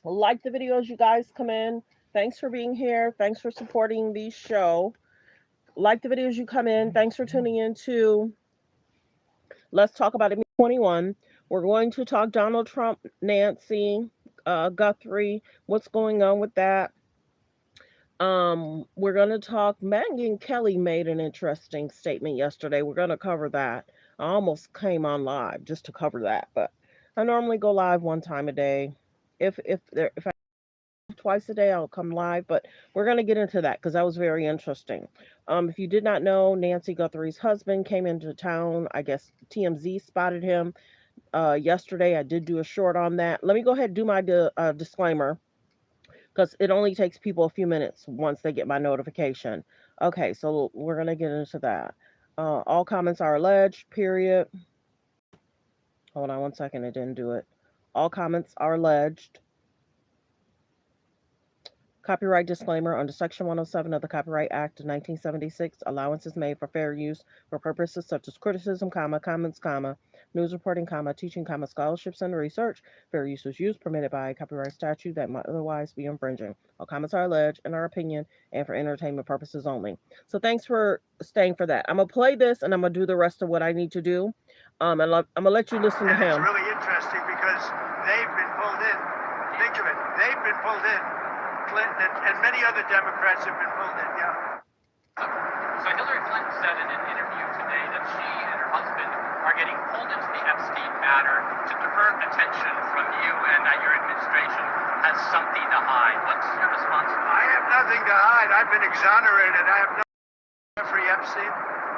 Like the videos you guys come in. Thanks for being here. Thanks for supporting the show. Like the videos you come in. Thanks for tuning in to Let's Talk About It 21. We're going to talk Donald Trump, Nancy, Guthrie, what's going on with that. We're going to talk. Megyn Kelly made an interesting statement yesterday. We're going to cover that. I almost came on live just to cover that, but I normally go live one time a day. If I twice a day I'll come live, but we're going to get into that because that was very interesting. If you did not know, Nancy Guthrie's husband came into town. I guess TMZ spotted him yesterday. I did do a short on that. Let me go ahead and do my disclaimer because it only takes people a few minutes once they get my notification. Okay, so we're going to get into that. All comments are alleged, period. Hold on one second, it didn't do it. All comments are alleged. Copyright disclaimer under Section 107 of the Copyright Act of 1976, allowance is made for fair use for purposes such as criticism, comments, news reporting, teaching, scholarships, and research. Fair use is used permitted by a copyright statute that might otherwise be infringing. All comments are alleged, in our opinion, and for entertainment purposes only. So thanks for staying for that. I'm going to play this, and I'm going to do the rest of what I need to do. And I'm going to let you listen to him. It's really interesting because they've been pulled in. Think of it. They've been pulled in. Clinton and many other Democrats have been pulled in, yeah. So Hillary Clinton said in an interview today that she and her husband are getting pulled into the Epstein matter to divert attention from you and that your administration has something to hide. What's your response to that? I have nothing to hide. I've been exonerated. I have no Jeffrey Epstein.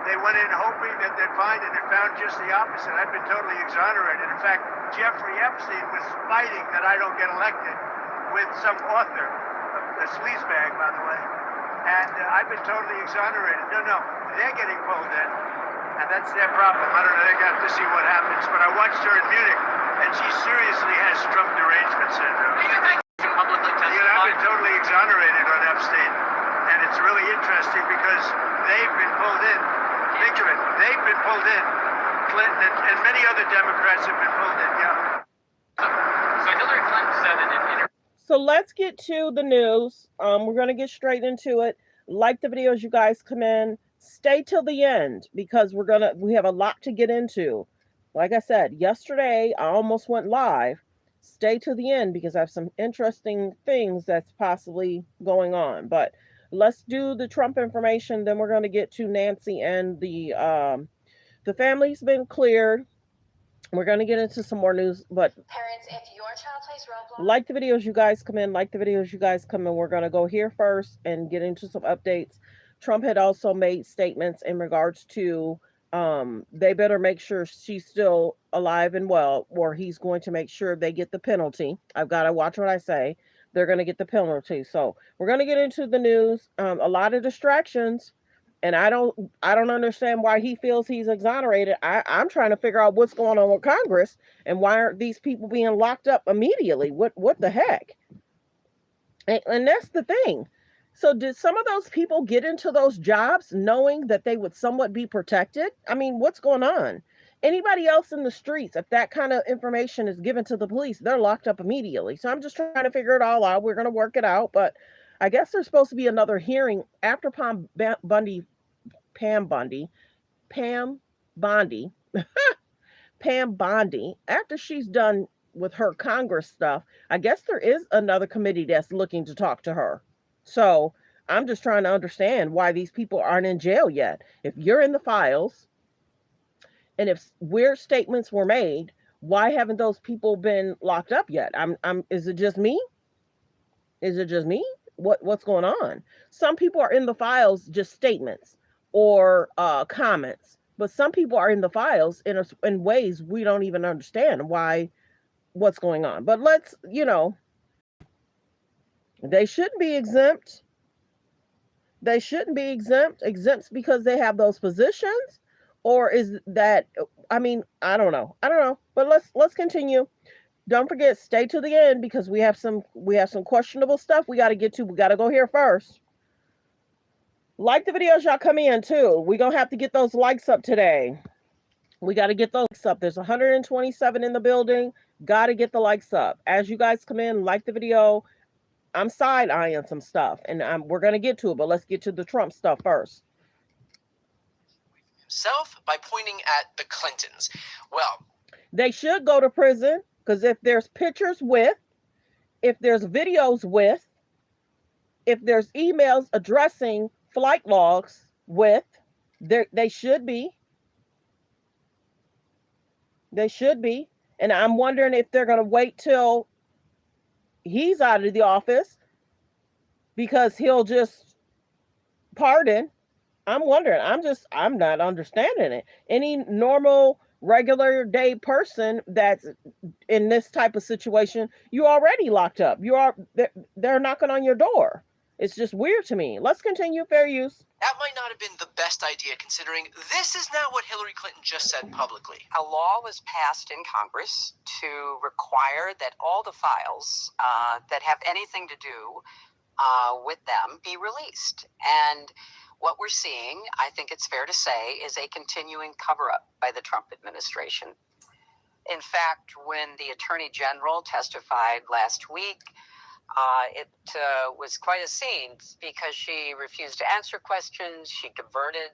They went in hoping that they'd find it and found just the opposite. I've been totally exonerated. In fact, Jeffrey Epstein was fighting that I don't get elected with some author. A sleazebag, by the way, and I've been totally exonerated. No, they're getting pulled in, and that's their problem. I don't know, they got to see what happens, but I watched her in Munich, and she seriously has Trump derangement syndrome. Publicly testify? I've been totally exonerated on Epstein, and it's really interesting because they've been pulled in. Think of it, they've been pulled in. Clinton and many other Democrats have been pulled in, yeah. So Hillary Clinton said in an interview. So let's get to the news. We're going to get straight into it. Like the videos you guys come in. Stay till the end because we have a lot to get into. Like I said, yesterday I almost went live. Stay till the end because I have some interesting things that's possibly going on. But let's do the Trump information. Then we're going to get to Nancy and the family's been cleared. We're going to get into some more news, but parents, if your child plays Roblox, like the videos you guys come in, We're going to go here first and get into some updates. Trump had also made statements in regards to they better make sure she's still alive and well, or he's going to make sure they get the penalty. I've got to watch what I say. They're going to get the penalty. So we're going to get into the news. A lot of distractions. And I don't understand why he feels he's exonerated. I'm trying to figure out what's going on with Congress and why aren't these people being locked up immediately? What the heck? And that's the thing. So did some of those people get into those jobs knowing that they would somewhat be protected? I mean, what's going on? Anybody else in the streets, if that kind of information is given to the police, they're locked up immediately. So I'm just trying to figure it all out. We're going to work it out, but I guess there's supposed to be another hearing after Pam Bondi, after she's done with her Congress stuff. I guess there is another committee that's looking to talk to her. So I'm just trying to understand why these people aren't in jail yet. If you're in the files and if weird statements were made, why haven't those people been locked up yet? Is it just me? What's going on? Some people are in the files, just statements or comments, but some people are in the files in ways we don't even understand what's going on. But they shouldn't be exempt. They shouldn't be exempt because they have those positions, or is that? I mean, I don't know. But let's continue. Don't forget, stay to the end because we have some questionable stuff we got to get to. We got to go here first. Like the videos y'all come in too. We're going to have to get those likes up today. We got to get the likes up. There's 127 in the building. Got to get the likes up. As you guys come in, like the video. I'm side eyeing some stuff, and we're going to get to it, but let's get to the Trump stuff first. Himself by pointing at the Clintons. Well, they should go to prison, because if there's pictures with, if there's videos with, if there's emails addressing flight logs with, they should be. They should be. And I'm wondering if they're going to wait till he's out of the office because he'll just pardon. I'm wondering. I'm not understanding it. Any normal, regular day person that's in this type of situation, you already locked up. They're knocking on your door. It's just weird to me. Let's continue. Fair use. That might not have been the best idea, considering this is not what Hillary Clinton just said publicly. A law was passed in Congress to require that all the files that have anything to do with them be released. And what we're seeing, I think it's fair to say, is a continuing cover-up by the Trump administration. In fact, when the Attorney General testified last week, it was quite a scene because she refused to answer questions. She diverted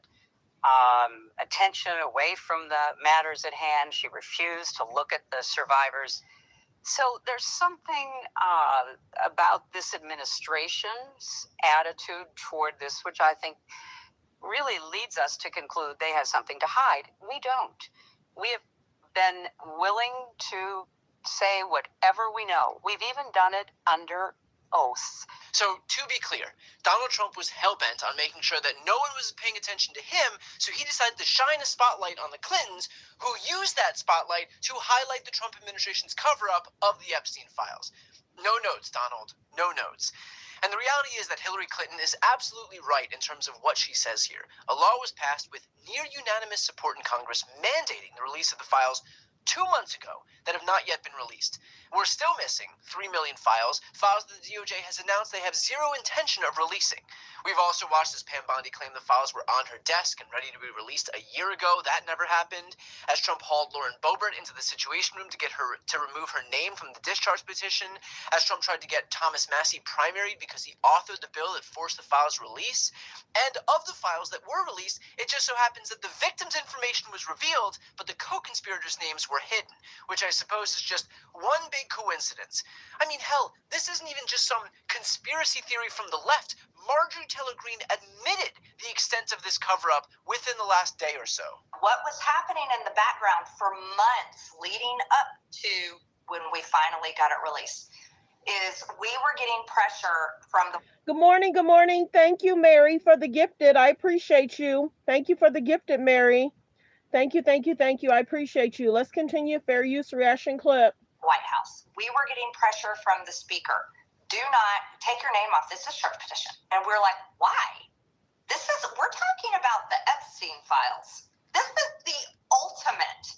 attention away from the matters at hand. She refused to look at the survivors. So there's something about this administration's attitude toward this, which I think really leads us to conclude they have something to hide. We don't. We have been willing to say whatever we know. We've even done it under oath. So, to be clear, Donald Trump was hell-bent on making sure that no one was paying attention to him, so he decided to shine a spotlight on the Clintons, who used that spotlight to highlight the Trump administration's cover-up of the Epstein files. No notes, Donald. No notes. And the reality is that Hillary Clinton is absolutely right in terms of what she says here. A law was passed with near-unanimous support in Congress mandating the release of the files 2 months ago that have not yet been released. We're still missing 3 million files that the DOJ has announced they have zero intention of releasing. We've also watched as Pam Bondi claim the files were on her desk and ready to be released a year ago. That never happened. As Trump hauled Lauren Boebert into the Situation Room to get her to remove her name from the discharge petition. As Trump tried to get Thomas Massie primaried because he authored the bill that forced the files release. And of the files that were released, it just so happens that the victim's information was revealed, but the co-conspirators' names were hidden, which I suppose is just one big coincidence. I mean, hell, this isn't even just some conspiracy theory from the left. Marjorie Taylor Greene admitted the extent of this cover-up within the last day or so. What was happening in the background for months leading up to when we finally got it released is we were getting pressure from the... Good morning, good morning. Thank you, Mary, for the gifted. I appreciate you. Thank you for the gifted, Mary. Thank you, thank you, thank you. I appreciate you. Let's continue. Fair use reaction clip. White House. We were getting pressure from the speaker. Do not take your name off this discharge petition. And we're like, why? We're talking about the Epstein files. This is the ultimate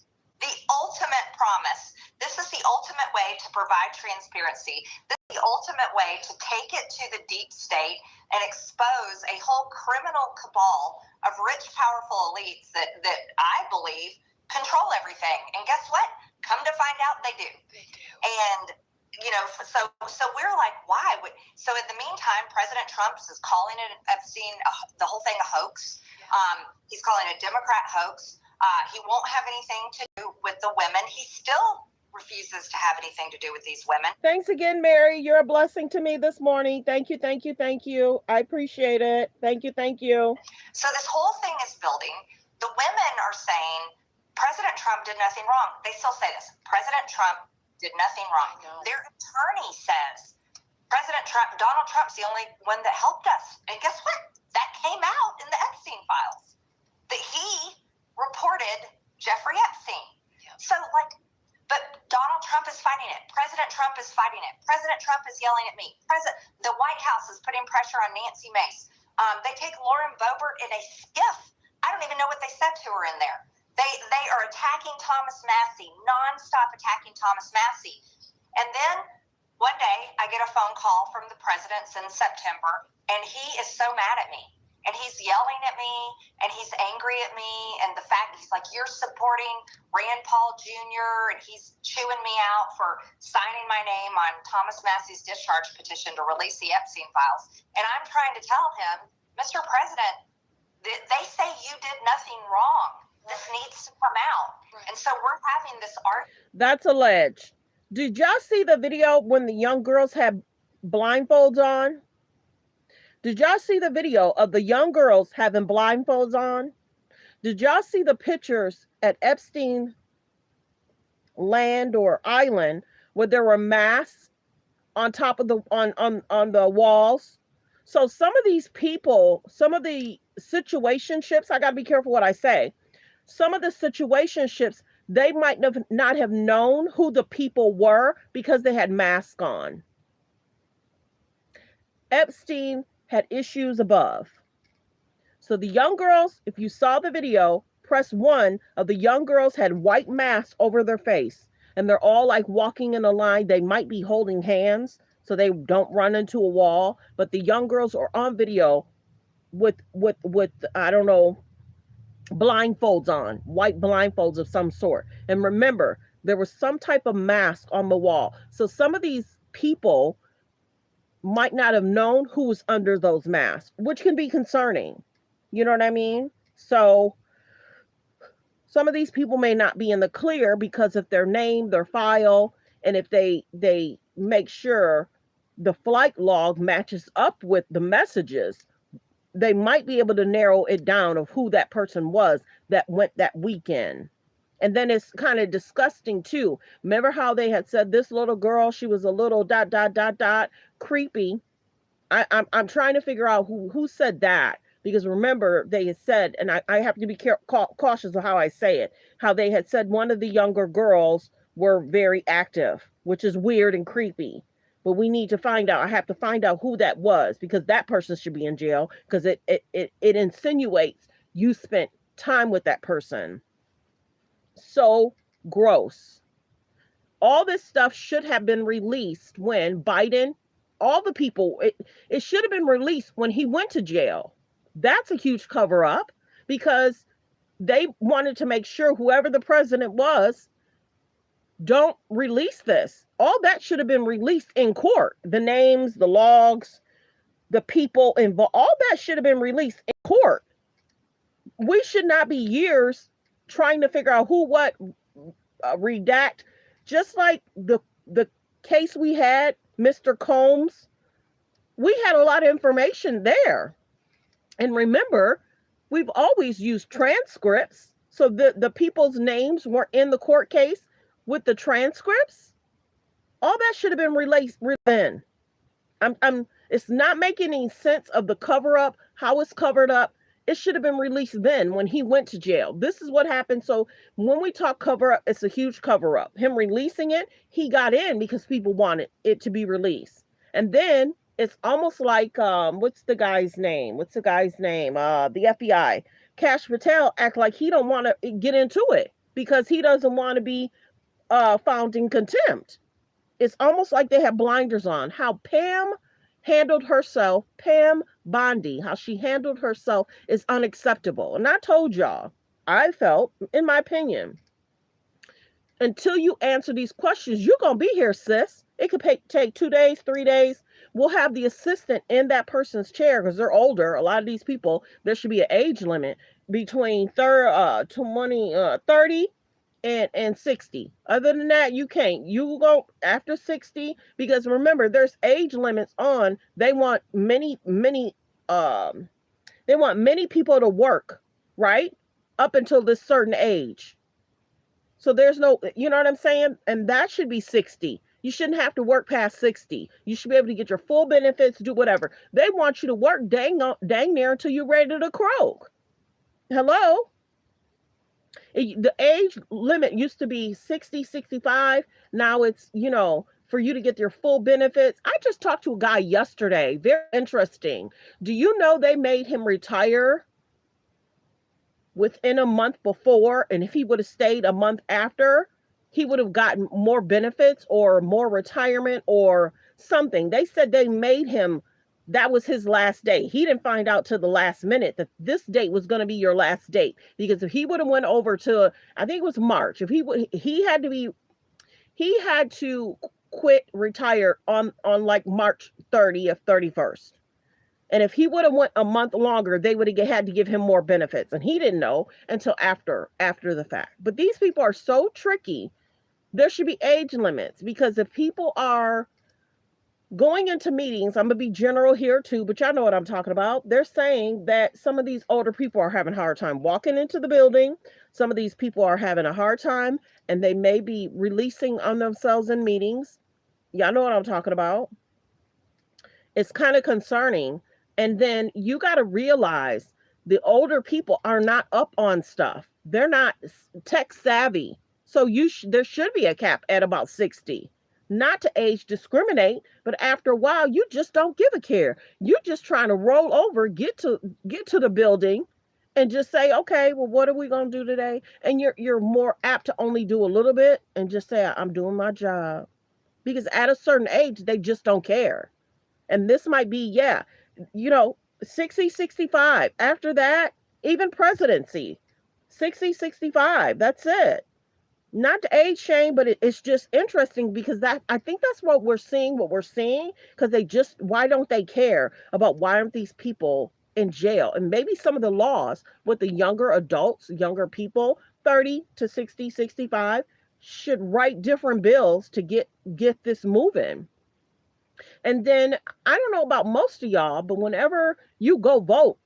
promise. This is the ultimate way to provide transparency. This is the ultimate way to take it to the deep state and expose a whole criminal cabal of rich, powerful elites that I believe control everything. And guess what? Come to find out, they do. They do. And so we're like, why? So in the meantime, President Trump is calling it Epstein, the whole thing a hoax. He's calling it a Democrat hoax. He won't have anything to do with the women. He still refuses to have anything to do with these women. Thanks again, Mary. You're a blessing to me this morning. Thank you, thank you, thank you. I appreciate it. Thank you, thank you. So this whole thing is building. The women are saying President Trump did nothing wrong. They still say this. President Trump did nothing wrong. Their attorney says Donald Trump's the only one that helped us. And guess what? That came out in the Epstein files. That he reported Jeffrey Epstein. Yeah. So but Donald Trump is fighting it. President Trump is fighting it. President Trump is yelling at me. The White House is putting pressure on Nancy Mace. They take Lauren Boebert in a skiff. I don't even know what they said to her in there. They are attacking Thomas Massie, nonstop attacking Thomas Massie. And then one day I get a phone call from the president in September, and he is so mad at me. and he's yelling at me, and he's angry at me, and the fact he's like, you're supporting Rand Paul Jr., and he's chewing me out for signing my name on Thomas Massey's discharge petition to release the Epstein files. And I'm trying to tell him, Mr. President, they say you did nothing wrong. This needs to come out. And so we're having this argument. That's alleged. Did y'all see the video when the young girls had blindfolds on? Did y'all see the video of the young girls having blindfolds on? Did y'all see the pictures at Epstein land or island where there were masks on top of the on the walls? So some of these people, some of the situationships, I got to be careful what I say. Some of the situationships, they might not have known who the people were because they had masks on. Epstein had issues above. So the young girls, if you saw the video, press 1 of the young girls had white masks over their face. And they're all like walking in a line. They might be holding hands so they don't run into a wall. But the young girls are on video with I don't know, blindfolds on, white blindfolds of some sort. And remember, there was some type of mask on the wall. So some of these people might not have known who was under those masks, which can be concerning. You know what I mean? So some of these people may not be in the clear because of their name, their file, and if they make sure the flight log matches up with the messages, they might be able to narrow it down of who that person was that went that weekend. And then it's kind of disgusting too. Remember how they had said this little girl, she was a little ... creepy. I'm trying to figure out who said that, because remember they had said, and I have to be cautious of how I say it, how they had said one of the younger girls were very active, which is weird and creepy. But we need to find out. I have to find out who that was, because that person should be in jail, because it insinuates you spent time with that person. So gross. All this stuff should have been released when Biden, all the people, it should have been released when he went to jail. That's a huge cover up, because they wanted to make sure whoever the president was, don't release this. All that should have been released in court. The names, the logs, the people involved, all that should have been released in court. We should not be years trying to figure out who, what, redact. Just like the case we had, Mr. Combs, we had a lot of information there. And remember, we've always used transcripts. So the people's names were in the court case with the transcripts. All that should have been released then. It's not making any sense of the cover up, how it's covered up. It should have been released then when he went to jail. This is what happened. So when we talk cover up, it's a huge cover up. Him releasing it, he got in because people wanted it to be released. And then it's almost like, what's the guy's name? The FBI. Kash Patel act like he don't want to get into it because he doesn't want to be found in contempt. It's almost like they have blinders on. How Pam handled herself, Pam Bondi, how she handled herself is unacceptable. And I told y'all, I felt, in my opinion, until you answer these questions, you're going to be here, sis. It could take 2 days, 3 days. We'll have the assistant in that person's chair because they're older. A lot of these people, there should be an age limit between 30 and 60. Other than that, you can't. You go after 60, because remember, there's age limits on. They want many people to work, right? Up until this certain age. So there's no, you know what I'm saying? And that should be 60. You shouldn't have to work past 60. You should be able to get your full benefits, do whatever. They want you to work dang near until you're ready to croak. Hello? The age limit used to be 60, 65. Now it's, for you to get your full benefits. I just talked to a guy yesterday. Very interesting. Do you know they made him retire within a month before? And if he would have stayed a month after, he would have gotten more benefits or more retirement or something. They said they made him that was his last day. He didn't find out till the last minute that this date was going to be your last date, because if he would have went over to, I think it was March, if he had to quit, retire on like March 30th, 31st. And if he would have went a month longer, they would have had to give him more benefits, and he didn't know until after the fact. But these people are so tricky. There should be age limits, because if people are going into meetings, I'm gonna be general here too, but y'all know what I'm talking about. They're saying that some of these older people are having a hard time walking into the building. Some of these people are having a hard time, and they may be releasing on themselves in meetings. Y'all know what I'm talking about. It's kind of concerning. And then you got to realize the older people are not up on stuff. They're not tech savvy. So there should be a cap at about 60. Not to age discriminate, but after a while you just don't give a care. You're just trying to roll over, get to the building and just say, "Okay, well, what are we going to do today?" And you're more apt to only do a little bit and just say, "I'm doing my job." Because at a certain age they just don't care. And this might be, yeah, 60, 65. After that, even presidency, 60, 65. That's it. Not to age shame, but it's just interesting, because I think that's what we're seeing, because why don't they care about, why aren't these people in jail? And maybe some of the laws with the younger adults, younger people, 30 to 60, 65, should write different bills to get this moving. And then, I don't know about most of y'all, but whenever you go vote,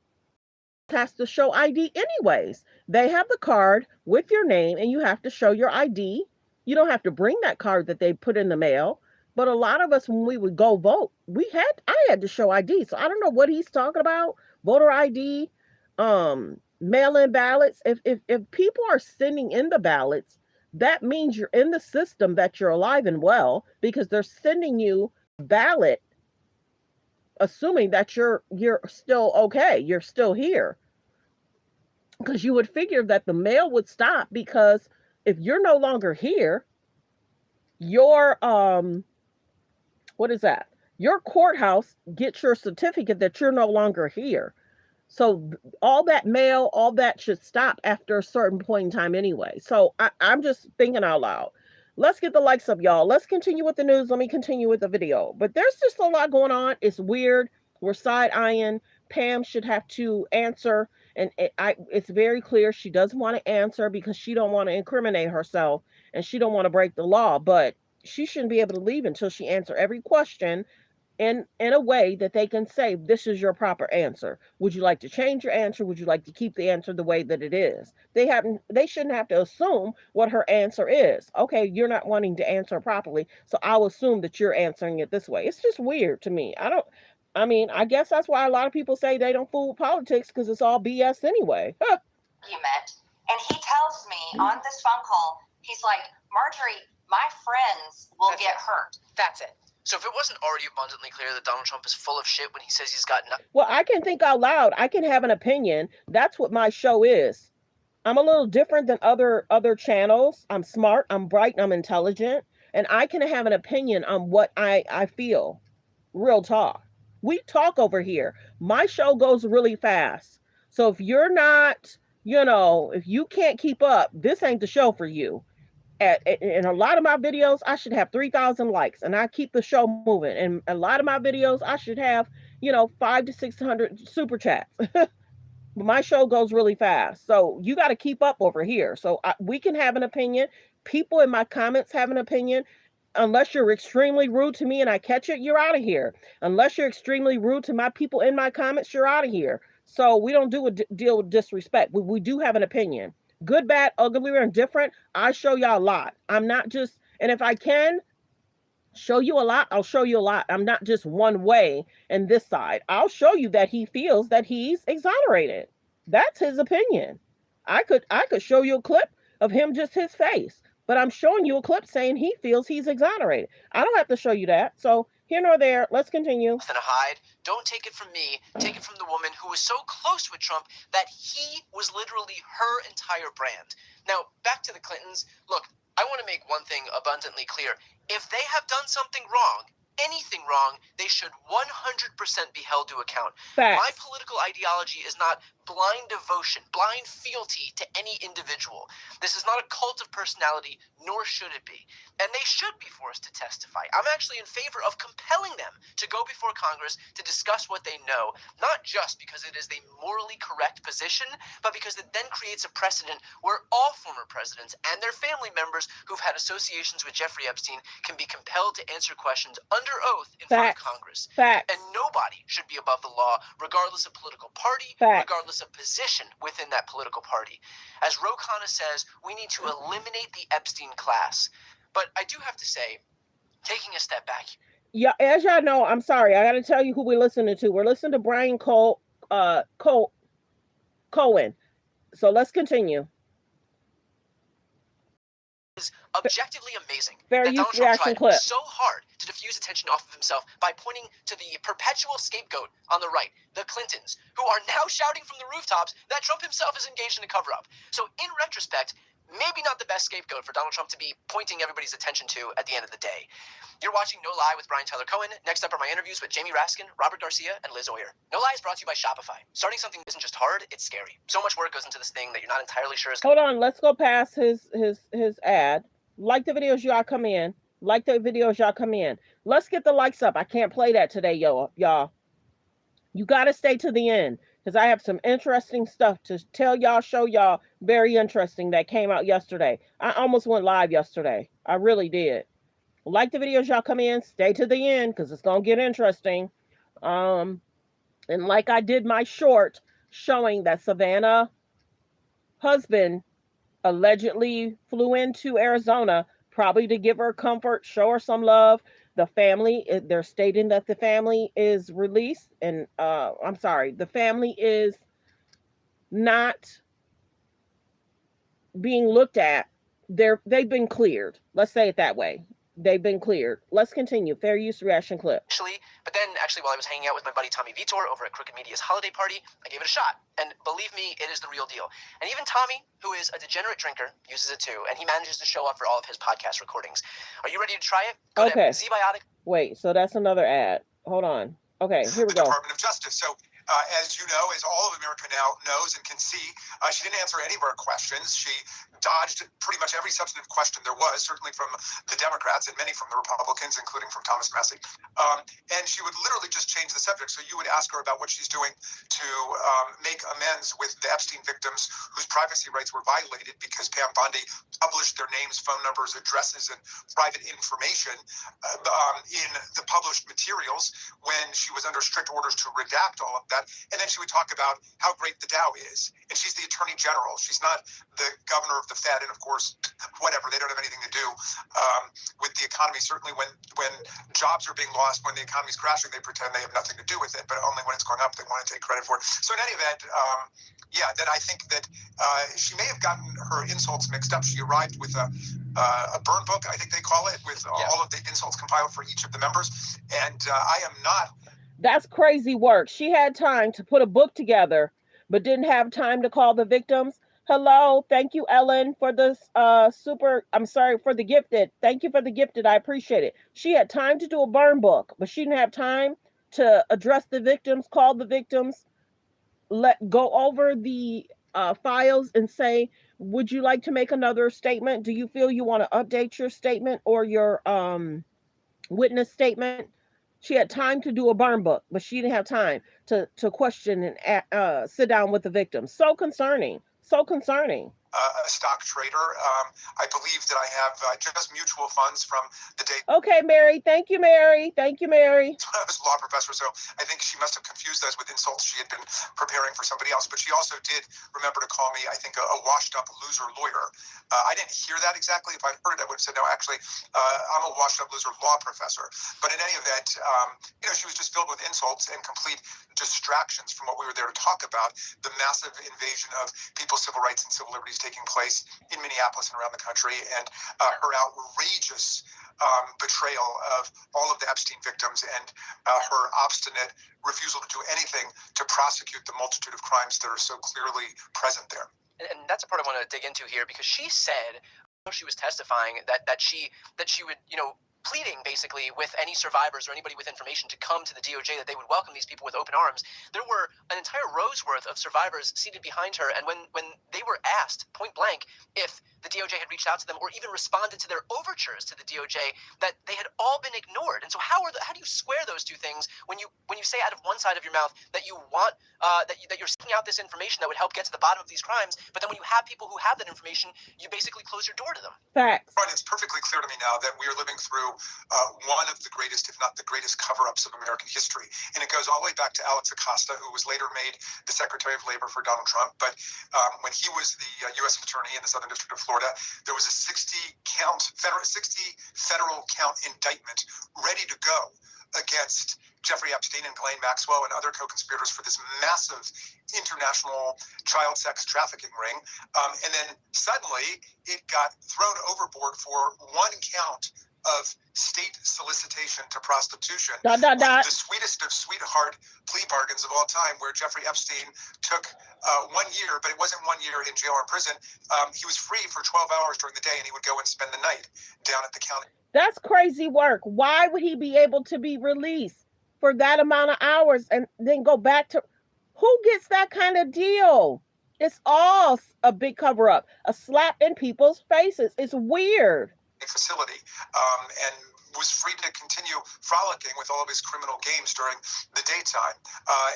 it has to show ID anyways. They have the card with your name, and you have to show your ID. You don't have to bring that card that they put in the mail. But a lot of us, when we would go vote, I had to show ID. So I don't know what he's talking about. Voter ID, mail-in ballots. If people are sending in the ballots, that means you're in the system, that you're alive and well, because they're sending you ballot, assuming that you're still okay, you're still here. Because you would figure that the mail would stop, because if you're no longer here, your what is that? Your courthouse gets your certificate that you're no longer here. So all that mail, all that should stop after a certain point in time anyway. So I'm just thinking out loud. Let's get the likes up, y'all. Let's continue with the news. Let me continue with the video. But there's just a lot going on. It's weird. We're side-eyeing. Pam should have to answer. And it's very clear she doesn't want to answer, because she don't want to incriminate herself, and she don't want to break the law. But she shouldn't be able to leave until she answers every question in a way that they can say, this is your proper answer. Would you like to change your answer? Would you like to keep the answer the way that it is? They shouldn't have to assume what her answer is. Okay, you're not wanting to answer properly, so I'll assume that you're answering it this way. It's just weird to me. I guess that's why a lot of people say they don't fool with politics, because it's all BS anyway. Argument, and he tells me on this phone call, he's like, Marjorie, my friends will get hurt. That's it. So if it wasn't already abundantly clear that Donald Trump is full of shit when he says he's got nothing. Well, I can think out loud. I can have an opinion. That's what my show is. I'm a little different than other channels. I'm smart, I'm bright, I'm intelligent, and I can have an opinion on what I feel. Real talk. We talk over here. My show goes really fast. So if you're not, if you can't keep up, this ain't the show for you. In a lot of my videos, I should have 3,000 likes, and I keep the show moving. And a lot of my videos, I should have, 500 to 600 super chats. But my show goes really fast. So you got to keep up over here. So we can have an opinion. People in my comments have an opinion. Unless you're extremely rude to me and I catch it, you're out of here. Unless you're extremely rude to my people in my comments, you're out of here. So we don't deal with disrespect. We do have an opinion. Good, bad, ugly, or indifferent. I show y'all a lot. I'm not just, and if I can show you a lot, I'll show you a lot. I'm not just one way and this side. I'll show you that he feels that he's exonerated. That's his opinion. I could show you a clip of him, just his face, but I'm showing you a clip saying he feels he's exonerated. I don't have to show you that. So here nor there, let's continue. Nothing to hide. Don't take it from me. Take it from the woman who was so close with Trump that he was literally her entire brand. Now, back to the Clintons. Look, I want to make one thing abundantly clear. If they have done something wrong, anything wrong, they should 100% be held to account. Facts. My political ideology is not blind devotion, blind fealty to any individual. This is not a cult of personality, nor should it be. And they should be forced to testify. I'm actually in favor of compelling them to go before Congress to discuss what they know, not just because it is the morally correct position, but because it then creates a precedent where all former presidents and their family members who've had associations with Jeffrey Epstein can be compelled to answer questions under oath in front of Facts. Congress. Facts. And nobody should be above the law, regardless of political party, Facts. regardless of position within that political party. As Ro Khanna says, we need to eliminate the Epstein class. But I do have to say, taking a step back. Yeah, as y'all know, I'm sorry, I got to tell you who we're listening to. We're listening to Brian Cohen. So let's continue. Is objectively amazing Fair that use Donald Trump reaction tried clip. so hard to diffuse attention off of himself by pointing to the perpetual scapegoat on the right, the Clintons, who are now shouting from the rooftops that Trump himself is engaged in a cover-up. So in retrospect, maybe not the best scapegoat for Donald Trump to be pointing everybody's attention to at the end of the day. You're watching No Lie with Brian Tyler Cohen. Next up are my interviews with Jamie Raskin, Robert Garcia, and Liz Oyer. No Lie is brought to you by Shopify. Starting something isn't just hard, it's scary. So much work goes into this thing that you're not entirely sure is... Hold on, let's go past his ad. Like the videos, y'all come in. Like the videos, y'all come in. Let's get the likes up. I can't play that today, y'all. You got to stay to the end because I have some interesting stuff to tell y'all, show y'all. Very interesting that came out yesterday. I almost went live yesterday. I really did. Like the videos, y'all come in. Stay to the end because it's going to get interesting. And like I did my short showing that SAVANNAH husband allegedly flew into Arizona, probably to give her comfort, show her some love. The family, they're stating that the family is released, and I'm sorry, the family is not being looked at. They've been cleared. Let's say it that way. They've been cleared. Let's continue. Fair use reaction clip. But then, while I was hanging out with my buddy Tommy Vitor over at Crooked Media's holiday party, I gave it a shot. And believe me, it is the real deal. And even Tommy, who is a degenerate drinker, uses it too. And he manages to show up for all of his podcast recordings. Are you ready to try it? Go Okay. to Zbiotic. Wait, so that's another ad. Hold on. Okay, here we go. Department of Justice. So, as you know, as all of America now knows and can see, she didn't answer any of our questions. She dodged pretty much every substantive question there was, certainly from the Democrats and many from the Republicans, including from Thomas Massie. And she would literally just change the subject. So you would ask her about what she's doing to make amends with the Epstein victims whose privacy rights were violated because Pam Bondi published their names, phone numbers, addresses, and private information in the published materials when she was under strict orders to redact all of that. And then she would talk about how great the Dow is. And she's the Attorney General. She's not the governor of the Fed. And of course, whatever, they don't have anything to do with the economy. Certainly when jobs are being lost, when the economy's crashing, they pretend they have nothing to do with it. But only when it's going up, they want to take credit for it. So in any event, then I think that she may have gotten her insults mixed up. She arrived with a burn book, I think they call it, with all of the insults compiled for each of the members. And I am not. That's crazy work. She had time to put a book together, but didn't have time to call the victims. Hello. Thank you, Ellen, for this for the gifted. Thank you for the gifted. I appreciate it. She had time to do a burn book, but she didn't have time to address the victims, call the victims, go over the files and say, would you like to make another statement? Do you feel you want to update your statement or your witness statement? She had time to do a burn book, but she didn't have time to question and sit down with the victims. So concerning. So concerning. A stock trader. I believe that I have just mutual funds from the day. Okay, Mary. Thank you, Mary. Thank you, Mary. I was a law professor, so I think she must have confused those with insults she had been preparing for somebody else. But she also did remember to call me, I think, a washed-up loser lawyer. I didn't hear that exactly. If I'd heard it, I would have said, no, actually, I'm a washed-up loser law professor. But in any event, she was just filled with insults and complete distractions from what we were there to talk about, the massive invasion of people's civil rights and civil liberties taking place in Minneapolis and around the country, and her outrageous betrayal of all of the Epstein victims and her obstinate refusal to do anything to prosecute the multitude of crimes that are so clearly present there. And that's a part I want to dig into here, because she said she was testifying that she would, pleading basically with any survivors or anybody with information to come to the DOJ, that they would welcome these people with open arms. There were an entire row's worth of survivors seated behind her, and when they were asked point blank if the DOJ had reached out to them or even responded to their overtures to the DOJ, that they had all been ignored. And so how do you square those two things when you say out of one side of your mouth that you want that you're seeking out this information that would help get to the bottom of these crimes, but then when you have people who have that information, you basically close your door to them? Facts. Right, it's perfectly clear to me now that we are living through one of the greatest, if not the greatest, cover-ups of American history. And it goes all the way back to Alex Acosta, who was later made the Secretary of Labor for Donald Trump. But when he was the U.S. Attorney in the Southern District of Florida, there was a 60 federal count indictment ready to go against Jeffrey Epstein and Ghislaine Maxwell and other co-conspirators for this massive international child sex trafficking ring. And then suddenly it got thrown overboard for one count of state solicitation to prostitution. The sweetest of sweetheart plea bargains of all time, where Jeffrey Epstein took 1 year, but it wasn't 1 year in jail or prison. He was free for 12 hours during the day, and he would go and spend the night down at the county. That's crazy work. Why would he be able to be released for that amount of hours and then go back to... Who gets that kind of deal? It's all a big cover-up, a slap in people's faces. It's weird. Facility, and was free to continue frolicking with all of his criminal games during the daytime.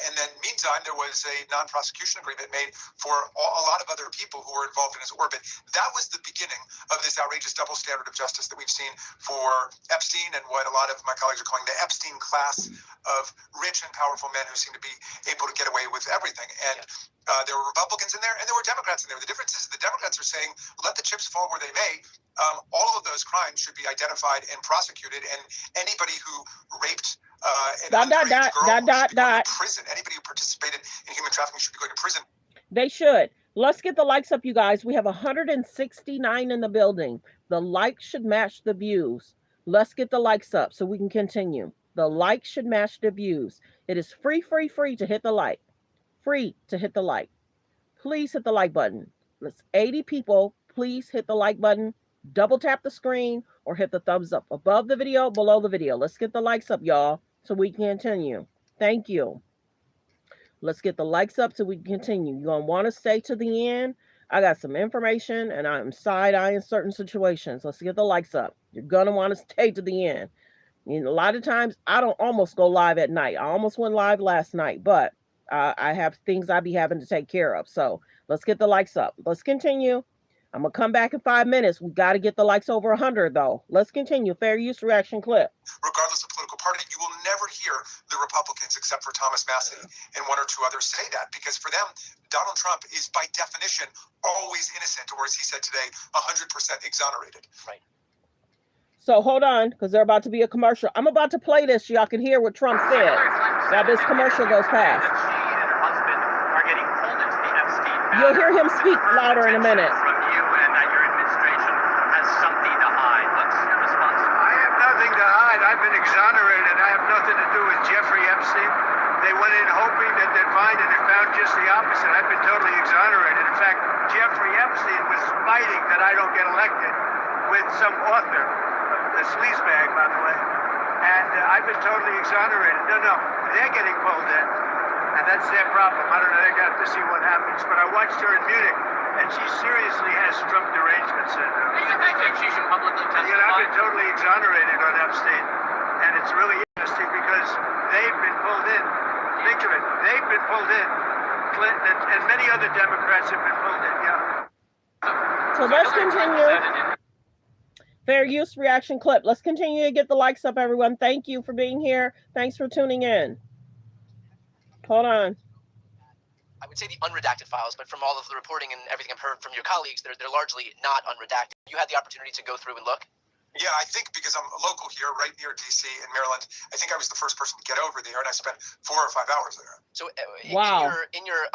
And then meantime, there was a non-prosecution agreement made for a lot of other people who were involved in his orbit. That was the beginning of this outrageous double standard of justice that we've seen for Epstein and what a lot of my colleagues are calling the Epstein class of rich and powerful men who seem to be able to get away with everything. And there were Republicans in there and there were Democrats in there. The difference is the Democrats are saying, let the chips fall where they may. All of those crimes should be identified and prosecuted, and anybody who raped an underage girl should be going to prison. Anybody who participated in human trafficking should be going to prison. They should. Let's get the likes up, you guys. We have 169 in the building. The likes should match the views. Let's get the likes up so we can continue. The likes should match the views. It is free to hit the like. Free to hit the like. Please hit the like button. Let's 80 people. Please hit the like button. Double tap the screen or hit the thumbs up above the video, below the video. Let's get the likes up, y'all, so we can continue. Thank you. Let's get the likes up so we can continue. You're going to want to stay to the end. I got some information and I'm side-eyeing certain situations. Let's get the likes up. You're going to want to stay to the end. You know, a lot of times I don't almost go live at night. I almost went live last night, but I have things I be having to take care of. So let's get the likes up. Let's continue. I'm going to come back in 5 minutes. We got to get the likes over 100, though. Let's continue. Fair use reaction clip. Regardless of political party, you will never hear the Republicans, except for Thomas Massie and one or two others, say that. Because for them, Donald Trump is, by definition, always innocent, or as he said today, 100% exonerated. Right. So hold on, because they're about to be a commercial. I'm about to play this so y'all can hear what Trump said. Now this commercial goes past. She and her husband are getting pulled into the Epstein matter. You'll hear him speak louder in a minute. From you and that your administration has something to hide. What's your response? I have nothing to hide. I've been exonerated. I have nothing to do with Jeffrey Epstein. They went in hoping that they'd find it and found just the opposite. I've been totally exonerated. In fact, Jeffrey Epstein was fighting that I don't get elected with some author, a sleazebag, by the way. And I've been totally exonerated. No, they're getting pulled in. And that's their problem. I don't know. They got to see what happens. But I watched her in Munich, and she seriously has Trump derangement syndrome. Do you think that she should publicly testify? You know, I've been totally exonerated on Epstein. And it's really interesting because they've been pulled in. Think of it. They've been pulled in. Clinton and many other Democrats have been pulled in, yeah. So let's continue. Fair use reaction clip. Let's continue to get the likes up, everyone. Thank you for being here. Thanks for tuning in. Hold on. I would say the unredacted files, but from all of the reporting and everything I've heard from your colleagues, they're largely not unredacted. You had the opportunity to go through and look? Yeah, I think because I'm local here, right near D.C. in Maryland, I think I was the first person to get over there, and I spent 4 or 5 hours there. So, wow. in your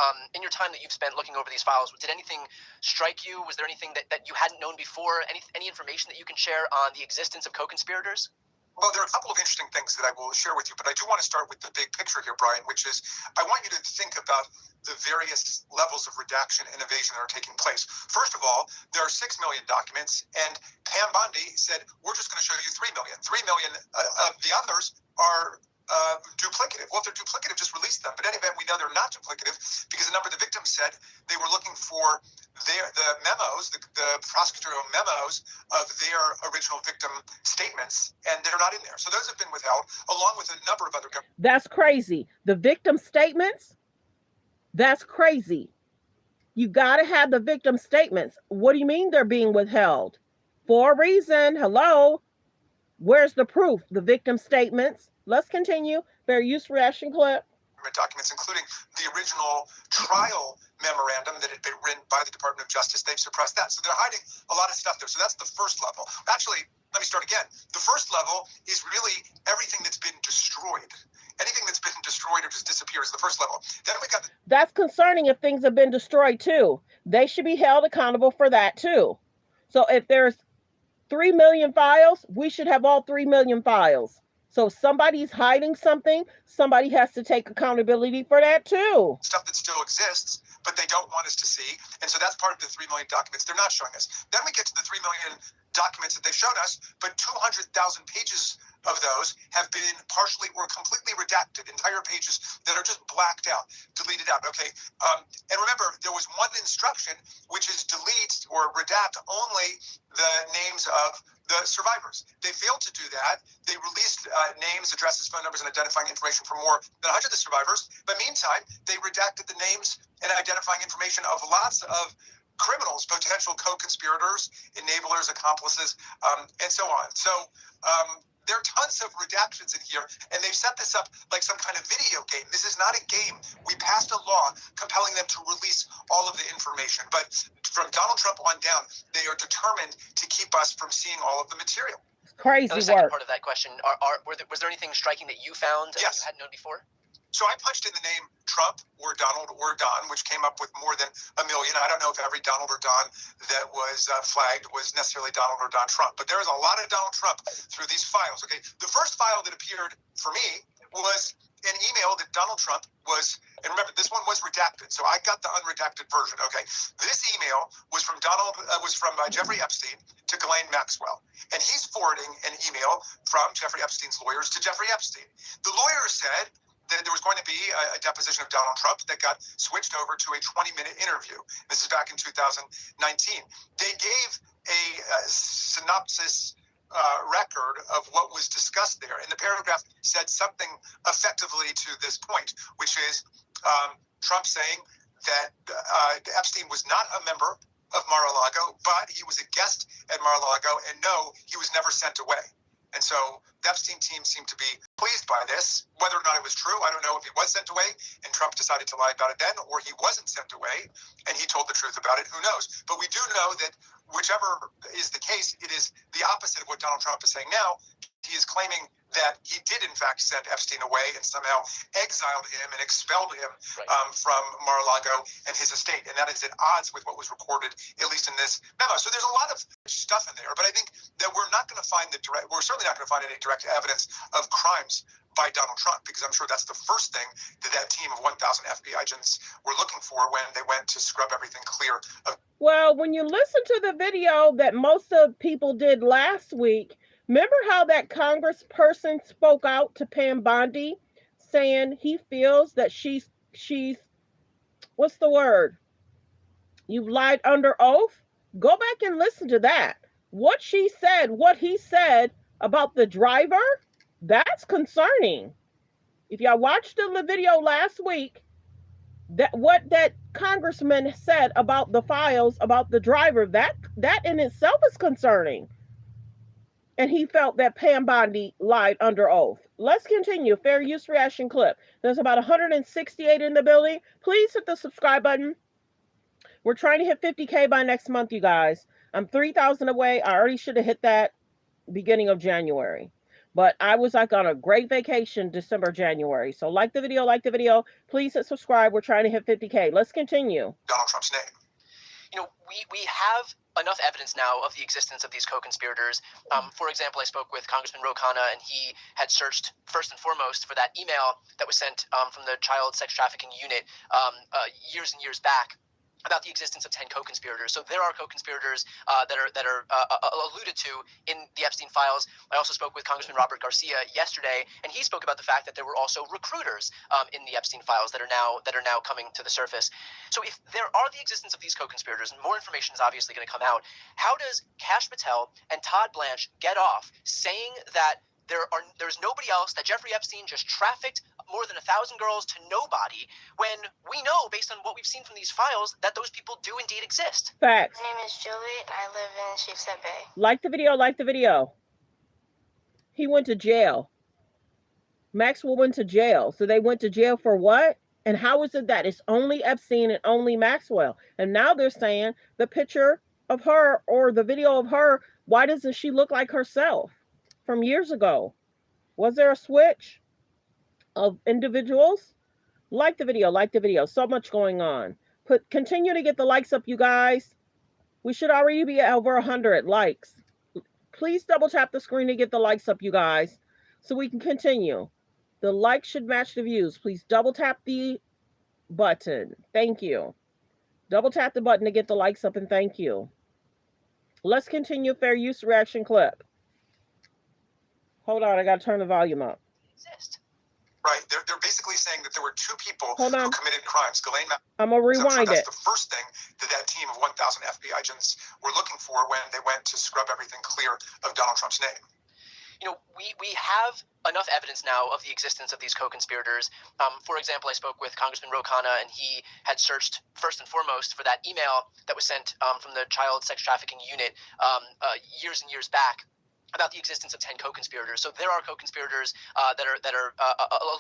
time that you've spent looking over these files, did anything strike you? Was there anything that you hadn't known before? Any information that you can share on the existence of co-conspirators? Well, there are a couple of interesting things that I will share with you, but I do want to start with the big picture here, Brian, which is I want you to think about the various levels of redaction and evasion that are taking place. First of all, there are 6 million documents, and Pam Bondi said, we're just going to show you 3 million. 3 million of the others are duplicative. Well, if they're duplicative, just release them. But in any event, we know they're not duplicative because a number of the victims said they were looking for the memos, the prosecutorial memos of their original victim statements, and they're not in there. So those have been withheld, along with a number of other. That's crazy. The victim statements? That's crazy. You got to have the victim statements. What do you mean they're being withheld? For a reason. Hello? Where's the proof? The victim statements. Let's continue. Fair use reaction clip. Documents, including the original trial memorandum that had been written by the Department of Justice. They've suppressed that. So they're hiding a lot of stuff there. So that's the first level. Actually, let me start again. The first level is really everything that's been destroyed. Anything that's been destroyed or just disappears is the first level. Then we got That's concerning if things have been destroyed too. They should be held accountable for that too. So if there's 3 million files, we should have all 3 million files. So if somebody's hiding something, somebody has to take accountability for that too. Stuff that still exists, but they don't want us to see. And so that's part of the 3 million documents they're not showing us. Then we get to the 3 million documents that they've shown us, but 200,000 pages of those have been partially or completely redacted, entire pages that are just blacked out, deleted out. Okay. And remember, there was one instruction, which is delete or redact only the names of the survivors. They failed to do that. They released names, addresses, phone numbers, and identifying information for more than 100 of the survivors. But meantime, they redacted the names and identifying information of lots of criminals, potential co-conspirators, enablers, accomplices, and so on. So there are tons of redactions in here, and they've set this up like some kind of video game. This is not a game. We passed a law compelling them to release all of the information. But from Donald Trump on down, they are determined to keep us from seeing all of the material. Crazy The second work. part of that question, was there anything striking that you found that Yes. you hadn't known before? So I punched in the name Trump or Donald or Don, which came up with more than 1 million. I don't know if every Donald or Don that was flagged was necessarily Donald or Don Trump, but there is a lot of Donald Trump through these files. Okay, the first file that appeared for me was an email that Donald Trump was, and remember, this one was redacted, so I got the unredacted version. Okay, this email was from Jeffrey Epstein to Ghislaine Maxwell, and he's forwarding an email from Jeffrey Epstein's lawyers to Jeffrey Epstein. The lawyer said that there was going to be a deposition of Donald Trump that got switched over to a 20-minute interview. This is back in 2019. They gave a synopsis record of what was discussed there, and the paragraph said something effectively to this point, which is Trump saying that Epstein was not a member of Mar-a-Lago, but he was a guest at Mar-a-Lago, and no, he was never sent away. And so the Epstein team seemed to be pleased by this. Whether or not it was true, I don't know if he was sent away and Trump decided to lie about it then, or he wasn't sent away and he told the truth about it. Who knows? But we do know that whichever is the case, it is the opposite of what Donald Trump is saying now. He is claiming that he did, in fact, send Epstein away and somehow exiled him and expelled him from Mar-a-Lago and his estate. And that is at odds with what was recorded, at least in this memo. So there's a lot of stuff in there, but I think that we're certainly not going to find any direct evidence of crimes by Donald Trump, because I'm sure that's the first thing that team of 1,000 FBI agents were looking for when they went to scrub everything clear. Well, when you listen to the video that most of people did last week, remember how that congressperson spoke out to Pam Bondi saying he feels that she's what's the word? You've lied under oath? Go back and listen to that. What she said, what he said about the driver, that's concerning. If y'all watched the video last week, that what that congressman said about the files, about the driver, that in itself is concerning. And he felt that Pam Bondi lied under oath. Let's continue. Fair use reaction clip. There's about 168 in the building. Please hit the subscribe button. We're trying to hit 50K by next month, you guys. I'm 3,000 away. I already should have hit that beginning of January. But I was like on a great vacation December, January. So like the video. Please hit subscribe. We're trying to hit 50K. Let's continue. Donald Trump's name. You know, we have enough evidence now of the existence of these co-conspirators. For example, I spoke with Congressman Ro Khanna, and he had searched first and foremost for that email that was sent from the child sex trafficking unit years and years back about the existence of 10 co-conspirators. So there are co-conspirators that are alluded to in the Epstein files. I also spoke with Congressman Robert Garcia yesterday, and he spoke about the fact that there were also recruiters in the Epstein files that are now coming to the surface. So if there are the existence of these co-conspirators, and more information is obviously going to come out, how does Kash Patel and Todd Blanche get off saying that there's nobody else, that Jeffrey Epstein just trafficked more than 1,000 girls to nobody, when we know, based on what we've seen from these files, that those people do indeed exist? Facts. My name is Julie, and I live in Sheepshead Bay. Like the video, like the video. He went to jail. Maxwell went to jail. So they went to jail for what? And how is it that it's only Epstein and only Maxwell? And now they're saying the picture of her or the video of her, why doesn't she look like herself from years ago? Was there a switch of individuals? Like the video, like the video. So much going on. Continue to get the likes up, you guys. We should already be at over 100 likes. Please double tap the screen to get the likes up, you guys, so we can continue. The likes should match the views. Please double tap the button. Thank you. Double tap the button to get the likes up, and thank you. Let's continue fair use reaction clip. Hold on, I gotta turn the volume up. Right. They're basically saying that there were two people Hold on. who committed crimes. I'm gonna rewind that's it. the first thing that team of 1,000 FBI agents were looking for when they went to scrub everything clear of Donald Trump's name. You know, we have enough evidence now of the existence of these co-conspirators. For example, I spoke with Congressman Ro Khanna, and he had searched first and foremost for that email that was sent from the child sex trafficking unit years and years back about the existence of 10 co-conspirators. So there are co-conspirators that are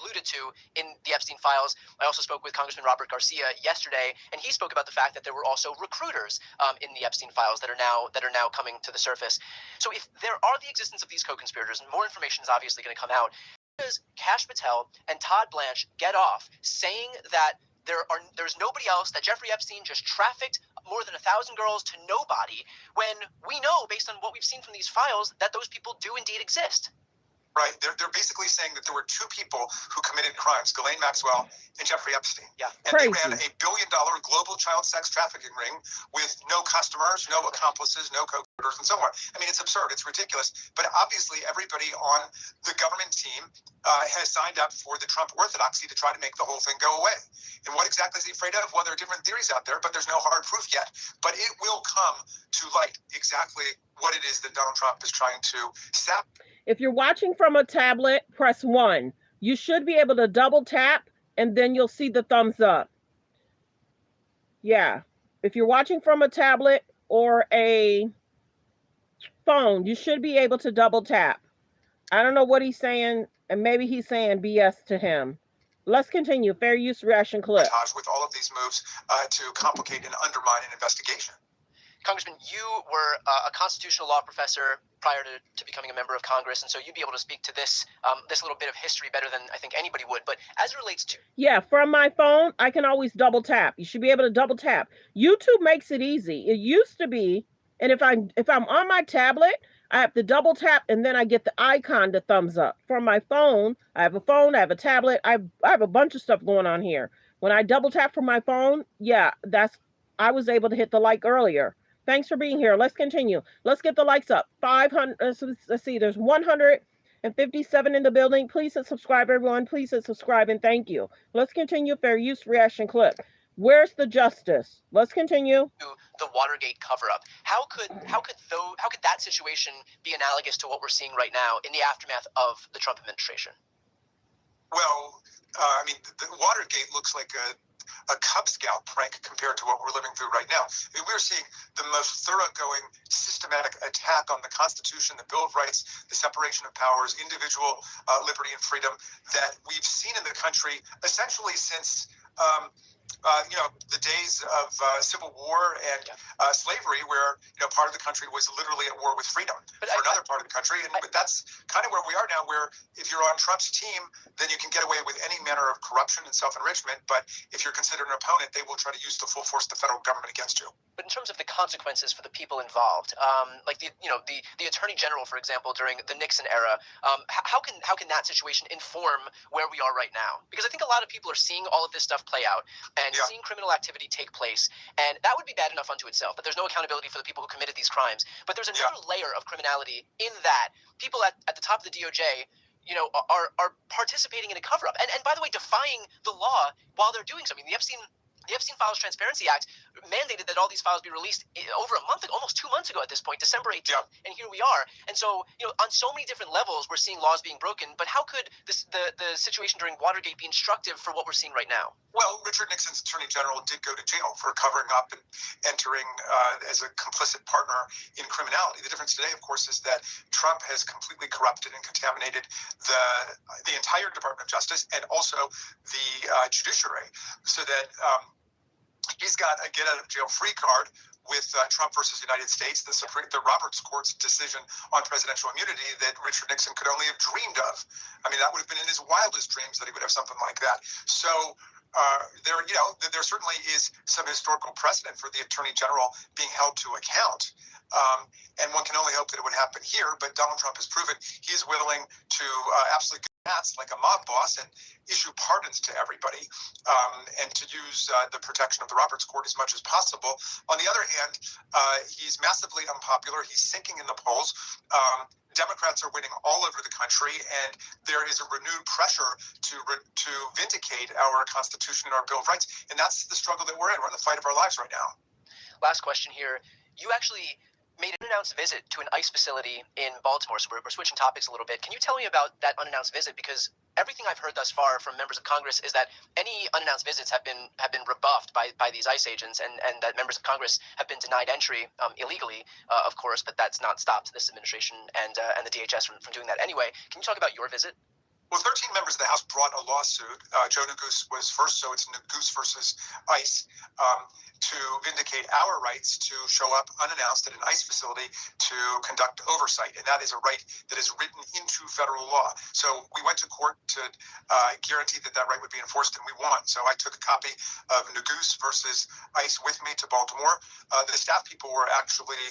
alluded to in the Epstein files. I also spoke with Congressman Robert Garcia yesterday, and he spoke about the fact that there were also recruiters in the Epstein files that are now coming to the surface. So if there are the existence of these co-conspirators, and more information is obviously going to come out, how does Kash Patel and Todd Blanche get off saying that there's nobody else, that Jeffrey Epstein just trafficked more than 1,000 girls to nobody, when we know, based on what we've seen from these files, that those people do indeed exist? Right. They're basically saying that there were two people who committed crimes, Ghislaine Maxwell and Jeffrey Epstein. Yeah. And Crazy. they ran $1 billion global child sex trafficking ring with no customers, no accomplices, no co-conspirators, and so on. I mean, it's absurd. It's ridiculous. But obviously, everybody on the government team has signed up for the Trump orthodoxy to try to make the whole thing go away. And what exactly is he afraid of? Well, there are different theories out there, but there's no hard proof yet. But it will come to light exactly what it is that Donald Trump is trying to sap. If you're watching from a tablet, press 1. You should be able to double tap, and then you'll see the thumbs up. Yeah. If you're watching from a tablet or a phone, you should be able to double tap. I don't know what he's saying, and maybe he's saying BS to him. Let's continue. Fair use reaction clip. With all of these moves to complicate and undermine an investigation. Congressman, you were a constitutional law professor prior to becoming a member of Congress, and so you'd be able to speak to this little bit of history better than I think anybody would. But as it relates to... Yeah, from my phone, I can always double tap. You should be able to double tap. YouTube makes it easy. It used to be, and if I'm on my tablet, I have to double tap, and then I get the icon to thumbs up. From my phone, I have a tablet. I have a bunch of stuff going on here. When I double tap from my phone, yeah, I was able to hit the like earlier. Thanks for being here. Let's continue. Let's get the likes up. 500. Let's see. There's 157 in the building. Please hit subscribe, everyone. Please hit subscribe, and thank you. Let's continue. Fair use reaction clip. Where's the justice? Let's continue. The Watergate cover-up. How could that situation be analogous to what we're seeing right now in the aftermath of the Trump administration? Well, I mean, the Watergate looks like a Cub Scout prank compared to what we're living through right now. I mean, we're seeing the most thoroughgoing, systematic attack on the Constitution, the Bill of Rights, the separation of powers, individual liberty and freedom that we've seen in the country essentially since the days of civil war and slavery, where part of the country was literally at war with freedom for another part of the country, and that's kind of where we are now. Where if you're on Trump's team, then you can get away with any manner of corruption and self-enrichment. But if you're considered an opponent, they will try to use the full force of the federal government against you. But in terms of the consequences for the people involved, like the attorney general, for example, during the Nixon era, how can that situation inform where we are right now? Because I think a lot of people are seeing all of this stuff play out and seeing criminal activity take place, and that would be bad enough unto itself. That there's no accountability for the people who committed these crimes. But there's another layer of criminality in that people at the top of the DOJ, are participating in a cover-up, and by the way, defying the law while they're doing so. I mean, the Epstein Files Transparency Act mandated that all these files be released over a month ago, almost 2 months ago at this point, December 18th, and here we are. And so, on so many different levels, we're seeing laws being broken. But how could the situation during Watergate be instructive for what we're seeing right now? Well, Richard Nixon's attorney general did go to jail for covering up and entering as a complicit partner in criminality. The difference today, of course, is that Trump has completely corrupted and contaminated the entire Department of Justice and also the judiciary, so that he's got a get-out-of-jail-free card with Trump versus United States, the Roberts Court's decision on presidential immunity that Richard Nixon could only have dreamed of. I mean, that would have been in his wildest dreams that he would have something like that. So there certainly is some historical precedent for the attorney general being held to account. And one can only hope that it would happen here. But Donald Trump has proven he is willing to absolutely go nuts like a mob boss and issue pardons to everybody, and to use the protection of the Roberts Court as much as possible. On the other hand, he's massively unpopular. He's sinking in the polls. Democrats are winning all over the country, and there is a renewed pressure to vindicate our Constitution and our Bill of Rights. And that's the struggle that we're in. We're in the fight of our lives right now. Last question here. You actually made an unannounced visit to an ICE facility in Baltimore, so we're switching topics a little bit. Can you tell me about that unannounced visit? Because everything I've heard thus far from members of Congress is that any unannounced visits have been rebuffed by these ICE agents, and that members of Congress have been denied entry illegally, of course, but that's not stopped this administration and the DHS from doing that anyway. Can you talk about your visit? Well, 13 members of the House brought a lawsuit. Joe Neguse was first, so it's Neguse versus ICE, to vindicate our rights to show up unannounced at an ICE facility to conduct oversight. And that is a right that is written into federal law. So we went to court to guarantee that right would be enforced, and we won. So I took a copy of Neguse versus ICE with me to Baltimore. The staff people were actually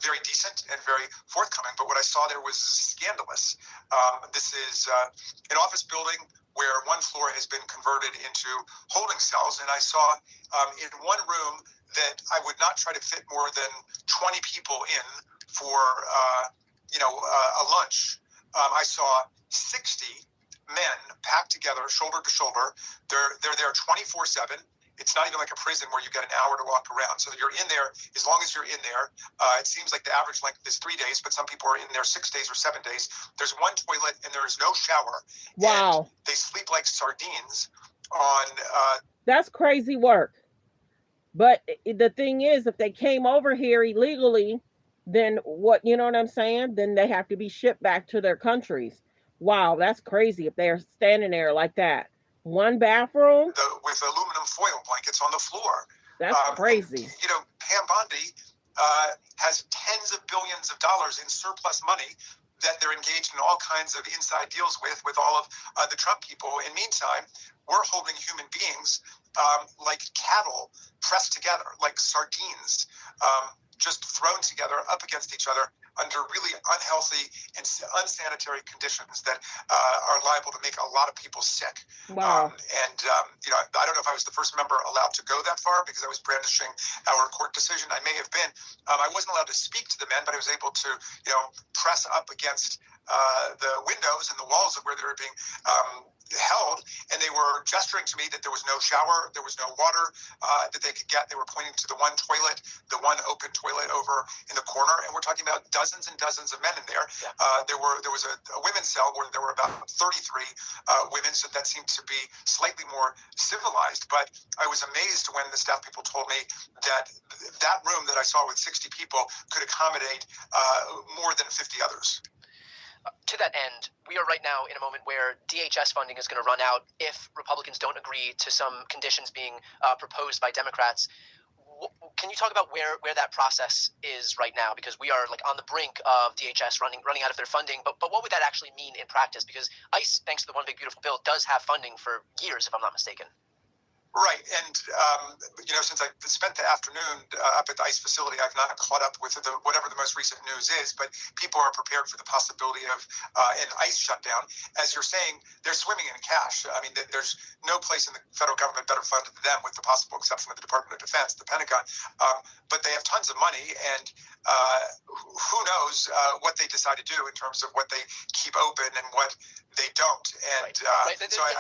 very decent and very forthcoming, but what I saw there was scandalous. This is an office building where one floor has been converted into holding cells, and I saw in one room that I would not try to fit more than 20 people in for a lunch. I saw 60 men packed together, shoulder to shoulder. They're there 24/7. It's not even like a prison where you get an hour to walk around. So you're in there as long as you're in there. It seems like the average length is 3 days, but some people are in there 6 days or 7 days. There's one toilet and there is no shower. Wow. And they sleep like sardines on... That's crazy work. But the thing is, if they came over here illegally, then what, you know what I'm saying? Then they have to be shipped back to their countries. Wow, that's crazy if they're standing there like that. One bathroom? With aluminum foil blankets on the floor. That's crazy. And, Pam Bondi has tens of billions of dollars in surplus money that they're engaged in all kinds of inside deals with all of the Trump people. In the meantime, we're holding human beings like cattle pressed together, like sardines, just thrown together up against each other under really unhealthy and unsanitary conditions that are liable to make a lot of people sick. Wow. I don't know if I was the first member allowed to go that far because I was brandishing our court decision. I may have been. I wasn't allowed to speak to the men, but I was able to, press up against the windows and the walls of where they were being held, and they were gesturing to me that there was no shower, there was no water that they could get. They were pointing to the one toilet, the one open toilet over in the corner, and we're talking about dozens and dozens of men in there. Yeah. There was a women's cell where there were about 33 women, so that seemed to be slightly more civilized. But I was amazed when the staff people told me that room that I saw with 60 people could accommodate more than 50 others. To that end, we are right now in a moment where DHS funding is going to run out if Republicans don't agree to some conditions being proposed by Democrats. Can you talk about where that process is right now? Because we are like on the brink of DHS running out of their funding. But what would that actually mean in practice? Because ICE, thanks to the One Big Beautiful Bill, does have funding for years, if I'm not mistaken. Right, and since I spent the afternoon up at the ICE facility, I've not caught up with whatever the most recent news is, but people are prepared for the possibility of an ICE shutdown. As you're saying, they're swimming in cash. I mean, there's no place in the federal government better funded than them, with the possible exception of the Department of Defense, the Pentagon. But they have tons of money, and who knows what they decide to do in terms of what they keep open and what they don't. And right.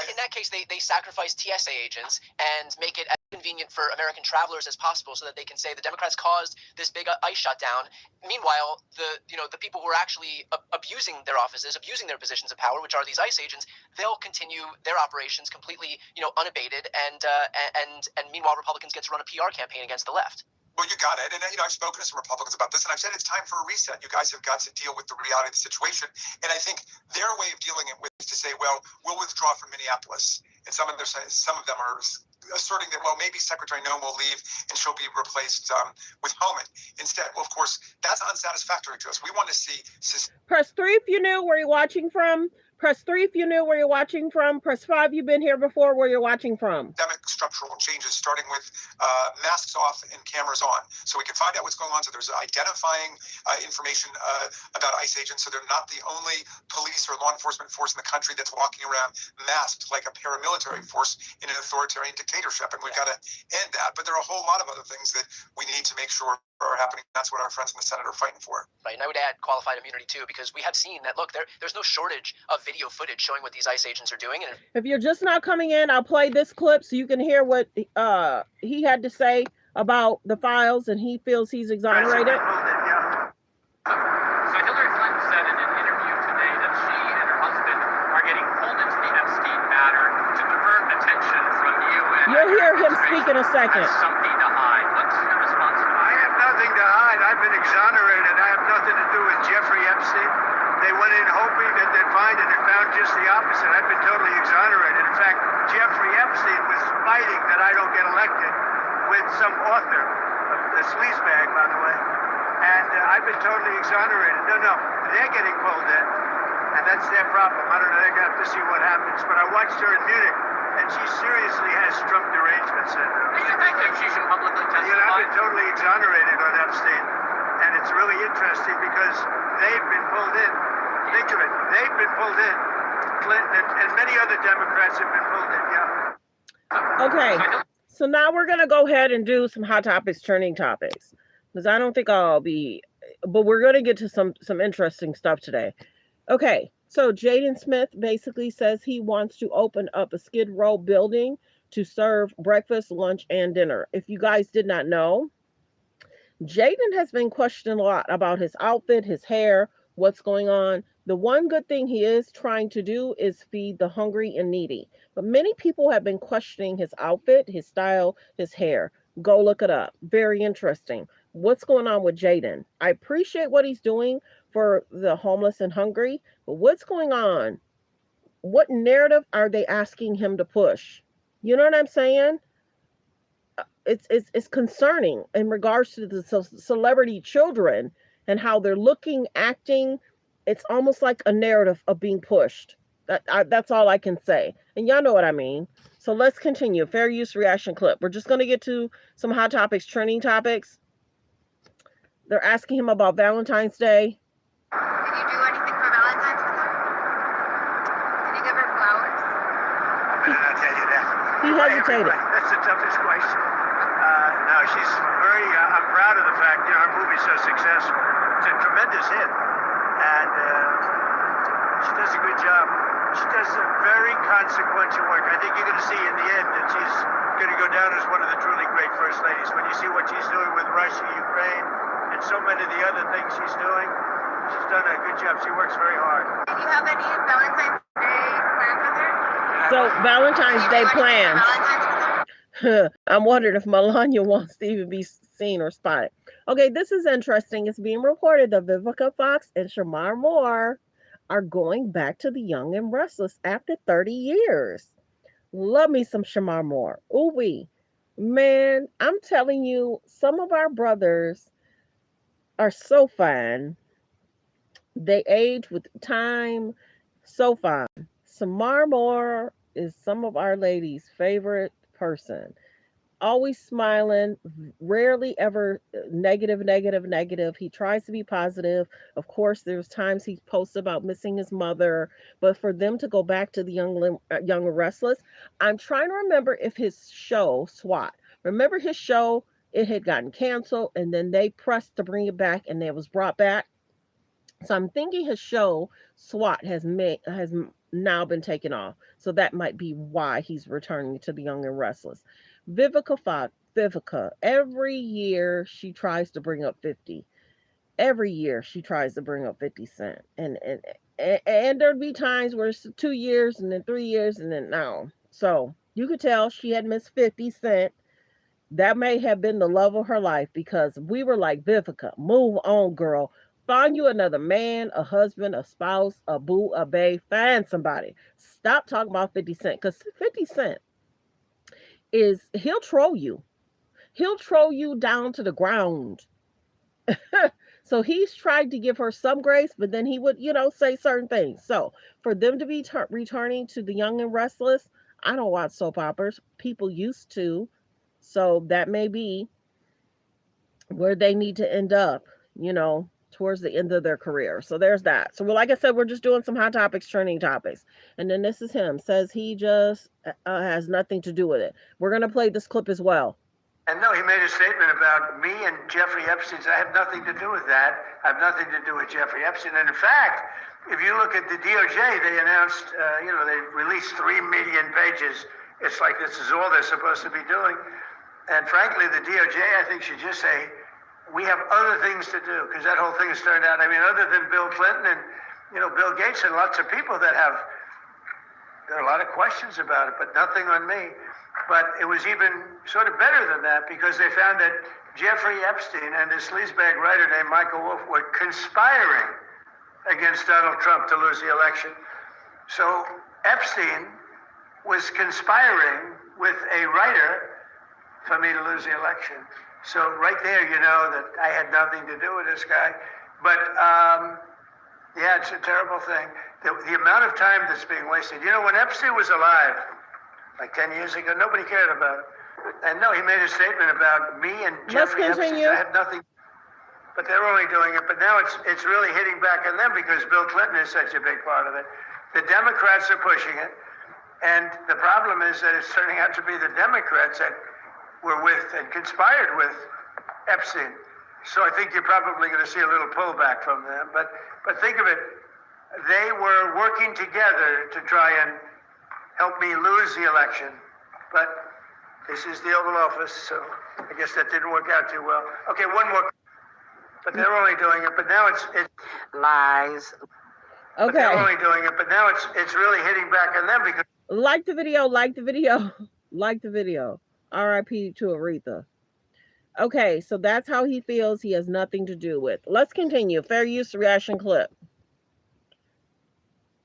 In that case, they sacrifice TSA agents and make it as convenient for American travelers as possible, so that they can say the Democrats caused this big ICE shutdown. Meanwhile, the people who are actually abusing their offices, abusing their positions of power, which are these ICE agents, they'll continue their operations completely, unabated, and meanwhile Republicans get to run a PR campaign against the left. Well, you got it. And, I've spoken to some Republicans about this, and I've said it's time for a reset. You guys have got to deal with the reality of the situation. And I think their way of dealing it with is to say, well, we'll withdraw from Minneapolis. And some of them are asserting that, well, maybe Secretary Noem will leave and she'll be replaced with Homan instead. Well, of course, that's unsatisfactory to us. We want to see... Press 3 if you knew where you're watching from. Press 3 if you knew where you're watching from. Press 5 you've been here before, where you're watching from. Systemic structural changes, starting with masks off and cameras on, so we can find out what's going on. So there's identifying information about ICE agents, so they're not the only police or law enforcement force in the country that's walking around masked like a paramilitary force in an authoritarian dictatorship. And we've got to end that. But there are a whole lot of other things that we need to make sure are happening. That's what our friends in the Senate are fighting for. Right, and I would add qualified immunity too, because we have seen that, look, there's no shortage of video footage showing what these ICE agents are doing. And if you're just not coming in, I'll play this clip so you can hear what he had to say about the files, and he feels he's exonerated. So Hillary Clinton said in an interview today that she and her husband are getting pulled into the Epstein matter to divert attention from you. And you'll hear him speak in a second. Something to hide. What's your response to that? I have nothing to hide. I've been exonerated. I have nothing to do with Jeffrey Epstein. They went in hoping that they'd find it and found just the opposite. I've been totally exonerated. In fact, Jeffrey Epstein was fighting that I don't get elected with some author, the sleazebag, by the way. And I've been totally exonerated. No, they're getting pulled in, and that's their problem. I don't know, they're going to have to see what happens. But I watched her in Munich, and she seriously has Trump derangement syndrome. Do you think that she should publicly testify? I've been totally exonerated on Epstein, and it's really interesting because they've been pulled in. Think of it. They've been pulled in. Clinton and many other Democrats have been pulled in, yeah. Okay, so now we're going to go ahead and do some hot topics, trending topics, because I don't think I'll be, but we're going to get to some interesting stuff today. Okay, so Jaden Smith basically says he wants to open up a Skid Row building to serve breakfast, lunch, and dinner. If you guys did not know, Jaden has been questioned a lot about his outfit, his hair, what's going on. The one good thing he is trying to do is feed the hungry and needy. But many people have been questioning his outfit, his style, his hair. Go look it up. Very interesting. What's going on with Jaden? I appreciate what he's doing for the homeless and hungry, but what's going on? What narrative are they asking him to push? You know what I'm saying? It's concerning in regards to the celebrity children and how they're looking, acting. It's almost like a narrative of being pushed. That's all I can say. And y'all know what I mean. So let's continue. Fair use reaction clip. We're just going to get to some hot topics, trending topics. They're asking him about Valentine's Day. Did you do anything for Valentine's with her? Did you give her flowers? I better not tell you that. He hesitated. That's the toughest question. No, she's very, I'm proud of the fact, her movie's so successful. It's a tremendous hit. And she does a good job. She does a very consequential work. I think you're going to see in the end that she's going to go down as one of the truly great first ladies. When you see what she's doing with Russia, Ukraine, and so many of the other things she's doing, she's done a good job. She works very hard. Did you have any Valentine's Day plans with her? So Valentine's Day plans. I'm wondering if Melania wants to even be seen or spotted. Okay, this is interesting. It's being reported that Vivica Fox and Shamar Moore are going back to the Young and Restless after 30 years. Love me some Shamar Moore. Ooh wee. Man, I'm telling you, some of our brothers are so fine. They age with time so fine. Samar Moore is some of our ladies' favorite person. Always smiling, rarely ever negative, negative, negative. He tries to be positive. Of course, there's times he posts about missing his mother, but for them to go back to the Young and Restless, I'm trying to remember if his show SWAT. Remember his show? It had gotten canceled, and then they pressed to bring it back, and it was brought back. So I'm thinking his show SWAT has now been taken off. So that might be why he's returning to the Young and Restless. Vivica, every year she tries to bring up 50. Every year she tries to bring up 50 Cent. And there'd be times where it's 2 years and then 3 years and then no. So you could tell she had missed 50 Cent. That may have been the love of her life because we were like, Vivica, move on, girl. Find you another man, a husband, a spouse, a boo, a bae. Find somebody. Stop talking about 50 Cent because 50 Cent he'll troll you. He'll troll you down to the ground. So he's tried to give her some grace, but then he would, say certain things. So for them to be returning to the Young and Restless, I don't watch soap operas. People used to. So that may be where they need to end up, towards the end of their career. So there's that. So, like I said, we're just doing some hot topics, trending topics. And then this is him. Says he just has nothing to do with it. We're going to play this clip as well. And no, he made a statement about me and Jeffrey Epstein. I have nothing to do with that. I have nothing to do with Jeffrey Epstein. And in fact, if you look at the DOJ, they announced, they released 3 million pages. It's like this is all they're supposed to be doing. And frankly, the DOJ, I think, should just say, we have other things to do, because that whole thing has turned out, other than Bill Clinton and, Bill Gates and lots of people there are a lot of questions about it, but nothing on me. But it was even sort of better than that, because they found that Jeffrey Epstein and this sleazebag writer named Michael Wolff were conspiring against Donald Trump to lose the election. So Epstein was conspiring with a writer for me to lose the election. So right there, you know that I had nothing to do with this guy. But yeah, it's a terrible thing. The amount of time that's being wasted. When Epstein was alive, like 10 years ago, nobody cared about it. And no, he made a statement about me and Jeffrey Epstein. I had nothing. But they're only doing it. But now it's really hitting back on them because Bill Clinton is such a big part of it. The Democrats are pushing it. And the problem is that it's turning out to be the Democrats that were with and conspired with Epstein. So I think you're probably going to see a little pullback from them. But think of it, they were working together to try and help me lose the election. But this is the Oval Office, so I guess that didn't work out too well. Okay, one more. But they're only doing it. But now it's lies. Okay. But they're only doing it. But now it's really hitting back on them because like the video. Like the video. R.I.P. to Aretha. Okay, so that's how he feels. He has nothing to do with. Let's continue. Fair use reaction clip.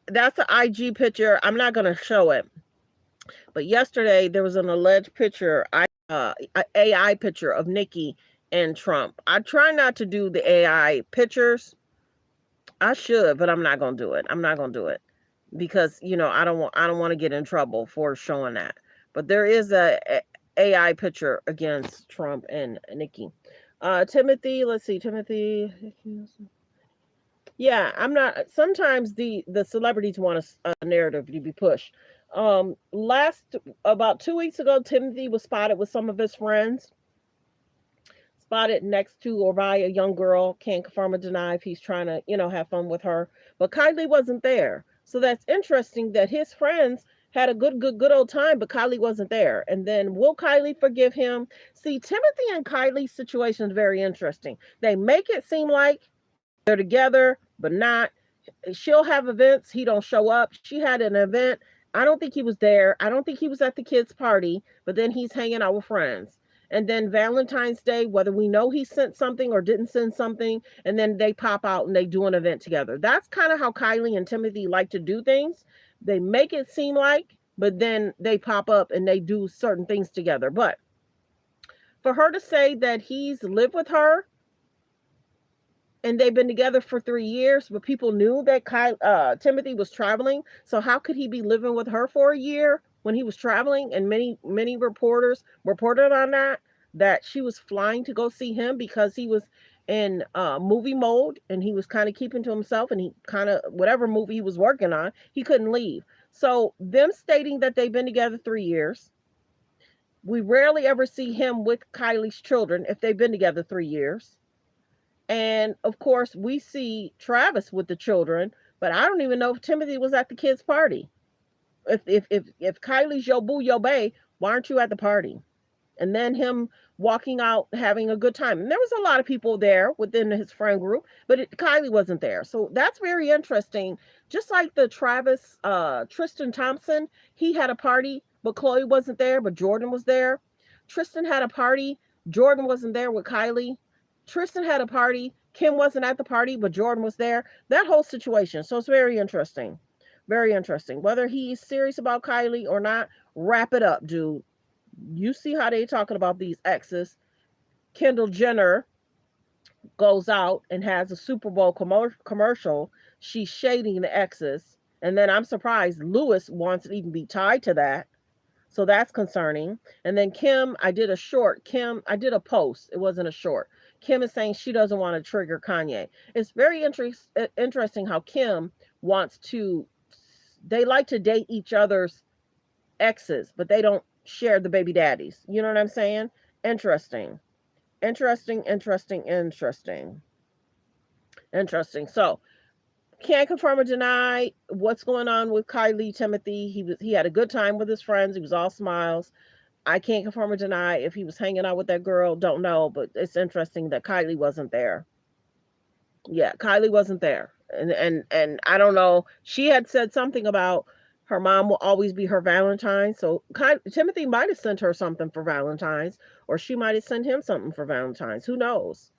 That's the IG picture. I'm not going to show it. But yesterday there was an alleged picture, AI picture of Nikki and Trump. I try not to do the AI pictures. I should, but I'm not going to do it. I'm not going to do it because, I don't want to get in trouble for showing that. But there is a AI picture against Trump and Nikki. Timothy, let's see, Timothy. Yeah, I'm not. Sometimes the celebrities want a narrative to be pushed. About 2 weeks ago, Timothy was spotted with some of his friends. Spotted next to or by a young girl. Can't confirm or deny if he's trying to, have fun with her. But Kylie wasn't there. So that's interesting that his friends had a good old time, but Kylie wasn't there. And then will Kylie forgive him? See, Timothy and Kylie's situation is very interesting. They make it seem like they're together, but not. She'll have events. He don't show up. She had an event. I don't think he was there. I don't think he was at the kids' party, but then he's hanging out with friends. and then Valentine's Day, whether we know he sent something or didn't send something, and then they pop out and they do an event together. That's kind of how Kylie and Timothy like to do things. They make it seem like, but then they pop up and they do certain things together. But for her to say that he's lived with her and they've been together for 3 years, but people knew that Timothy was traveling. So how could he be living with her for a year when he was traveling? And many reporters reported on that she was flying to go see him because he was in movie mode and he was kind of keeping to himself, and he kind of, whatever movie he was working on, he couldn't leave. So them stating that they've been together 3 years. We rarely ever see him with Kylie's children if they've been together 3 years. And of course, we see Travis with the children, but I don't even know if Timothy was at the kids' party. If Kylie's your boo, your bae, why aren't you at the party? And then him walking out having a good time. And there was a lot of people there within his friend group, but Kylie wasn't there. So that's very interesting. Just like the Travis, Tristan Thompson, he had a party, but Chloe wasn't there, but Jordan was there. Tristan had a party, Jordan wasn't there with Kylie. Tristan had a party, Kim wasn't at the party, but Jordan was there. That whole situation. So it's very interesting. Very interesting. Whether he's serious about Kylie or not, wrap it up, dude. You see how they talking about these exes. Kendall Jenner goes out and has a Super Bowl commercial. She's shading the exes. And then I'm surprised Lewis wants to even be tied to that. So that's concerning. And then Kim, I did a post. It wasn't a short. Kim is saying she doesn't want to trigger Kanye. It's very interesting how Kim wants to, they like to date each other's exes, but they don't share the baby daddies. You know what I'm saying? Interesting. Interesting. So, can't confirm or deny what's going on with Kylie Timothy. He had a good time with his friends. He was all smiles. I can't confirm or deny if he was hanging out with that girl. Don't know, but it's interesting that Kylie wasn't there. Yeah, Kylie wasn't there. And I don't know. She had said something about her mom will always be her Valentine. So Timothy might have sent her something for Valentine's, or she might have sent him something for Valentine's. Who knows?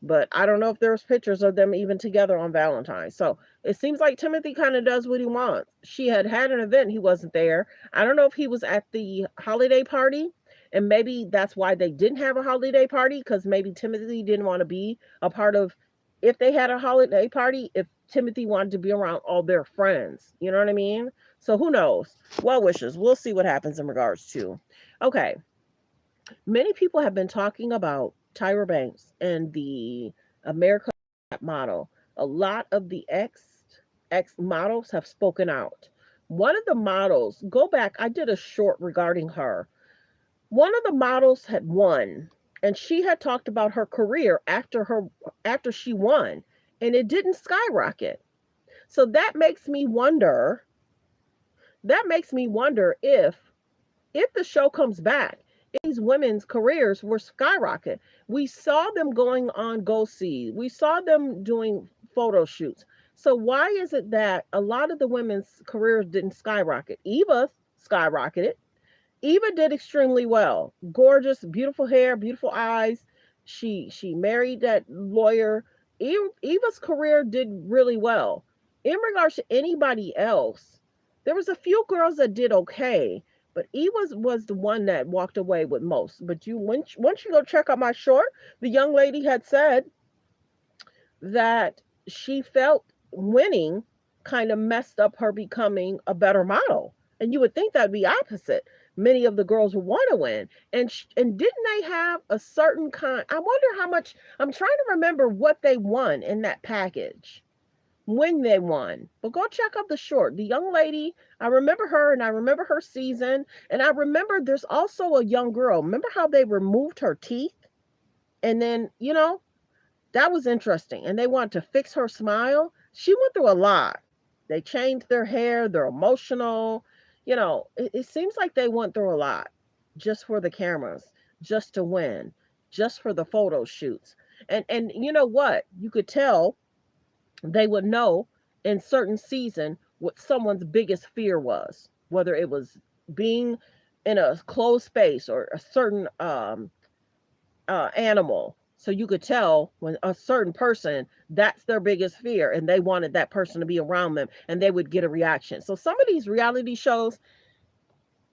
But I don't know if there's pictures of them even together on Valentine's. So it seems like Timothy kind of does what he wants. She had an event. He wasn't there. I don't know if he was at the holiday party. And maybe that's why they didn't have a holiday party, because maybe Timothy didn't want to be a part of, if they had a holiday party, if Timothy wanted to be around all their friends. You know what I mean? So who knows? Well wishes. We'll see what happens in regards to. Okay. Many people have been talking about Tyra Banks and the America model. A lot of the ex models have spoken out. One of the models, go back, I did a short regarding her. One of the models had won, and she had talked about her career after she won, and it didn't skyrocket. So that makes me wonder if the show comes back, these women's careers were skyrocket. We saw them going on Go See. We saw them doing photo shoots. So why is it that a lot of the women's careers didn't skyrocket? Eva skyrocketed. Eva did extremely well. Gorgeous, beautiful hair, beautiful eyes. She married that lawyer. Eva's career did really well. In regards to anybody else, there was a few girls that did okay, but Eva was the one that walked away with most. But once you go check out my short, the young lady had said that she felt winning kind of messed up her becoming a better model. And you would think that'd be opposite. Many of the girls would want to win. And didn't they have a certain kind? I wonder how much, I'm trying to remember what they won in that package when they won. But go check out the short. The young lady, I remember her, and I remember her season. And I remember there's also a young girl. Remember how they removed her teeth? And then, that was interesting. And they wanted to fix her smile. She went through a lot. They changed their hair. They're emotional. It seems like they went through a lot just for the cameras, just to win, just for the photo shoots. And you know what? You could tell they would know in certain season what someone's biggest fear was, whether it was being in a closed space or a certain animal. So you could tell when a certain person, that's their biggest fear, and they wanted that person to be around them, and they would get a reaction. So some of these reality shows,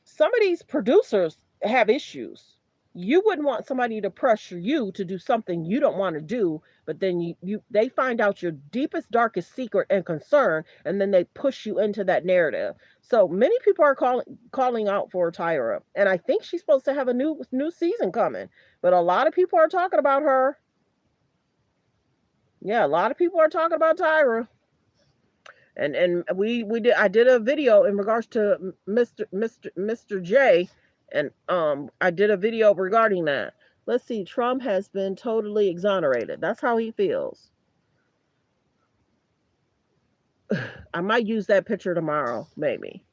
some of these producers have issues. You wouldn't want somebody to pressure you to do something you don't want to do, but then they find out your deepest, darkest secret and concern, and then they push you into that narrative. So many people are calling out for Tyra, and I think she's supposed to have a new season coming. But a lot of people are talking about her. Yeah, a lot of people are talking about Tyra. And we did, I did a video in regards to Mr. J, and I did a video regarding that. Let's see, Trump has been totally exonerated. That's how he feels. I might use that picture tomorrow, maybe.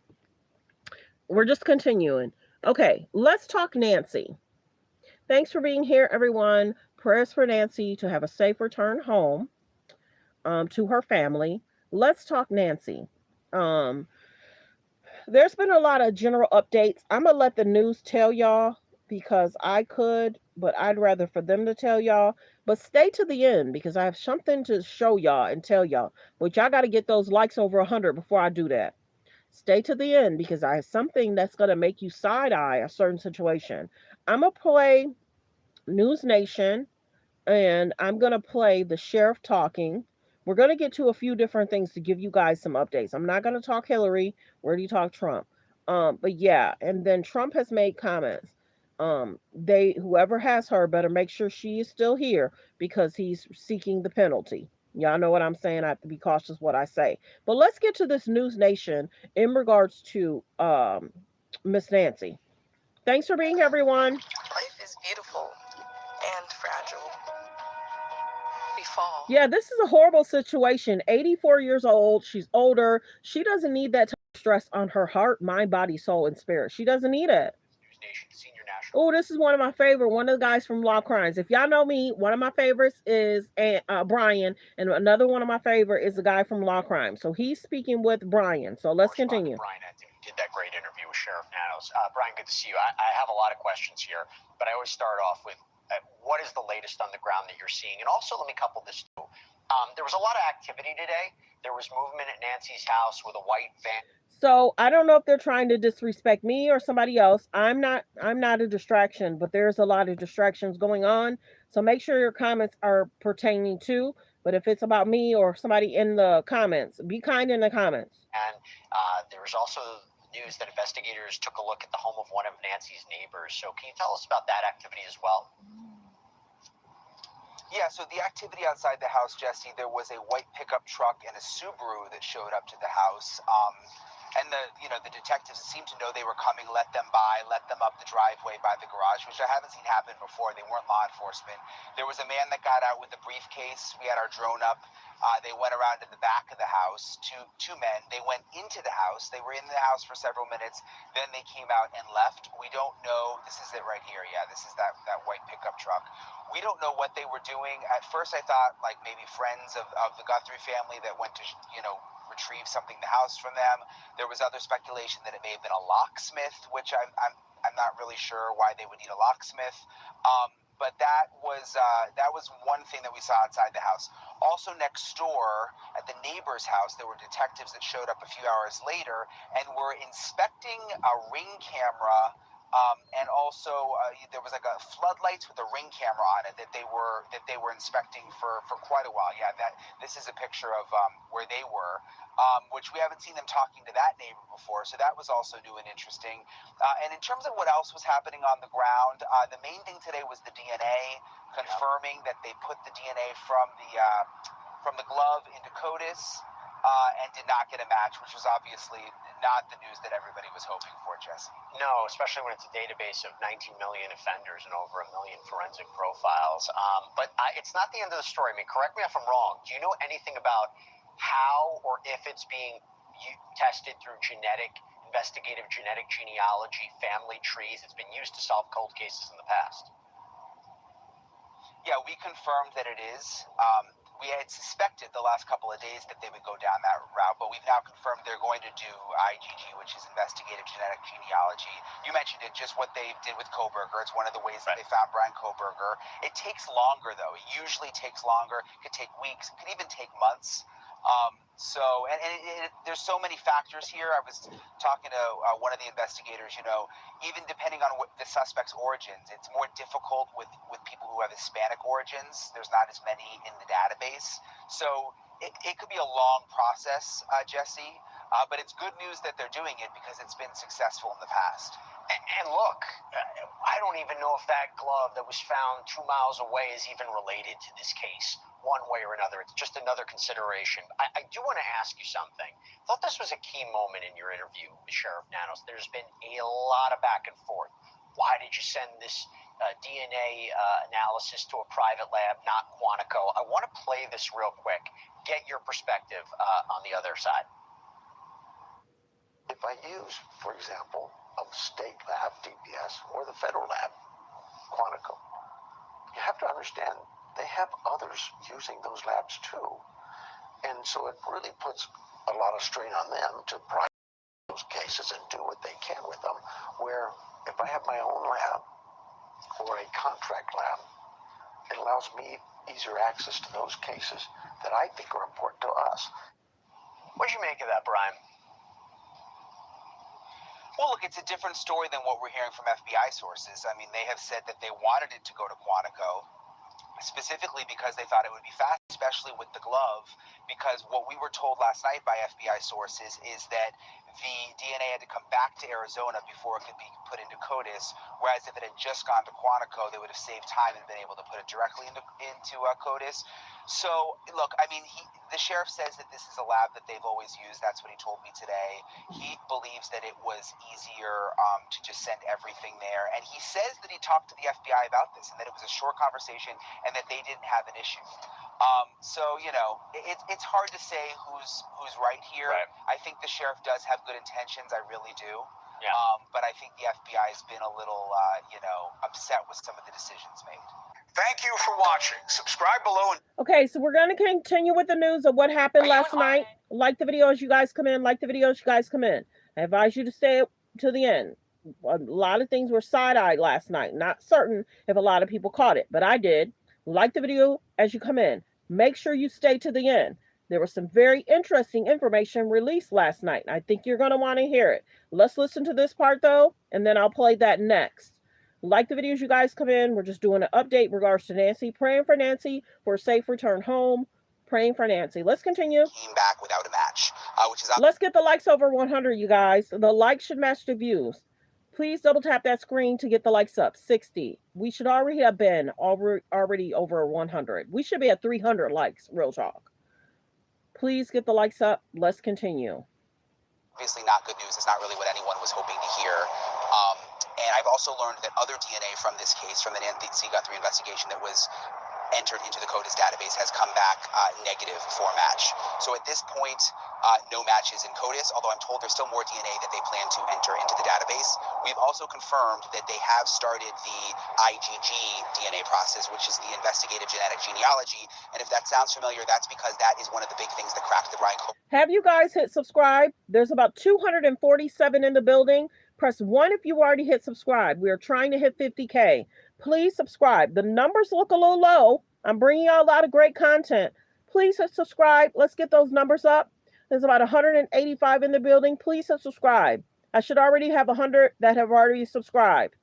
We're just continuing. Okay, let's talk Nancy. Thanks for being here, everyone. Prayers for Nancy to have a safe return home, to her family. Let's talk Nancy. Um, there's been a lot of general updates. I'm gonna let the news tell y'all because I could, but I'd rather for them to tell y'all. But stay to the end because I have something to show y'all and tell y'all. But y'all got to get those likes over 100 before I do that. Stay to the end because I have something that's gonna make you side eye a certain situation. I'm gonna play News Nation, and I'm going to play the sheriff talking. We're going to get to a few different things to give you guys some updates. I'm not going to talk Hillary. We already talked Trump. But yeah, and then Trump has made comments. Whoever has her better make sure she is still here because he's seeking the penalty. Y'all know what I'm saying. I have to be cautious what I say. But let's get to this News Nation in regards to Miss Nancy. Thanks for being here, everyone. Life is beautiful and fragile. We fall. Yeah, this is a horrible situation. 84 years old. She's older. She doesn't need that type of stress on her heart, mind, body, soul, and spirit. She doesn't need it. News Nation Senior National. Oh, this is one of my favorite. One of the guys from Law Crimes. If y'all know me, one of my favorites is Brian, and another one of my favorite is the guy from Law Crimes. So he's speaking with Brian. So let's continue. Brian Anthony did that great interview with Sheriff Nanos. Brian, good to see you. I have a lot of questions here, but I always start off with what is the latest on the ground that you're seeing? And also, let me couple this too. There was a lot of activity today. There was movement at Nancy's house with a white van. So I don't know if they're trying to disrespect me or somebody else. I'm not a distraction, but there's a lot of distractions going on. So make sure your comments are pertaining to. But if it's about me or somebody in the comments, be kind in the comments. And there was also news that investigators took a look at the home of one of Nancy's neighbors. So can you tell us about that activity as well? Yeah, so the activity outside the house, Jesse, there was a white pickup truck and a Subaru that showed up to the house. And the detectives seemed to know they were coming, let them by, let them up the driveway by the garage, which I haven't seen happen before. They weren't law enforcement. There was a man that got out with a briefcase. We had our drone up. They went around to the back of the house, two men. They went into the house. They were in the house for several minutes. Then they came out and left. We don't know. This is it right here. Yeah, this is that white pickup truck. We don't know what they were doing. At first, I thought like maybe friends of the Guthrie family that went to, retrieve something in the house from them. There was other speculation that it may have been a locksmith, which I'm not really sure why they would need a locksmith. But that was one thing that we saw outside the house. Also next door at the neighbor's house, there were detectives that showed up a few hours later and were inspecting a ring camera. And also there was like a floodlights with a ring camera on it that they were inspecting for quite a while. Yeah, this is a picture of where they were, which we haven't seen them talking to that neighbor before. So that was also new and interesting. And in terms of what else was happening on the ground, the main thing today was the DNA, confirming that they put the DNA from the glove into CODIS. And did not get a match, which was obviously not the news that everybody was hoping for, Jesse. No, especially when it's a database of 19 million offenders and over 1 million forensic profiles. But it's not the end of the story. I mean, correct me if I'm wrong. Do you know anything about how or if it's being tested through investigative genetic genealogy, family trees? It's been used to solve cold cases in the past. Yeah, we confirmed that it is. we had suspected the last couple of days that they would go down that route, but we've now confirmed they're going to do IgG, which is investigative genetic genealogy. You mentioned it, just what they did with Kohberger. It's one of the ways that they found Brian Kohberger. It takes longer, though. It usually takes longer. It could take weeks. It could even take months. There's so many factors here. I was talking to one of the investigators, even depending on the suspect's origins, it's more difficult with people who have Hispanic origins. There's not as many in the database. So it could be a long process, Jesse, but it's good news that they're doing it because it's been successful in the past. And look, I don't even know if that glove that was found 2 miles away is even related to this case, one way or another. It's just another consideration. I do want to ask you something. I thought this was a key moment in your interview with Sheriff Nanos. There's been a lot of back and forth. Why did you send this DNA analysis to a private lab, not Quantico? I want to play this real quick, get your perspective on the other side. If I use, for example, a state lab, DPS, or the federal lab, Quantico, you have to understand they have others using those labs too. And so it really puts a lot of strain on them to price those cases and do what they can with them. Where if I have my own lab or a contract lab, it allows me easier access to those cases that I think are important to us. What did you make of that, Brian? Well, look, it's a different story than what we're hearing from FBI sources. I mean, they have said that they wanted it to go to Quantico, specifically because they thought it would be fast, especially with the glove, because what we were told last night by FBI sources is that the DNA had to come back to Arizona before it could be put into CODIS, whereas if it had just gone to Quantico, they would have saved time and been able to put it directly into CODIS. So, look, I mean, the sheriff says that this is a lab that they've always used. That's what he told me today. He believes that it was easier to just send everything there. And he says that he talked to the FBI about this and that it was a short conversation and that they didn't have an issue. It's hard to say who's right here. Right. I think the sheriff does have good intentions. I really do. Yeah. But I think the FBI has been a little, upset with some of the decisions made. Thank you for watching. Subscribe below and Okay, so we're going to continue with the news of what happened last night. Like the video as you guys come in. Like the video as you guys come in. I advise you to stay to the end. A lot of things were side-eyed last night. Not certain if a lot of people caught it, but I did. Like the video as you come in. Make sure you stay to the end. There was some very interesting information released last night. I think you're going to want to hear it. Let's listen to this part, though, and then I'll play that next. Like the videos you guys come in. We're just doing an update in regards to Nancy. Praying for Nancy for a safe return home. Praying for Nancy. Let's continue. Came back without a match, Let's get the likes over 100, you guys. The likes should match the views. Please double tap that screen to get the likes up. 60. We should already have been already over 100. We should be at 300 likes, real talk. Please get the likes up. Let's continue. Obviously not good news. It's not really what anyone was hoping to hear. And I've also learned that other DNA from this case, from the Nancy Guthrie investigation that was entered into the CODIS database, has come back negative for a match. So at this point, no matches in CODIS, although I'm told there's still more DNA that they plan to enter into the database. We've also confirmed that they have started the IgG DNA process, which is the investigative genetic genealogy. And if that sounds familiar, that's because that is one of the big things that cracked the Brian Kohberger. Have you guys hit subscribe? There's about 247 in the building. Press 1 if you already hit subscribe. We are trying to hit 50K. Please subscribe. The numbers look a little low. I'm bringing you a lot of great content. Please hit subscribe. Let's get those numbers up. There's about 185 in the building. Please hit subscribe. I should already have 100 that have already subscribed.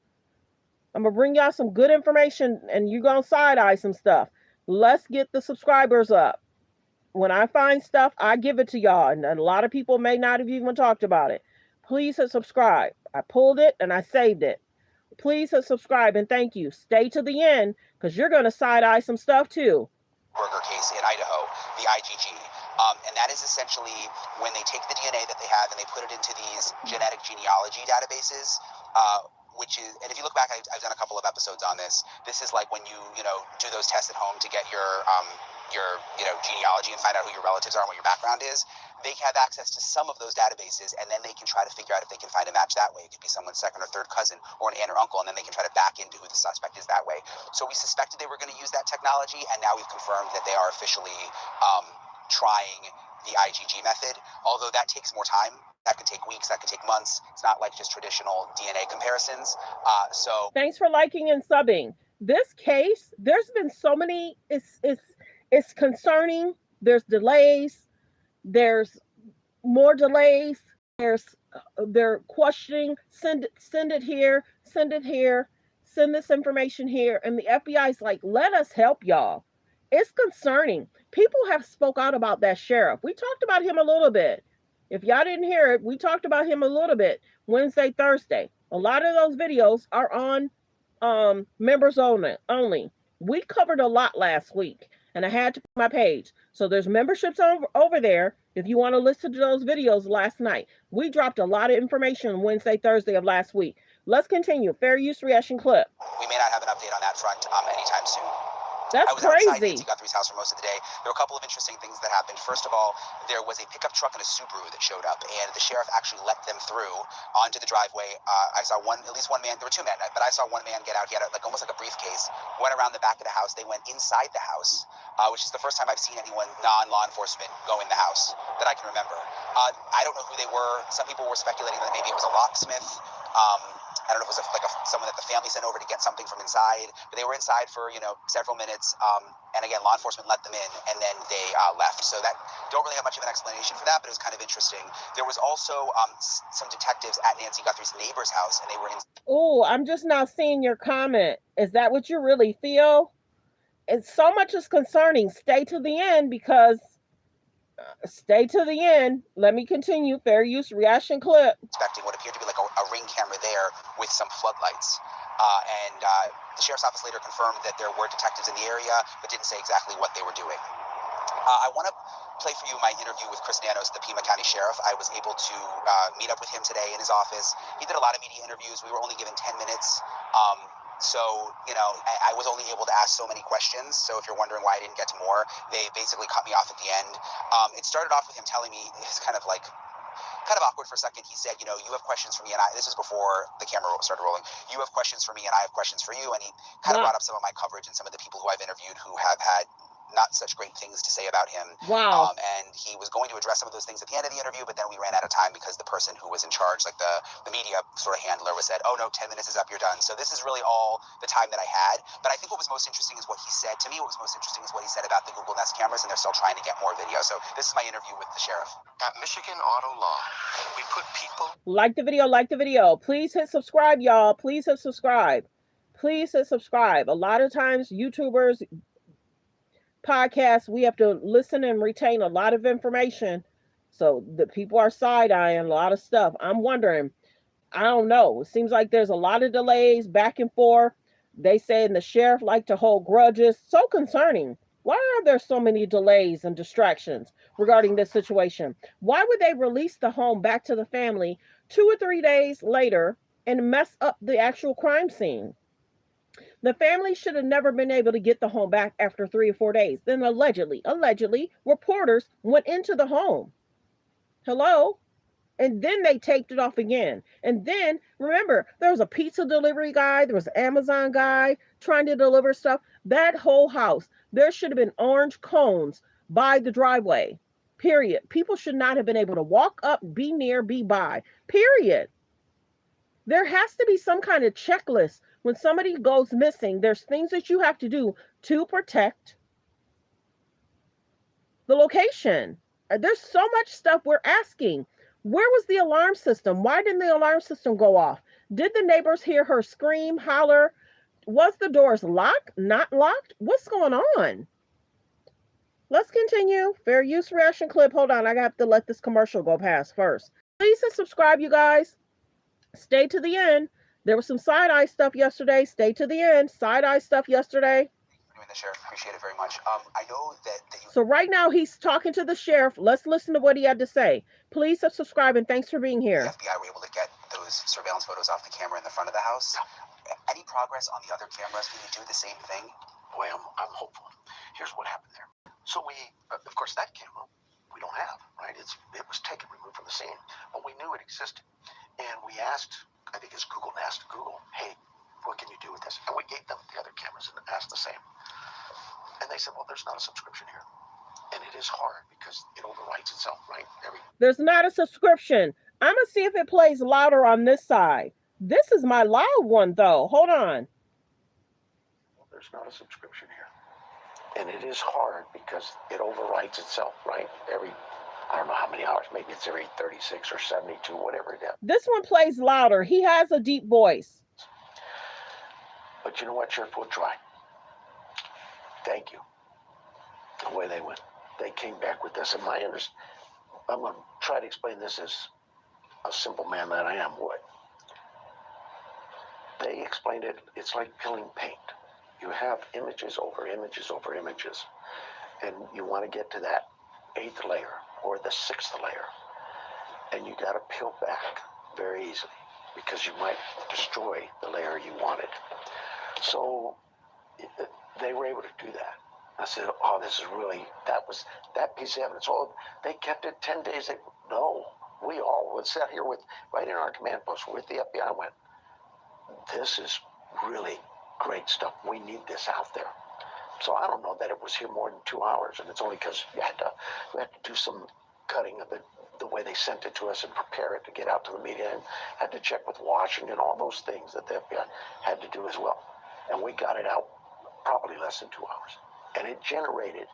I'm going to bring y'all some good information, and you're going to side-eye some stuff. Let's get the subscribers up. When I find stuff, I give it to y'all, and a lot of people may not have even talked about it. Please hit subscribe. I pulled it, and I saved it. Please hit subscribe, and thank you. Stay to the end, because you're going to side-eye some stuff, too. Burger case in Idaho, the IgG. And that is essentially when they take the DNA that they have and they put it into these genetic genealogy databases, which is, and if you look back, I've done a couple of episodes on this. This is like when you do those tests at home to get your your genealogy and find out who your relatives are and what your background is, they have access to some of those databases, and then they can try to figure out if they can find a match that way. It could be someone's second or third cousin or an aunt or uncle, and then they can try to back into who the suspect is that way. So we suspected they were going to use that technology, and now we've confirmed that they are officially trying the IgG method, although that takes more time. That could take weeks, that could take months. It's not like just traditional DNA comparisons. Thanks for liking and subbing. This case, there's been so many, it's concerning. There's delays, there's more delays, they're questioning, send it here, send this information here. And the FBI's like, let us help y'all. It's concerning. People have spoke out about that sheriff. We talked about him a little bit. If y'all didn't hear it, we talked about him a little bit Wednesday, Thursday. A lot of those videos are on members only. We covered a lot last week, and I had to put my page. So there's memberships over there if you want to listen to those videos last night. We dropped a lot of information Wednesday, Thursday of last week. Let's continue. Fair use reaction clip. We may not have an update on that front anytime soon. That's I was crazy. outside Nancy Guthrie's house for most of the day. There were a couple of interesting things that happened. First of all, there was a pickup truck and a Subaru that showed up, and the sheriff actually let them through onto the driveway. I saw at least one man. There were two men, but I saw one man get out. He had almost like a briefcase. Went around the back of the house. They went inside the house, which is the first time I've seen anyone non-law enforcement go in the house that I can remember. I don't know who they were. Some people were speculating that maybe it was a locksmith. I don't know if it was someone that the family sent over to get something from inside, but they were inside for several minutes. And again, law enforcement let them in, and then they left. So that don't really have much of an explanation for that, but it was kind of interesting. There was also some detectives at Nancy Guthrie's neighbor's house, and they were in. Oh, I'm just not seeing your comment. Is that what you really feel? It's so much is concerning. Stay to the end because. Stay to the end. Let me continue. Fair use reaction clip. Expecting what appeared to be like a ring camera there with some floodlights. And the sheriff's office later confirmed that there were detectives in the area, but didn't say exactly what they were doing. I want to play for you my interview with Chris Nanos, the Pima County Sheriff. I was able to meet up with him today in his office. He did a lot of media interviews. We were only given 10 minutes. So, I was only able to ask so many questions. So if you're wondering why I didn't get to more, they basically cut me off at the end. It started off with him telling me, it's kind of awkward for a second. He said, you have questions for me, and this is before the camera started rolling. You have questions for me, and I have questions for you. And he kind of brought up some of my coverage and some of the people who I've interviewed who have had not such great things to say about him. Wow. And he was going to address some of those things at the end of the interview, but then we ran out of time because the person who was in charge, like the media sort of handler, was said, oh no, 10 minutes is up, you're done. So this is really all the time that I had. But I think what was most interesting is what he said. To me, what was most interesting is what he said about the Google Nest cameras, and they're still trying to get more video. So this is my interview with the sheriff. At Michigan Auto Law, we put people. Like the video. Please hit subscribe, y'all. Please hit subscribe. Please hit subscribe. A lot of times, YouTubers, podcasts, we have to listen and retain a lot of information. So the people are side-eyeing a lot of stuff. I'm wondering, I don't know. It seems like there's a lot of delays back and forth. They say the sheriff like to hold grudges. So concerning. Why are there so many delays and distractions regarding this situation? Why would they release the home back to the family 2 or 3 days later and mess up the actual crime scene? The family should have never been able to get the home back after 3 or 4 days. Then allegedly, reporters went into the home. Hello? And then they taped it off again. And then, remember, there was a pizza delivery guy. There was an Amazon guy trying to deliver stuff. That whole house, there should have been orange cones by the driveway. Period. People should not have been able to walk up, be near, be by. Period. There has to be some kind of checklist. When somebody goes missing, there's things that you have to do to protect the location. There's so much stuff we're asking. Where was the alarm system? Why didn't the alarm system go off? Did the neighbors hear her scream, holler? Was the doors locked? Not locked? What's going on? Let's continue. Fair use reaction clip. Hold on. I have to let this commercial go past first. Please hit subscribe, you guys. Stay to the end. There was some side-eye stuff yesterday. Stay to the end. Side-eye stuff yesterday. The sheriff, appreciate it very much. I know that you. So right now he's talking to the sheriff. Let's listen to what he had to say. Please subscribe and thanks for being here. The FBI were able to get those surveillance photos off the camera in the front of the house. Any progress on the other cameras? Can you do the same thing? Boy, I'm hopeful. Here's what happened there. So we, of course, that camera we don't have, right? It was taken, removed from the scene, but we knew it existed. And we asked, I think it's Google, asked Google, hey, what can you do with this? And we gave them the other cameras and asked the same. And they said, well, there's not a subscription here. And it is hard because it overwrites itself, right? There's not a subscription. I'm going to see if it plays louder on this side. This is my loud one, though. Hold on. Well, there's not a subscription here. And it is hard because it overwrites itself, right? I don't know how many hours, maybe it's every 36 or 72, whatever it is. This one plays louder. He has a deep voice. But you know what, Sheriff? We'll try. Thank you. Away they went. They came back with this. And I'm going to try to explain this as a simple man that I am would. They explained it, it's like peeling paint. You have images over images over images. And you want to get to that 8th layer or the 6th layer. And you got to peel back very easily because you might destroy the layer you wanted. So they were able to do that. I said, oh, this is really, that piece of evidence. Oh, they kept it 10 days. No, we all would sit here right in our command post with the FBI and went, this is really great stuff. We need this out there. So I don't know that it was here more than 2 hours, and it's only because we had to do some cutting of it, the way they sent it to us and prepare it to get out to the media, and had to check with Washington, all those things that the FBI had to do as well. And we got it out probably less than 2 hours. And it generated,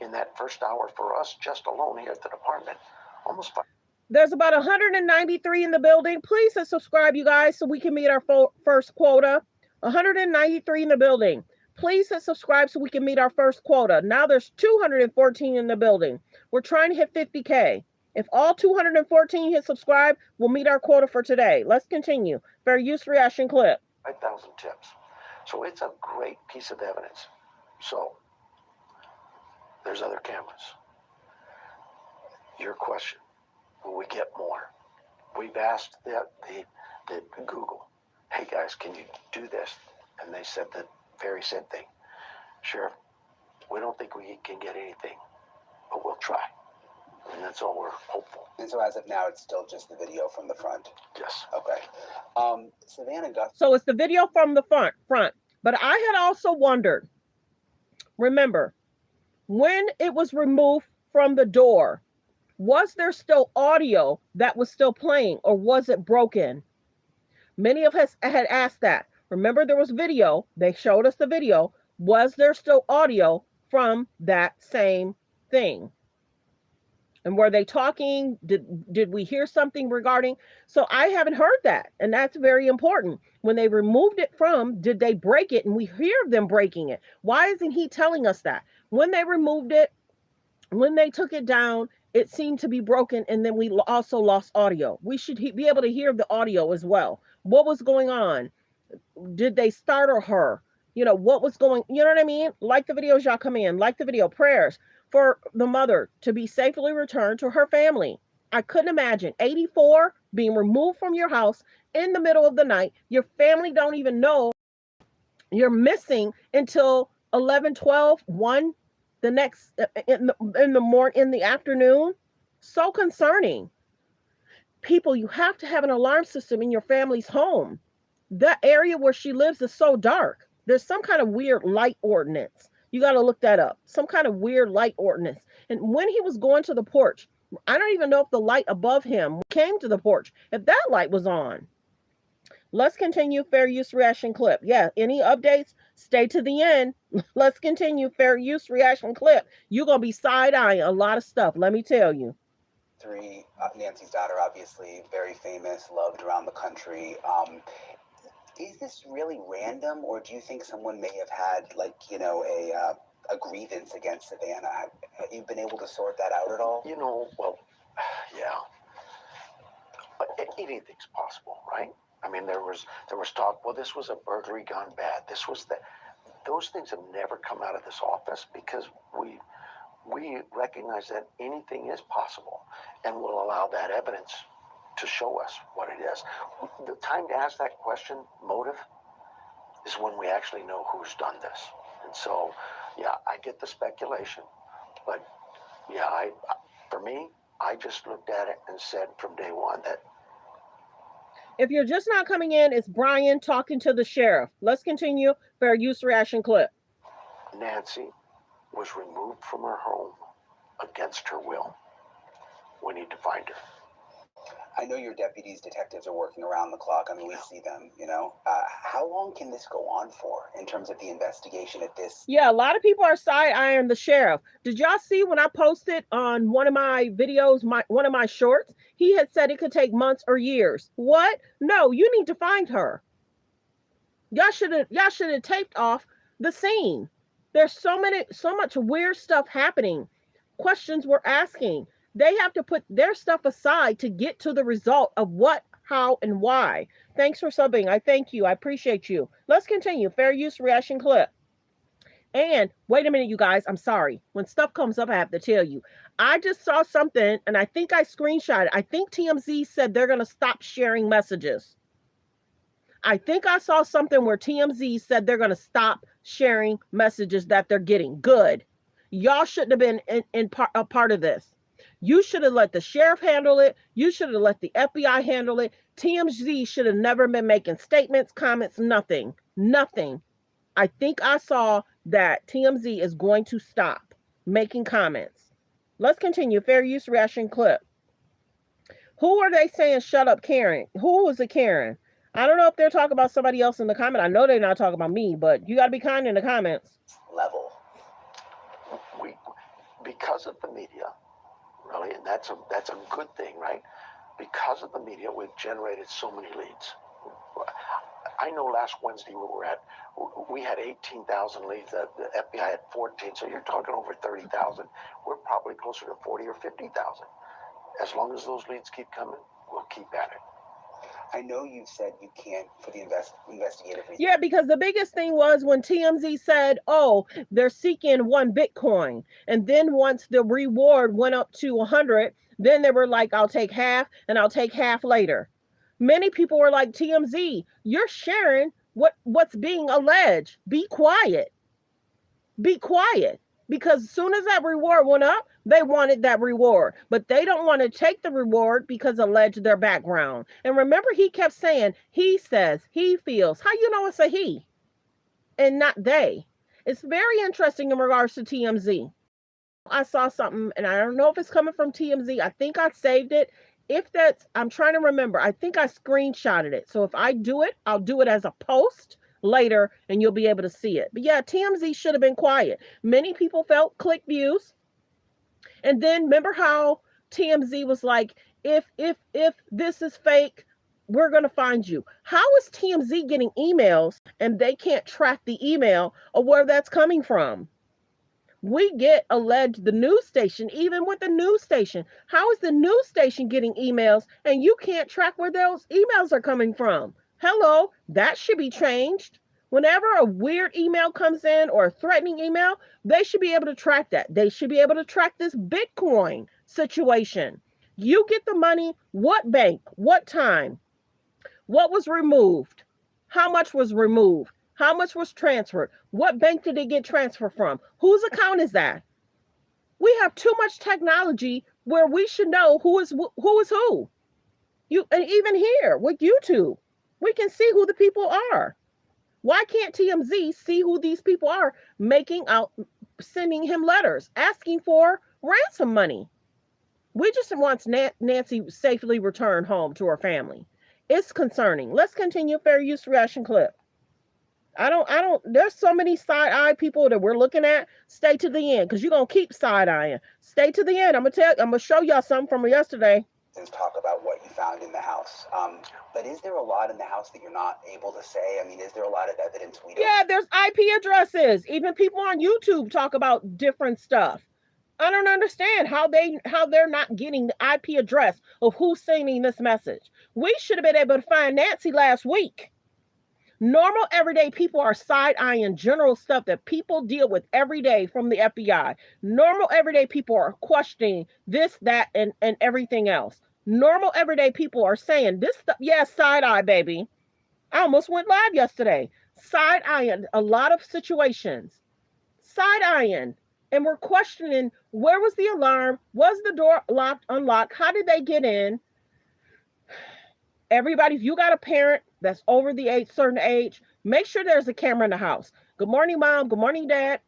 in that first hour for us, just alone here at the department, almost 5. There's about 193 in the building. Please subscribe, you guys, so we can meet our first quota. 193 in the building. Please subscribe so we can meet our first quota. Now there's 214 in the building. We're trying to hit 50K. If all 214 hit subscribe, we'll meet our quota for today. Let's continue. Fair use reaction clip. 5,000 tips. So it's a great piece of evidence. So there's other cameras. Your question, will we get more? We've asked the Google, hey guys, can you do this? And they said the very same thing. Sheriff, we don't think we can get anything, but we'll try. And that's all we're hopeful. And so as of now, it's still just the video from the front? Yes. Okay. Savannah Guthrie. So it's the video from the front. But I had also wondered, remember, when it was removed from the door, was there still audio that was still playing, or was it broken? Many of us had asked that. Remember, there was video. They showed us the video. Was there still audio from that same thing? And were they talking? Did we hear something regarding? So I haven't heard that. And that's very important. When they removed it from, did they break it? And we hear them breaking it. Why isn't he telling us that? When they removed it, when they took it down, it seemed to be broken. And then we also lost audio. We should be able to hear the audio as well. What was going on? Did they startle her? You know, what was going, you know what I mean? Like the videos, y'all come in, like the video, prayers for the mother to be safely returned to her family. I couldn't imagine 84 being removed from your house in the middle of the night. Your family don't even know you're missing until 11, 12, 1 the next in the afternoon. So concerning. People, you have to have an alarm system in your family's home. The area where she lives is so dark. There's some kind of weird light ordinance. You got to look that up. Some kind of weird light ordinance. And when he was going to the porch, I don't even know if the light above him came to the porch, if that light was on. Let's continue fair use reaction clip. Yeah, any updates? Stay to the end. Let's continue fair use reaction clip. You're going to be side-eyeing a lot of stuff, let me tell you. Nancy's daughter, obviously very famous, loved around the country. Is this really random, or do you think someone may have had, like, you know, a grievance against Savannah? Have you been able to sort that out at all? You know, well, yeah. But anything's possible, right? I mean, there was talk, well, this was a burglary gone bad. This was that. Those things have never come out of this office because we recognize that anything is possible, and we'll allow that evidence to show us what it is. The time to ask that question, motive, is when we actually know who's done this. And so, yeah, I get the speculation, But yeah, for me, I just looked at it and said from day one that if you're just not coming in, it's Brian talking to the sheriff. Let's continue. Fair use reaction clip. Nancy was removed from her home against her will. We need to find her. I know your deputies, detectives are working around the clock. I mean, we see them, you know. How long can this go on for in terms of the investigation at this? Yeah, a lot of people are side-eyeing the sheriff. Did y'all see when I posted on one of my videos, one of my shorts? He had said it could take months or years. What? No, you need to find her. Y'all should have taped off the scene. There's so much weird stuff happening. Questions we're asking. They have to put their stuff aside to get to the result of what, how, and why. Thanks for subbing. I thank you. I appreciate you. Let's continue. Fair use reaction clip. And wait a minute, you guys. I'm sorry. When stuff comes up, I have to tell you. I just saw something, and I think I screenshot it. I think TMZ said they're going to stop sharing messages. I think I saw something where TMZ said they're going to stop sharing messages that they're getting. Good. Y'all shouldn't have been a part of this. You should have let the sheriff handle it. You should have let the FBI handle it. TMZ should have never been making statements, comments, nothing. Nothing. I think I saw that TMZ is going to stop making comments. Let's continue. Fair use reaction clip. Who are they saying shut up, Karen? Who was it, Karen? I don't know if they're talking about somebody else in the comment. I know they're not talking about me, but you got to be kind in the comments. Level. Because of the media, really, and that's a good thing, right? Because of the media, we've generated so many leads. I know last Wednesday we had 18,000 leads. The FBI had 14, so you're talking over 30,000. We're probably closer to 40 or 50,000. As long as those leads keep coming, we'll keep at it. I know you said you can't for the investigative reason. Yeah, because the biggest thing was when TMZ said, oh, they're seeking 1 Bitcoin. And then once the reward went up to 100, then they were like, I'll take half and I'll take half later. Many people were like, TMZ, you're sharing what's being alleged. Be quiet. Be quiet. Because as soon as that reward went up, they wanted that reward. But they don't want to take the reward because alleged their background. And remember, he kept saying, he says, he feels. How you know it's a he and not they? It's very interesting in regards to TMZ. I saw something, and I don't know if it's coming from TMZ. I think I saved it. If that's, I'm trying to remember. I think I screenshotted it. So if I do it, I'll do it as a post later and you'll be able to see it. But yeah, TMZ should have been quiet. Many people felt click views. And then remember how TMZ was like, if this is fake, we're going to find you. How is TMZ getting emails and they can't track the email or where that's coming from? We get alleged the news station, even with the news station. How is the news station getting emails and you can't track where those emails are coming from? Hello, that should be changed. Whenever a weird email comes in or a threatening email, they should be able to track that. They should be able to track this Bitcoin situation. You get the money, what bank, what time, what was removed, how much was removed, how much was transferred, what bank did it get transferred from, whose account is that? We have too much technology where we should know who is who. And even here with YouTube, we can see who the people are. Why can't TMZ see who these people are sending him letters, asking for ransom money? We just want Nancy safely returned home to her family. It's concerning. Let's continue. Fair use reaction clip. There's so many side-eye people that we're looking at. Stay to the end because you're going to keep side-eyeing. Stay to the end. I'm going to show y'all something from yesterday. Talk about what you found in the house. But is there a lot in the house that you're not able to say? I mean, is there a lot of evidence we don't? Yeah, there's IP addresses. Even people on YouTube talk about different stuff. I don't understand how they're not getting the IP address of who's sending this message. We should have been able to find Nancy last week. Normal everyday people are side-eyeing general stuff that people deal with every day from the FBI. Normal everyday people are questioning this, that, and everything else. Normal everyday people are saying this stuff. Yeah, side-eye, baby. I almost went live yesterday. Side-eyeing a lot of situations. Side-eyeing. And we're questioning, where was the alarm? Was the door locked, unlocked? How did they get in? Everybody, if you got a parent that's over the age, certain age, make sure there's a camera in the house. Good morning, mom. Good morning, dad.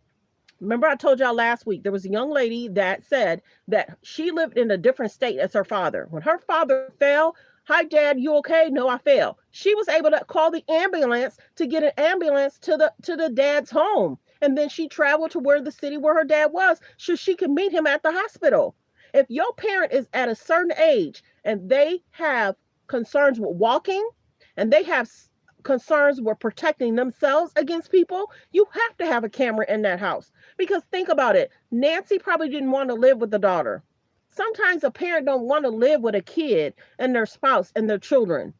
Remember, I told y'all last week there was a young lady that said that she lived in a different state as her father. When her father fell, hi, dad, you okay? No, I fell. She was able to call the ambulance to get an ambulance to the dad's home. And then she traveled to where the city where her dad was so she could meet him at the hospital. If your parent is at a certain age and they have concerns with walking and they have concerns with protecting themselves against people, you have to have a camera in that house. Because think about it, Nancy probably didn't want to live with the daughter. Sometimes a parent don't want to live with a kid and their spouse and their children.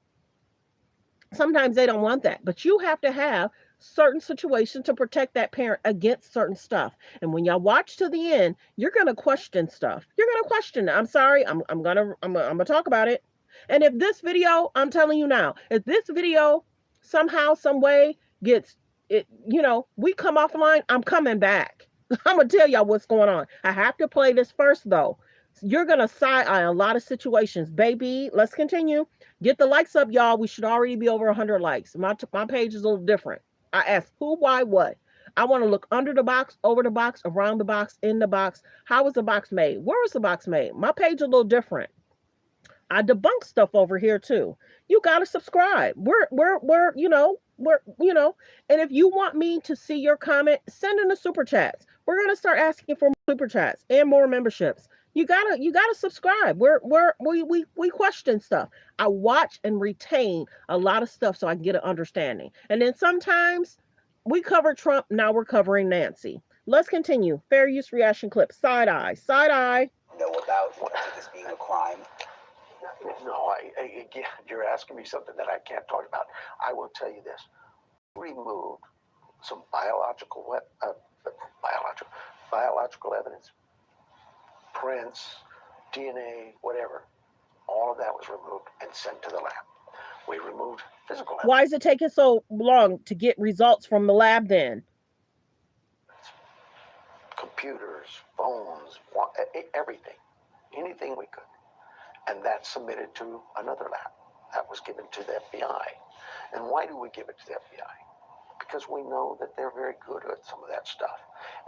Sometimes they don't want that, but you have to have certain situations to protect that parent against certain stuff. And when y'all watch to the end, you're gonna question stuff. You're gonna question it. I'm sorry. I'm gonna talk about it. And if this video, I'm telling you now, if this video somehow, some way gets it, we come offline, I'm coming back. I'm gonna tell y'all what's going on. I have to play this first though. You're gonna side eye a lot of situations, baby. Let's continue. Get the likes up, y'all. We should already be over 100 likes. My page is a little different. I ask who, why, what. I want to look under the box, over the box, around the box, in the box. How was the box made? Where was the box made? My page is a little different. I debunk stuff over here too. You gotta subscribe. And if you want me to see your comment, send in the super chats. We're gonna start asking for super chats and more memberships. You gotta subscribe. We question stuff. I watch and retain a lot of stuff so I can get an understanding. And then sometimes we cover Trump, now we're covering Nancy. Let's continue. Fair use reaction clip. Side eye. Side eye. Know about this being a crime. No, again, you're asking me something that I can't talk about. I will tell you this: removed some biological evidence, prints, DNA, whatever. All of that was removed and sent to the lab. We removed physical evidence. Why is it taking so long to get results from the lab then? Computers, phones, everything, anything we could. And that's submitted to another lab. That was given to the FBI. And why do we give it to the FBI? Because we know that they're very good at some of that stuff.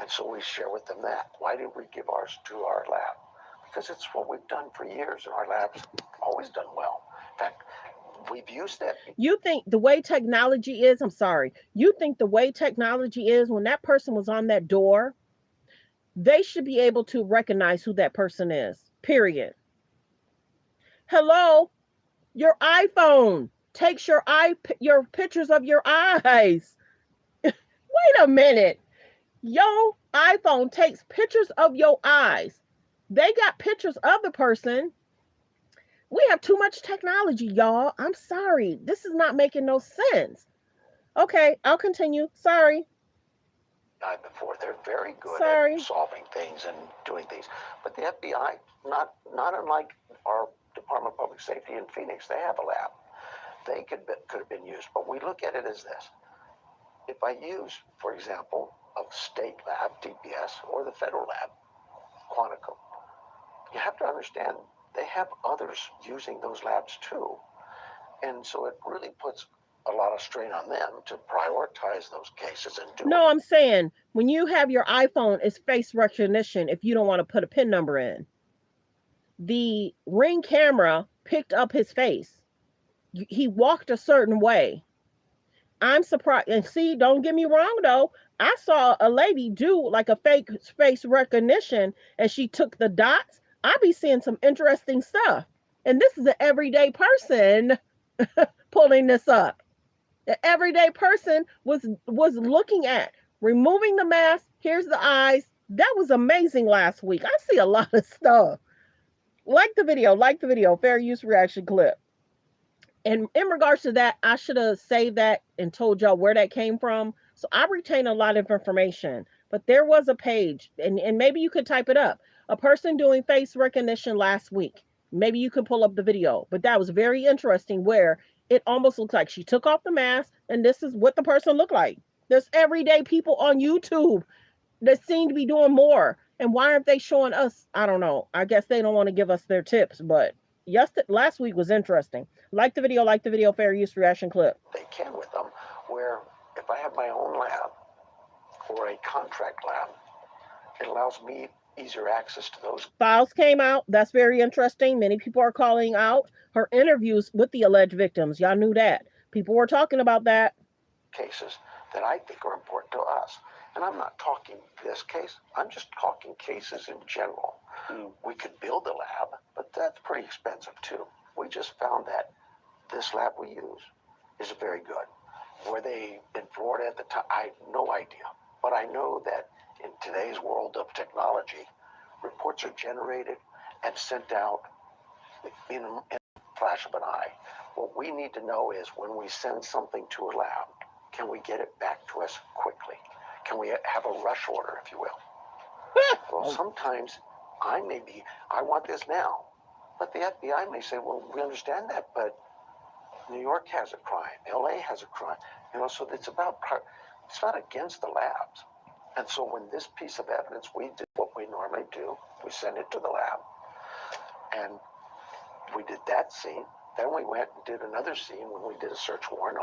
And so we share with them that. Why did we give ours to our lab? Because it's what we've done for years, and our lab's always done well. In fact, we've used that. You think the way technology is, you think the way technology is, when that person was on that door, they should be able to recognize who that person is, period. Hello, your iPhone takes your pictures of your eyes. Wait a minute. Your iPhone takes pictures of your eyes. They got pictures of the person. We have too much technology, y'all. I'm sorry. This is not making no sense. Okay, I'll continue. Sorry. Before they're very good Sorry. at solving things and doing things, but the FBI, not unlike our Department of Public Safety in Phoenix, they have a lab. They could have been used, but we look at it as this: if I use, for example, a state lab, DPS, or the federal lab, Quantico, you have to understand they have others using those labs too, and so it really puts a lot of strain on them to prioritize those cases and do No, I'm saying when you have your iPhone, it's face recognition if you don't want to put a PIN number in. The Ring camera picked up his face. He walked a certain way. I'm surprised. And see, don't get me wrong though. I saw a lady do like a fake face recognition and she took the dots. I be seeing some interesting stuff. And this is an everyday person pulling this up. The everyday person was looking at removing the mask. Here's the eyes. That was amazing last week. I see a lot of stuff. Like the video, fair use reaction clip. And in regards to that, I should have saved that and told y'all where that came from. So I retain a lot of information. But there was a page, and maybe you could type it up. A person doing face recognition last week. Maybe you could pull up the video. But that was very interesting where it almost looks like she took off the mask and this is what the person looked like. There's everyday people on YouTube that seem to be doing more. And why aren't they showing us? I don't know. I guess they don't want to give us their tips, but last week was interesting. Like the video, fair use reaction clip. They can with them, where if I have my own lab or a contract lab, it allows me easier access to those files came out. That's very interesting. Many people are calling out her interviews with the alleged victims. Y'all knew that. People were talking about that. Cases that I think are important to us. And I'm not talking this case. I'm just talking cases in general. We could build a lab, but that's pretty expensive too. We just found that this lab we use is very good. Were they in Florida at the time? I have no idea. But I know that in today's world of technology, reports are generated and sent out in a flash of an eye. What we need to know is when we send something to a lab, can we get it back to us quickly? Can we have a rush order, if you will? Well, sometimes I want this now. But the FBI may say, well, we understand that, but New York has a crime. LA has a crime. So it's not against the labs. And so when this piece of evidence, we did what we normally do. We send it to the lab. And we did that scene. Then we went and did another scene when we did a search warrant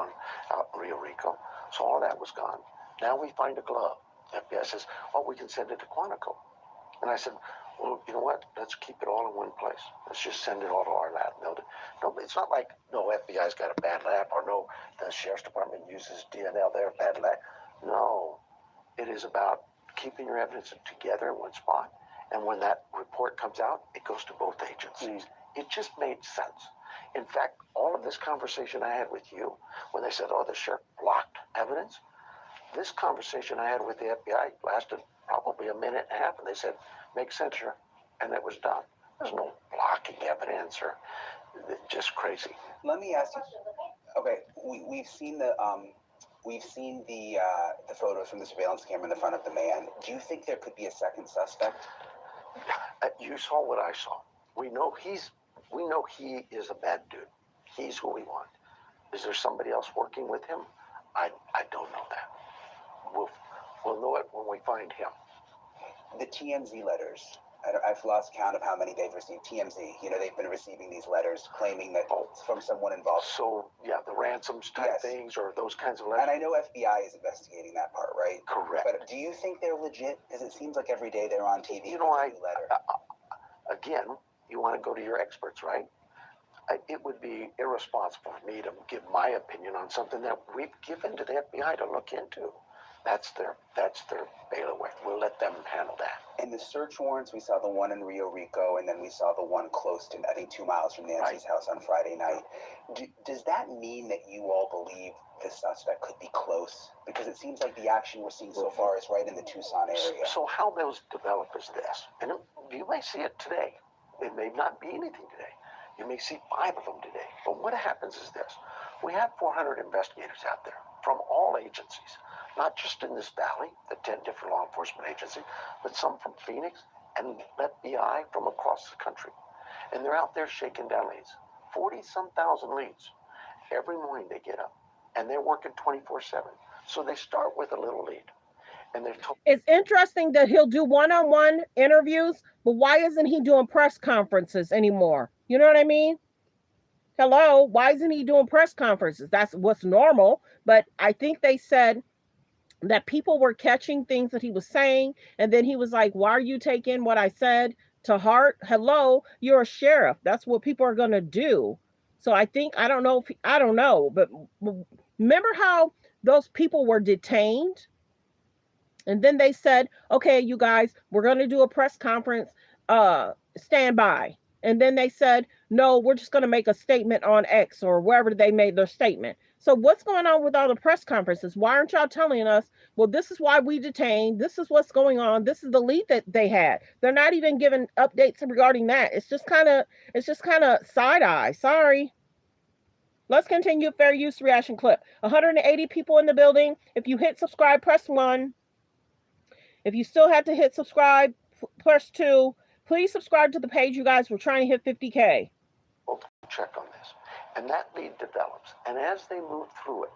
out in Rio Rico. So all that was gone. Now we find a glove. FBI says, oh, we can send it to Quantico. And I said, well, you know what? Let's keep it all in one place. Let's just send it all to our lab. No, it's not like, no, FBI's got a bad lab, or no, the Sheriff's Department uses DNL, they're a bad lab. No, it is about keeping your evidence together in one spot. And when that report comes out, it goes to both agencies. It just made sense. In fact, all of this conversation I had with you, when they said, oh, the sheriff blocked evidence, this conversation I had with the FBI lasted probably a minute and a half, and they said, makes sense, Sheriff, and it was done. There's no blocking evidence or just crazy. Let me ask you. Okay, we've seen the photos from the surveillance camera in the front of the man. Do you think there could be a second suspect? You saw what I saw. We know he is a bad dude. He's who we want. Is there somebody else working with him? I don't know that. We'll know it when we find him. The TMZ letters. I've lost count of how many they've received. TMZ, they've been receiving these letters claiming that it's from someone involved. So, yeah, the ransoms type things or those kinds of letters. And I know FBI is investigating that part, right? Correct. But do you think they're legit? Because it seems like every day they're on TV. Again, you want to go to your experts, right? It would be irresponsible for me to give my opinion on something that we've given to the FBI to look into. That's their bailiwick. We'll let them handle that. In the search warrants, we saw the one in Rio Rico, and then we saw the one close to, I think, 2 miles from Nancy's house on Friday night. Does that mean that you all believe the suspect could be close? Because it seems like the action we're seeing so far is right in the Tucson area. So how those develop is this, and you may see it today. It may not be anything today. You may see 5 of them today. But what happens is this. We have 400 investigators out there from all agencies, not just in this valley, the 10 different law enforcement agencies, but some from Phoenix and FBI from across the country. And they're out there shaking down leads. 40-some thousand leads. Every morning they get up, and they're working 24/7. So they start with a little lead. And they're it's interesting that he'll do one-on-one interviews, but why isn't he doing press conferences anymore? You know what I mean? Hello, why isn't he doing press conferences? That's what's normal. But I think they said that people were catching things that he was saying, and then he was like, why are you taking what I said to heart? Hello, you're a sheriff. That's what people are going to do. So I don't know, but remember how those people were detained? And then they said, okay, you guys, we're going to do a press conference, stand by. And then they said, no, we're just going to make a statement on X or wherever they made their statement. So what's going on with all the press conferences? Why aren't y'all telling us, well, this is why we detained. This is what's going on. This is the lead that they had. They're not even giving updates regarding that. It's just kind of side eye. Sorry. Let's continue. Fair use reaction clip. 180 people in the building. If you hit subscribe, press 1. If you still have to hit subscribe, press 2. Please subscribe to the page, you guys. We're trying to hit 50K. We'll check on this. And that lead develops. And as they move through it,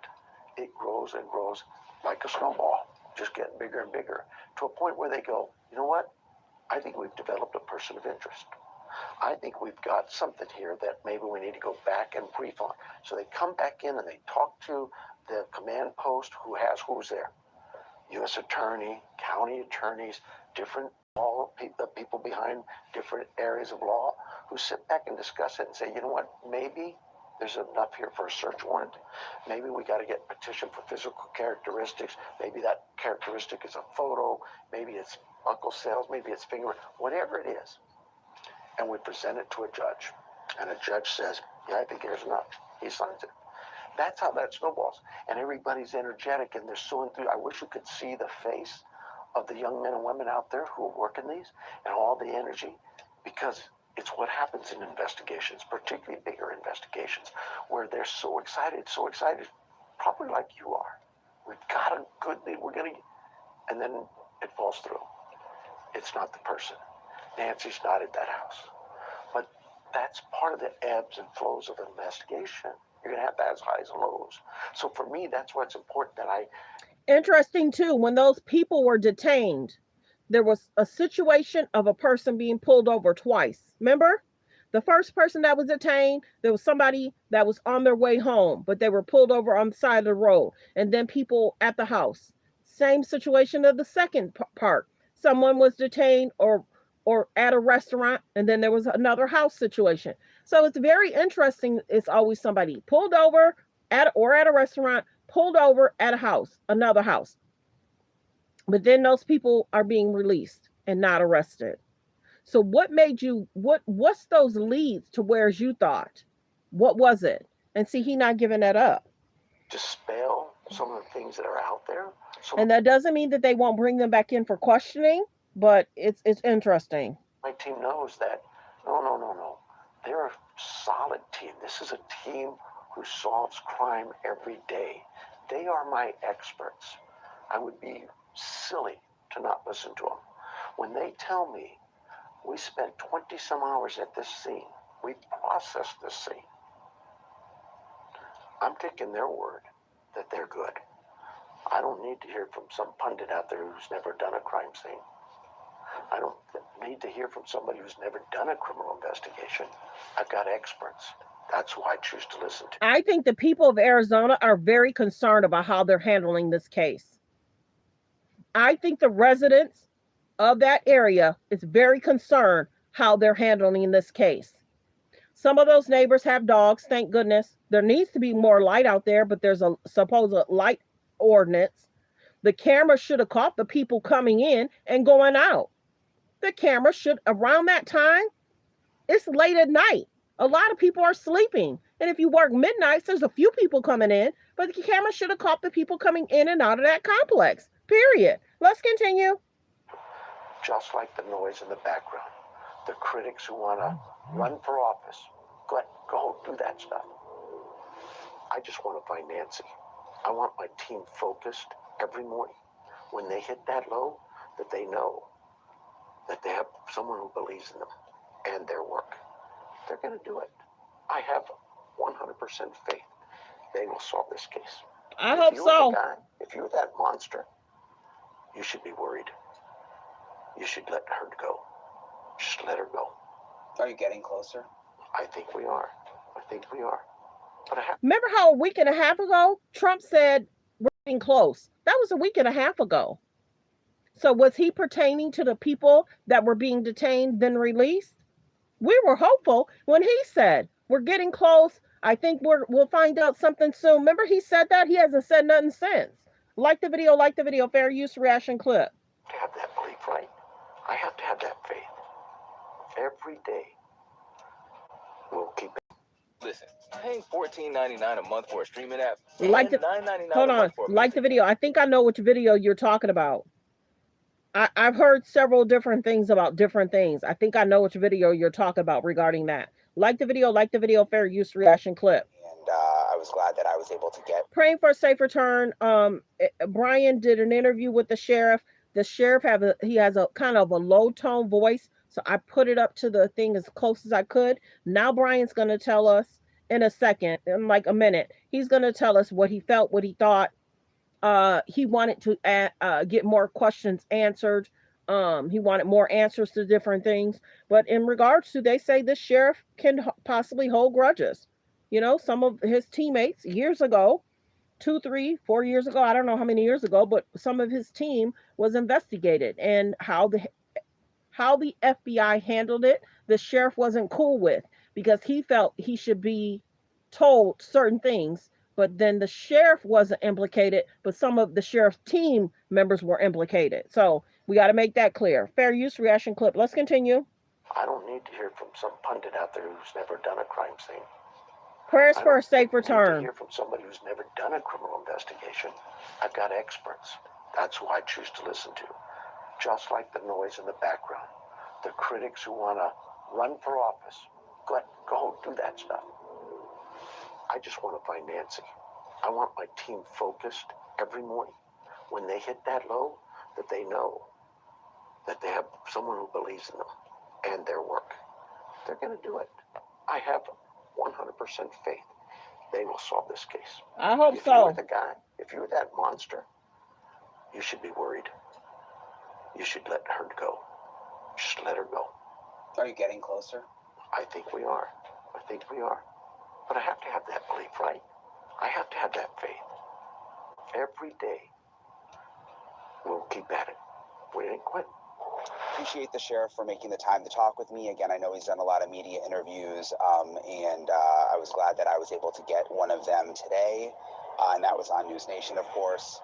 it grows and grows like a snowball. just getting bigger and bigger, to a point where they go, you know what? I think we've developed a person of interest. I think we've got something here that maybe we need to go back and brief on. So they come back in and they talk to the command post who's there. U.S. attorney, county attorneys, different people behind different areas of law who sit back and discuss it and say, you know what, maybe there's enough here for a search warrant. Maybe we got to get a petition for physical characteristics. Maybe that characteristic is a photo. Maybe it's buckle sales. Maybe it's finger, whatever it is. And we present it to a judge. And a judge says, yeah, I think here's enough. He signs it. That's how that snowballs. And everybody's energetic and they're so enthused. I wish you could see the face of the young men and women out there who are working these and all the energy, because it's what happens in investigations, particularly bigger investigations, where they're so excited, probably like you are. We've got a good lead, and then it falls through. It's not the person. Nancy's not at that house. But that's part of the ebbs and flows of an investigation. You're going to have those highs and lows. So for me, that's what's important that I... Interesting too, when those people were detained, there was a situation of a person being pulled over twice. Remember? The first person that was detained, there was somebody that was on their way home, but they were pulled over on the side of the road. And then people at the house. Same situation of the second part. Someone was detained or at a restaurant, and then there was another house situation. So it's very interesting. It's always somebody pulled over at a restaurant, pulled over at a house, another house. But then those people are being released and not arrested. So what made you, what's those leads to whereas you thought? What was it? And see, he not giving that up. Dispel some of the things that are out there. And that doesn't mean that they won't bring them back in for questioning, but it's interesting. My team knows that, no. They're a solid team. This is a team who solves crime every day. They are my experts. I would be silly to not listen to them. When they tell me, we spent 20 some hours at this scene, we processed this scene, I'm taking their word that they're good. I don't need to hear from some pundit out there who's never done a crime scene. I don't need to hear from somebody who's never done a criminal investigation. I've got experts. That's who I choose to listen to. I think the people of Arizona are very concerned about how they're handling this case. I think the residents of that area is very concerned how they're handling this case. Some of those neighbors have dogs, thank goodness. There needs to be more light out there, but there's a supposed light ordinance. The camera should have caught the people coming in and going out. The camera should, around that time, it's late at night. A lot of people are sleeping. And if you work midnights, there's a few people coming in, but the camera should have caught the people coming in and out of that complex, period. Let's continue. Just like the noise in the background, the critics who want to run for office, go do that stuff. I just want to find Nancy. I want my team focused every morning. When they hit that low, that they know that they have someone who believes in them and their work. They're going to do it. I have 100% faith they will solve this case. I hope so. If you're that monster, you should be worried. You should let her go. Just let her go. Are you getting closer? I think we are. But remember how a week and a half ago, Trump said we're getting close? That was a week and a half ago. So was he pertaining to the people that were being detained, then released? We were hopeful when he said, we're getting close. I think we'll find out something soon. Remember he said that? He hasn't said nothing since. Like the video, fair use reaction clip. To have that belief, right? I have to have that faith. Every day, we'll keep it. Listen, paying $14.99 a month for a streaming app. Hold on. Like the video. I think I know which video you're talking about. I've heard several different things about different things. I think I know which video you're talking about regarding that. Like the video, fair use reaction clip. And I was glad that I was able to get. Praying for a safe return. Brian did an interview with the sheriff. The sheriff has a kind of a low tone voice. So I put it up to the thing as close as I could. Now Brian's going to tell us in a second, in like a minute, he's going to tell us what he felt, what he thought. He wanted to get more questions answered. He wanted more answers to different things. But in regards to, they say the sheriff can possibly hold grudges. You know, some of his teammates years ago, 2, 3, 4 years ago, I don't know how many years ago, but some of his team was investigated, and how the FBI handled it, the sheriff wasn't cool with, because he felt he should be told certain things, but then the sheriff wasn't implicated, but some of the sheriff's team members were implicated. So we got to make that clear. Fair use reaction clip. Let's continue. I don't need to hear from some pundit out there who's never done a crime scene. Prayers I for a don't safe need to return. hear from somebody who's never done a criminal investigation. I've got experts. That's who I choose to listen to. Just like the noise in the background. The critics who want to run for office. Go do that stuff. I just want to find Nancy. I want my team focused every morning. When they hit that low, that they know that they have someone who believes in them and their work. They're going to do it. I have 100% faith they will solve this case. I hope If so. you're the guy, if you're that monster, you should be worried. You should let her go. Just let her go. Are you getting closer? I think we are. I think we are. But I have to have that belief, right? I have to have that faith. Every day, we'll keep at it. We ain't quit. Appreciate the sheriff for making the time to talk with me. Again, I know he's done a lot of media interviews, and I was glad that I was able to get one of them today, and that was on News Nation, of course.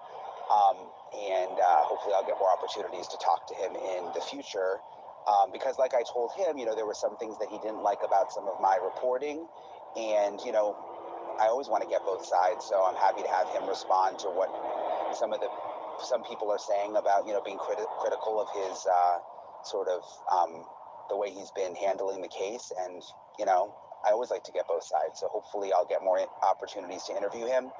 Hopefully I'll get more opportunities to talk to him in the future, because like I told him, you know, there were some things that he didn't like about some of my reporting, and, you know, I always want to get both sides, so I'm happy to have him respond to what some people are saying about, you know, being critical of his the way he's been handling the case. And, you know, I always like to get both sides, so hopefully I'll get more opportunities to interview him.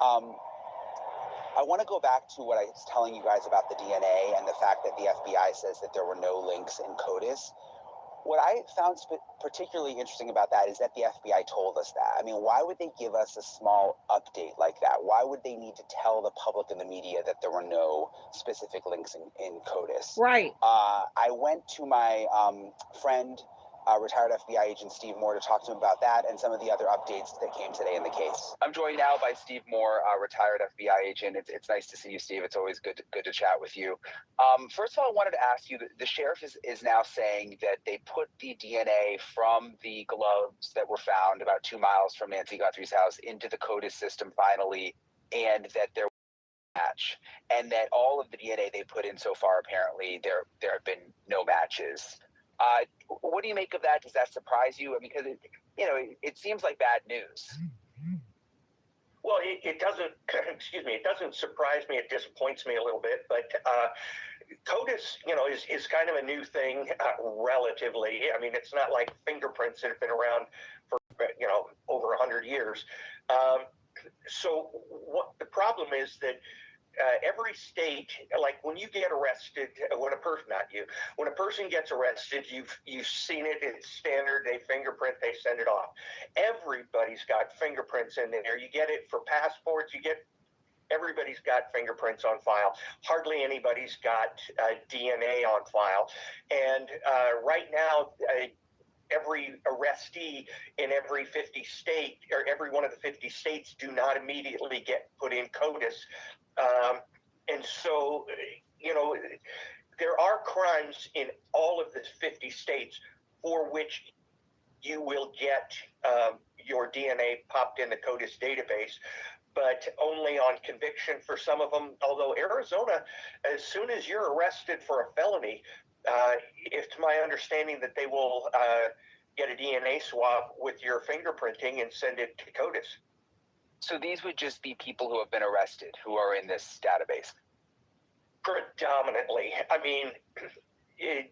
I want to go back to what I was telling you guys about the DNA and the fact that the FBI says that there were no links in CODIS. What I found particularly interesting about that is that the FBI told us that. I mean, why would they give us a small update like that? Why would they need to tell the public and the media that there were no specific links in CODIS? Right. I went to my friend, retired FBI agent Steve Moore, to talk to him about that and some of the other updates that came today in the case. I'm joined now by Steve Moore, retired FBI agent. It's nice to see you, Steve. It's always good to chat with you. First of all, I wanted to ask you, the sheriff is now saying that they put the DNA from the gloves that were found about 2 miles from Nancy Guthrie's house into the CODIS system finally, and that there was a match, and that all of the DNA they put in so far, apparently there have been no matches. What do you make of that? Does that surprise you? I mean, because it seems like bad news. Well, it doesn't. Excuse me. It doesn't surprise me. It disappoints me a little bit. But CODIS, is kind of a new thing, relatively. I mean, it's not like fingerprints that have been around for over 100 years. So what the problem is that. Every state, like when you get arrested, when a person gets arrested, you've seen it. It's standard. They fingerprint. They send it off. Everybody's got fingerprints in there. You get it for passports. Everybody's got fingerprints on file. Hardly anybody's got DNA on file. And right now, every arrestee in every 50 state, or every one of the 50 states, do not immediately get put in CODIS. And so, there are crimes in all of the 50 states for which you will get your DNA popped in the CODIS database, but only on conviction for some of them. Although Arizona, as soon as you're arrested for a felony, it's my understanding that they will get a DNA swab with your fingerprinting and send it to CODIS. So these would just be people who have been arrested who are in this database? Predominantly. I mean,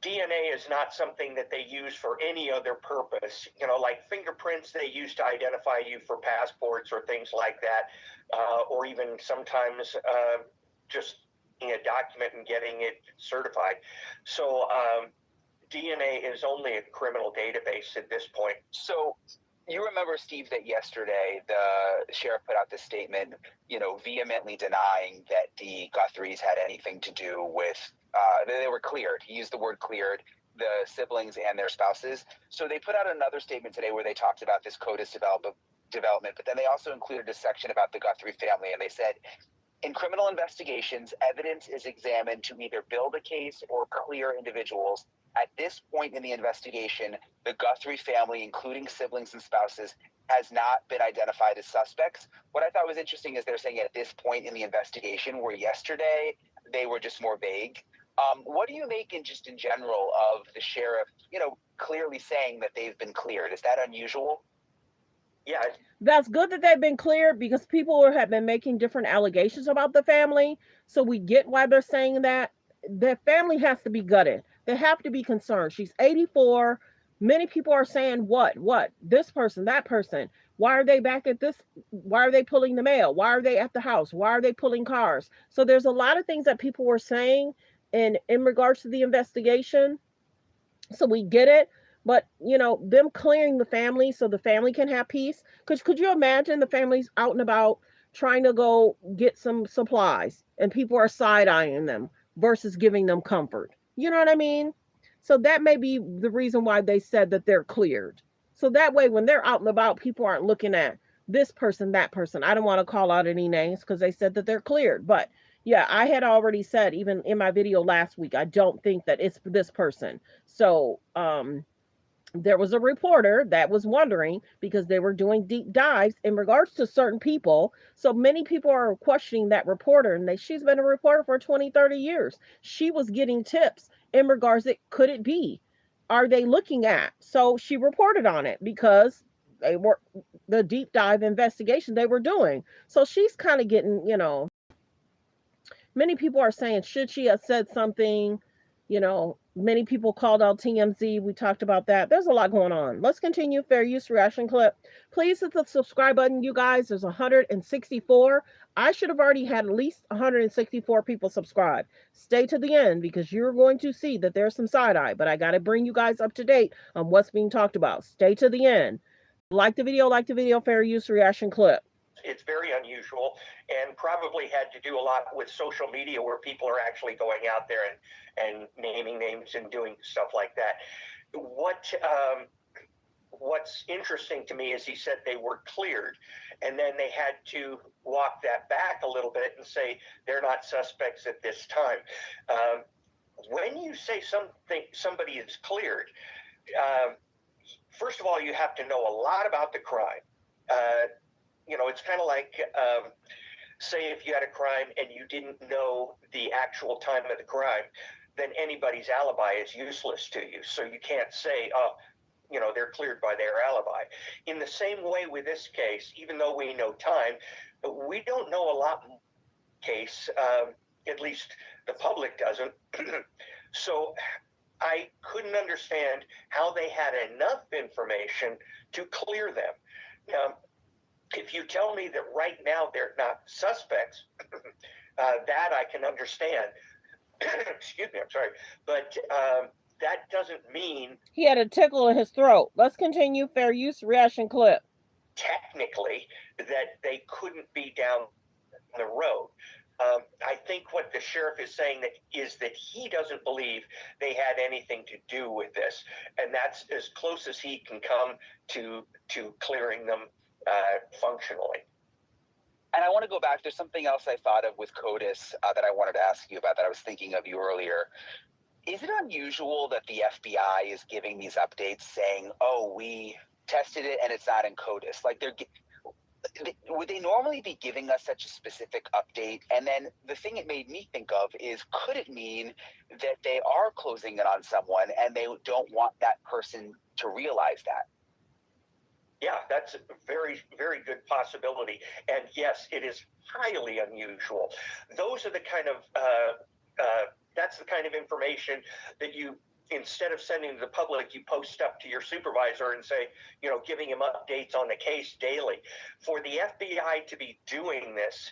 DNA is not something that they use for any other purpose. Like fingerprints they use to identify you for passports or things like that, or even sometimes just in a document and getting it certified. So DNA is only a criminal database at this point. So You remember, Steve, that yesterday the sheriff put out this statement, vehemently denying that the Guthries had anything to do with, they were cleared. He used the word cleared, the siblings and their spouses. So they put out another statement today where they talked about this CODIS development, but then they also included a section about the Guthrie family, and they said, in criminal investigations, evidence is examined to either build a case or clear individuals. At this point in the investigation, the Guthrie family, including siblings and spouses, has not been identified as suspects. What I thought was interesting is they're saying at this point in the investigation, where yesterday they were just more vague. What do you make in general of the sheriff, clearly saying that they've been cleared? Is that unusual? Yeah. That's good that they've been cleared because people have been making different allegations about the family. So we get why they're saying that. The family has to be gutted. They have to be concerned. She's 84. Many people are saying, what? This person, that person. Why are they back at this? Why are they pulling the mail? Why are they at the house? Why are they pulling cars? So there's a lot of things that people were saying in regards to the investigation. So we get it. But them clearing the family so the family can have peace. Because could you imagine the families out and about trying to go get some supplies and people are side eyeing them versus giving them comfort? You know what I mean? So that may be the reason why they said that they're cleared. So that way, when they're out and about, people aren't looking at this person, that person. I don't want to call out any names because they said that they're cleared. But yeah, I had already said, even in my video last week, I don't think that it's this person. So, there was a reporter that was wondering because they were doing deep dives in regards to certain people. So many people are questioning that reporter, and she's been a reporter for 20, 30 years. She was getting tips in regards to, could it be? Are they looking at? So she reported on it because they were the deep dive investigation they were doing. So she's kind of getting, many people are saying, should she have said something? Many people called out TMZ. We talked about that. There's a lot going on. Let's continue. Fair use reaction clip. Please hit the subscribe button, you guys. There's 164. I should have already had at least 164 people subscribe. Stay to the end because you're going to see that there's some side eye, but I got to bring you guys up to date on what's being talked about. Stay to the end. Like the video, fair use reaction clip. It's very unusual and probably had to do a lot with social media where people are actually going out there and naming names and doing stuff like that. What's interesting to me is he said they were cleared, and then they had to walk that back a little bit and say they're not suspects at this time. When you say somebody is cleared, first of all, you have to know a lot about the crime. It's kind of like, say if you had a crime and you didn't know the actual time of the crime, then anybody's alibi is useless to you. So you can't say, they're cleared by their alibi. In the same way with this case, even though we know time, we don't know a lot more case, at least the public doesn't. So I couldn't understand how they had enough information to clear them. Now, if you tell me that right now they're not suspects, that I can understand. Excuse me, I'm sorry. But that doesn't mean... He had a tickle in his throat. Let's continue. Fair use reaction clip. Technically, that they couldn't be down the road. I think what the sheriff is saying is that he doesn't believe they had anything to do with this. And that's as close as he can come to clearing them functionally. And I want to go back. There's something else I thought of with CODIS that I wanted to ask you about that I was thinking of you earlier. Is it unusual that the FBI is giving these updates saying, oh, we tested it and it's not in CODIS? Like, would they normally be giving us such a specific update? And then the thing it made me think of is, could it mean that they are closing it on someone and they don't want that person to realize that? Yeah, that's a very, very good possibility. And yes, it is highly unusual. Those are the kind of, that's the kind of information that you, instead of sending to the public, you post up to your supervisor and say, giving him updates on the case daily. For the FBI to be doing this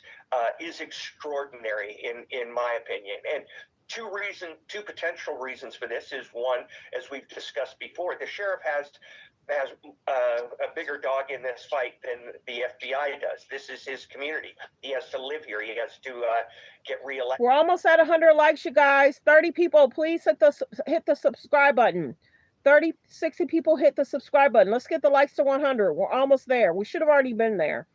is extraordinary, in my opinion. And two potential reasons for this is, one, as we've discussed before, the sheriff has has a bigger dog in this fight than the FBI does. This is his community. He has to live here. He has to get reelected. We're almost at 100 likes, you guys. 30 people, please hit the subscribe button. 30, 60 people hit the subscribe button. Let's get the likes to 100. We're almost there. We should have already been there.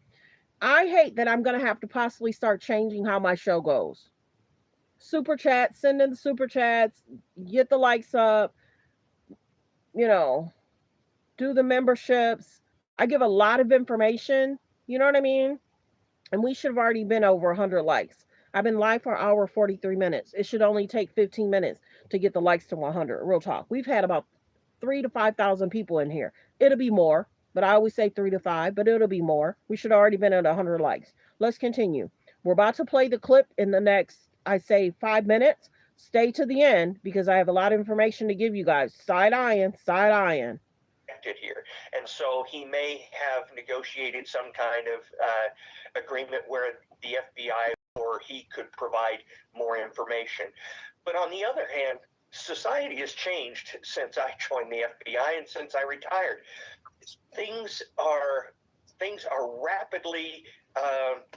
I hate that I'm going to have to possibly start changing how my show goes. Super chats, send in the super chats, get the likes up, you know, do the memberships. I give a lot of information, you know what I mean? And we should have already been over 100 likes. I've been live for an hour 43 minutes. It should only take 15 minutes to get the likes to 100. Real talk. We've had about 3,000 to 5,000 people in here. It'll be more, but I always say 3 to 5, but it'll be more. We should have already been at 100 likes. Let's continue. We're about to play the clip in the next, I say, 5 minutes. Stay to the end because I have a lot of information to give you guys. Side eyeing, side eyeing. Here, and so he may have negotiated some kind of agreement where the FBI or he could provide more information. But on the other hand, society has changed since I joined the FBI and since I retired. Things are rapidly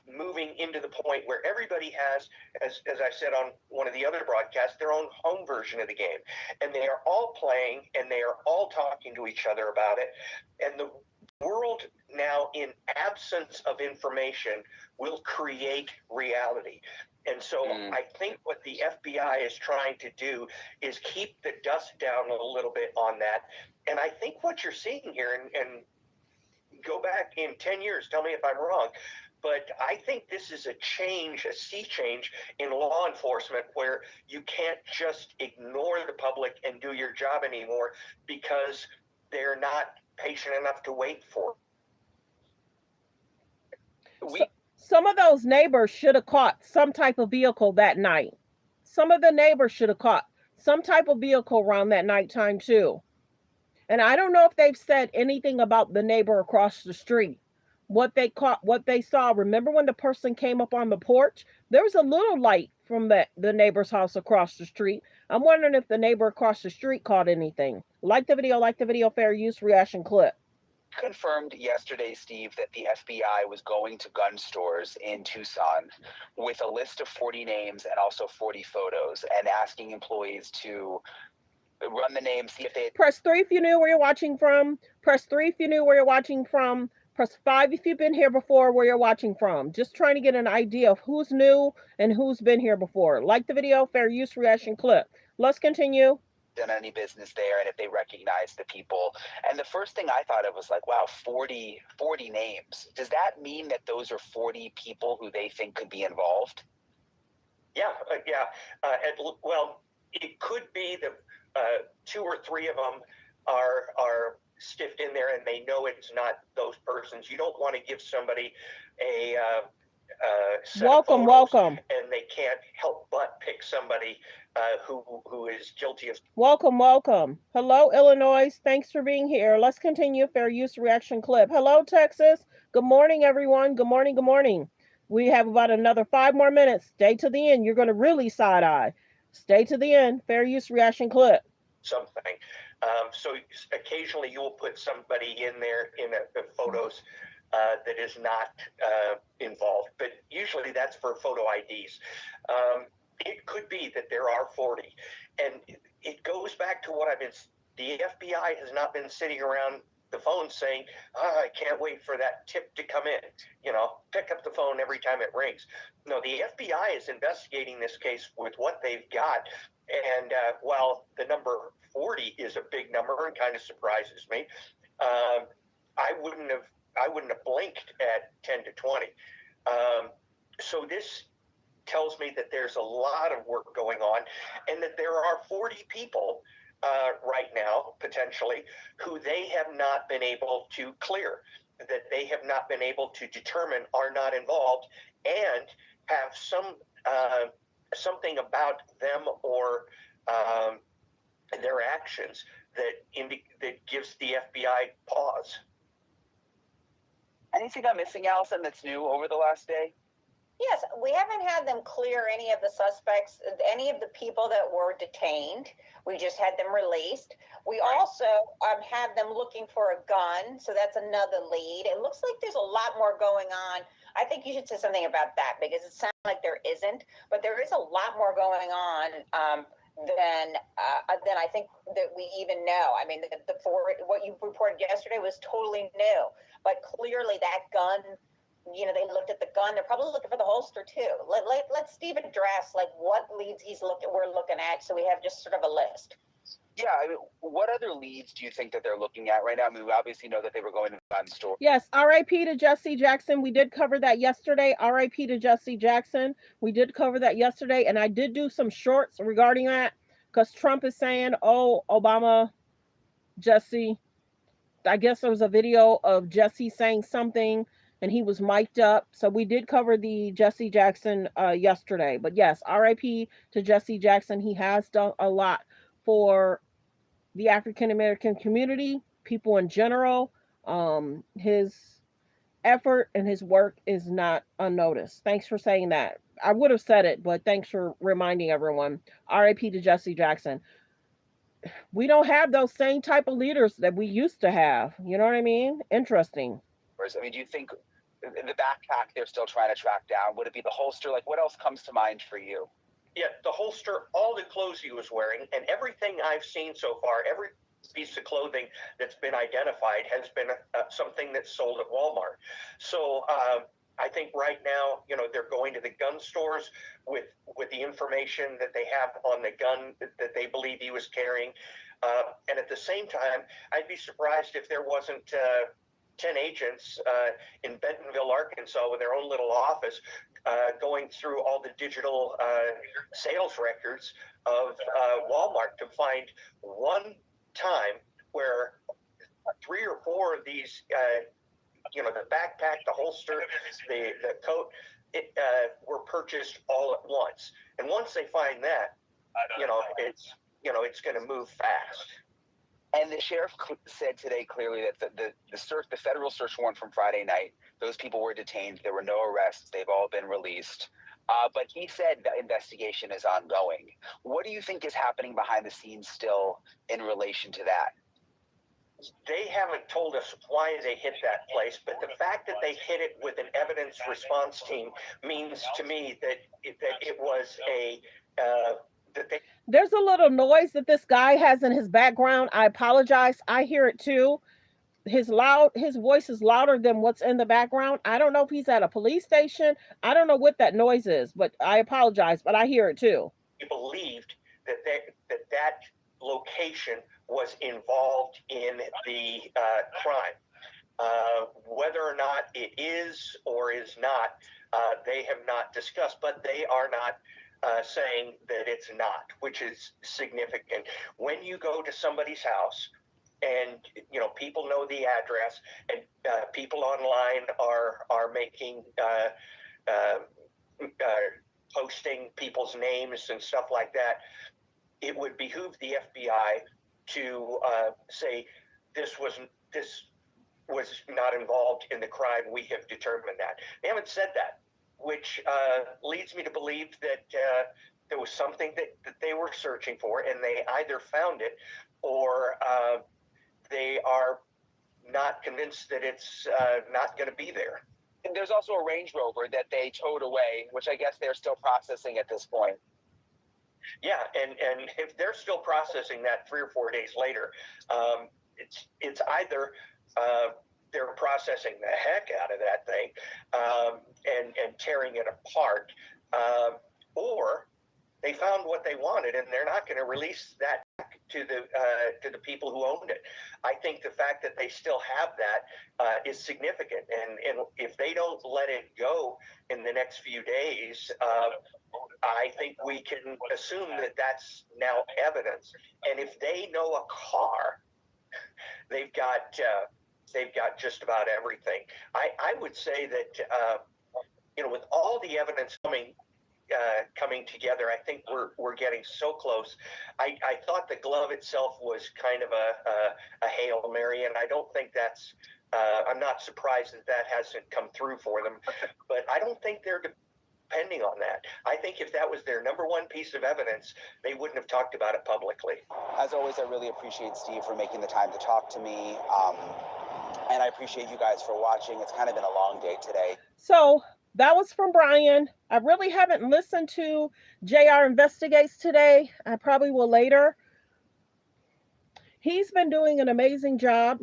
moving into the point where everybody has, as I said on one of the other broadcasts, their own home version of the game. And they are all playing and they are all talking to each other about it. And the world now, in absence of information, will create reality. And so I think what the FBI is trying to do is keep the dust down a little bit on that. And I think what you're seeing here, and go back in 10 years, tell me if I'm wrong, but I think this is a change, a sea change in law enforcement where you can't just ignore the public and do your job anymore because they're not patient enough to wait for it. Some of those neighbors should have caught some type of vehicle that night. Some of the neighbors should have caught some type of vehicle around that nighttime too. And I don't know if they've said anything about the neighbor across the street. What they caught, what they saw. Remember when the person came up on the porch? There was a little light from the neighbor's house across the street. I'm wondering if the neighbor across the street caught anything. Like the video, fair use, reaction clip. Confirmed yesterday, Steve, that the FBI was going to gun stores in Tucson with a list of 40 names and also 40 photos and asking employees to run the names, see if they... Press 3 if you knew where you're watching from. Press 3 if you knew where you're watching from. Press 5 if you've been here before, where you're watching from. Just trying to get an idea of who's new and who's been here before. Like the video, fair use, reaction clip. Let's continue. Done any business there and if they recognize the people. And the first thing I thought of was like, wow, 40 names. Does that mean that those are 40 people who they think could be involved? Yeah. Well, it could be that 2 or 3 of them are stiffed in there and they know it's not those persons. You don't want to give somebody a welcome, and they can't help but pick somebody who is guilty of... Welcome. Hello, Illinois. Thanks for being here. Let's continue. Fair use reaction clip. Hello, Texas. Good morning, everyone. Good morning. We have about another 5 more minutes. Stay to the end. You're going to really side eye. Stay to the end. Fair use reaction clip. Something. So occasionally you will put somebody in there in the photos that is not involved, but usually that's for photo IDs. It could be that there are 40, and it goes back to what the FBI has not been sitting around the phone saying, I can't wait for that tip to come in, pick up the phone every time it rings. No, the FBI is investigating this case with what they've got. And while the number 40 is a big number and kind of surprises me, I wouldn't have blinked at 10 to 20. So this tells me that there's a lot of work going on and that there are 40 people right now, potentially, who they have not been able to clear, that they have not been able to determine are not involved and have something about them or their actions that gives the FBI pause. Anything I'm missing, Allison, that's new over the last day? Yes, we haven't had them clear any of the suspects, any of the people that were detained. We just had them released. We also have them looking for a gun, so that's another lead. It looks like there's a lot more going on. I think you should say something about that because it sounds like there isn't, but there is a lot more going on than I think that we even know. I mean, what you reported yesterday was totally new, but clearly that gun. You know, they looked at the gun. They're probably looking for the holster too. Let Steve address like what leads we're looking at, so we have just sort of a list. Yeah, I mean, what other leads do you think that they're looking at right now? I mean, we obviously know that they were going to the gun store. Yes, R.I.P. to Jesse Jackson. We did cover that yesterday. R.I.P. to Jesse Jackson. We did cover that yesterday, and I did do some shorts regarding that because Trump is saying, "Oh, Obama, Jesse." I guess there was a video of Jesse saying something and he was mic'd up. So we did cover the Jesse Jackson yesterday. But yes, RIP to Jesse Jackson. He has done a lot for the African American community, people in general. His effort and his work is not unnoticed. Thanks for saying that. I would have said it, but thanks for reminding everyone. RIP to Jesse Jackson. We don't have those same type of leaders that we used to have. You know what I mean? Interesting. I mean, do you think the backpack they're still trying to track down? Would it be the holster? Like, what else comes to mind for you? Yeah, the holster, all the clothes he was wearing, and everything I've seen so far, every piece of clothing that's been identified has been something that's sold at Walmart. So I think right now, you know, they're going to the gun stores with the information that they have on the gun that they believe he was carrying. And at the same time, I'd be surprised if there wasn't 10 agents in Bentonville, Arkansas, with their own little office, going through all the digital sales records of Walmart to find one time where 3 or 4 of these, you know, the backpack, the holster, the coat, were purchased all at once. And once they find that, you know, it's going to move fast. And the sheriff said today clearly that the federal search warrant from Friday night, those people were detained. There were no arrests. They've all been released. But he said the investigation is ongoing. What do you think is happening behind the scenes still in relation to that? They haven't told us why they hit that place, but the fact that they hit it with an evidence response team means to me that it was There's a little noise that this guy has in his background. I apologize. I hear it too. His voice is louder than what's in the background. I don't know if he's at a police station. I don't know what that noise is, but I apologize, but I hear it too. He believed that location was involved in the crime. Whether or not it is or is not, they have not discussed, but they are not saying that it's not, which is significant. When you go to somebody's house and, you know, people know the address and people online are making posting people's names and stuff like that, it would behoove the FBI to say this was not involved in the crime. We have determined that. They haven't said that, which leads me to believe that there was something that they were searching for, and they either found it or they are not convinced that it's not going to be there. And there's also a Range Rover that they towed away, which I guess they're still processing at this point. Yeah, and if they're still processing that 3 or 4 days later, it's either they're processing the heck out of that thing and tearing it apart, or they found what they wanted and they're not going to release that to the people who owned it. I think the fact that they still have that is significant, and if they don't let it go in the next few days, I think we can assume that that's now evidence. And if they know a car, they've got just about everything. I would say that you know, with all the evidence coming together, I think we're getting so close. I thought the glove itself was kind of a Hail Mary, and I don't think that's I'm not surprised that hasn't come through for them, but I don't think they're pending on that. I think if that was their number one piece of evidence, they wouldn't have talked about it publicly. As always, I really appreciate Steve for making the time to talk to me. And I appreciate you guys for watching. It's kind of been a long day today. So that was from Brian. I really haven't listened to JR Investigates today. I probably will later. He's been doing an amazing job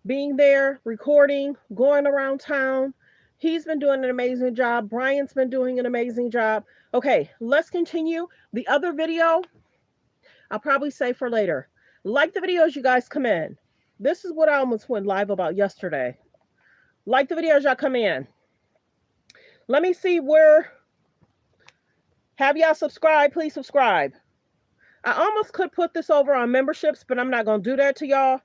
being there, recording, going around town. He's been doing an amazing job. Brian's been doing an amazing job. Okay, let's continue. The other video, I'll probably say for later. Like the video as you guys come in. This is what I almost went live about yesterday. Like the video as y'all come in. Let me see where. Have y'all subscribed? Please subscribe. I almost could put this over on memberships, but I'm not going to do that to y'all.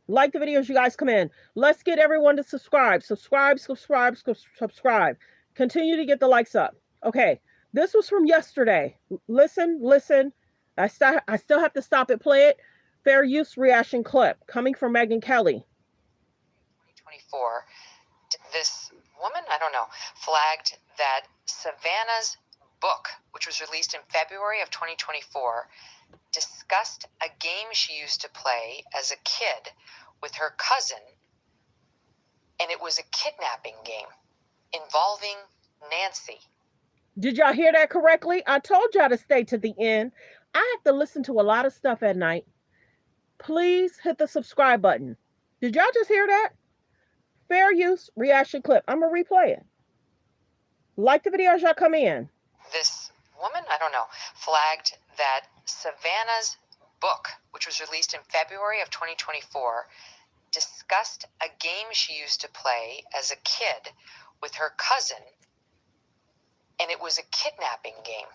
Like the video as you guys come in. Let's get everyone to subscribe. Subscribe. Continue to get the likes up. Okay. This was from yesterday. Listen. I still have to stop it. Play it. Fair use reaction clip coming from Megyn Kelly. 2024. This woman, I don't know, flagged that Savannah's book, which was released in February of 2024, discussed a game she used to play as a kid with her cousin, and it was a kidnapping game involving Nancy. Did y'all hear that correctly? I told y'all to stay to the end. I have to listen to a lot of stuff at night. Please hit the subscribe button. Did y'all just hear that? Fair use reaction clip. I'm going to replay it. Like the video as y'all come in. This woman, I don't know, flagged that Savannah's book, which was released in February of 2024, discussed a game she used to play as a kid with her cousin, and it was a kidnapping game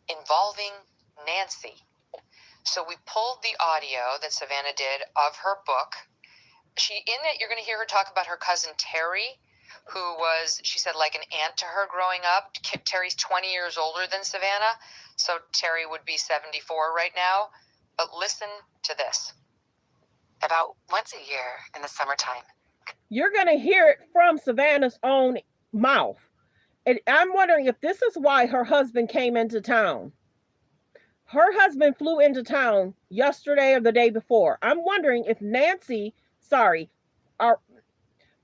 involving Nancy. So we pulled the audio that Savannah did of her book. In it, you're going to hear her talk about her cousin Terry, who was, she said, like an aunt to her growing up. Terry's 20 years older than Savannah, so Terry would be 74 right now. But listen to this. About once a year in the summertime. You're going to hear it from Savannah's own mouth. And I'm wondering if this is why her husband came into town. Her husband flew into town yesterday or the day before. I'm wondering if our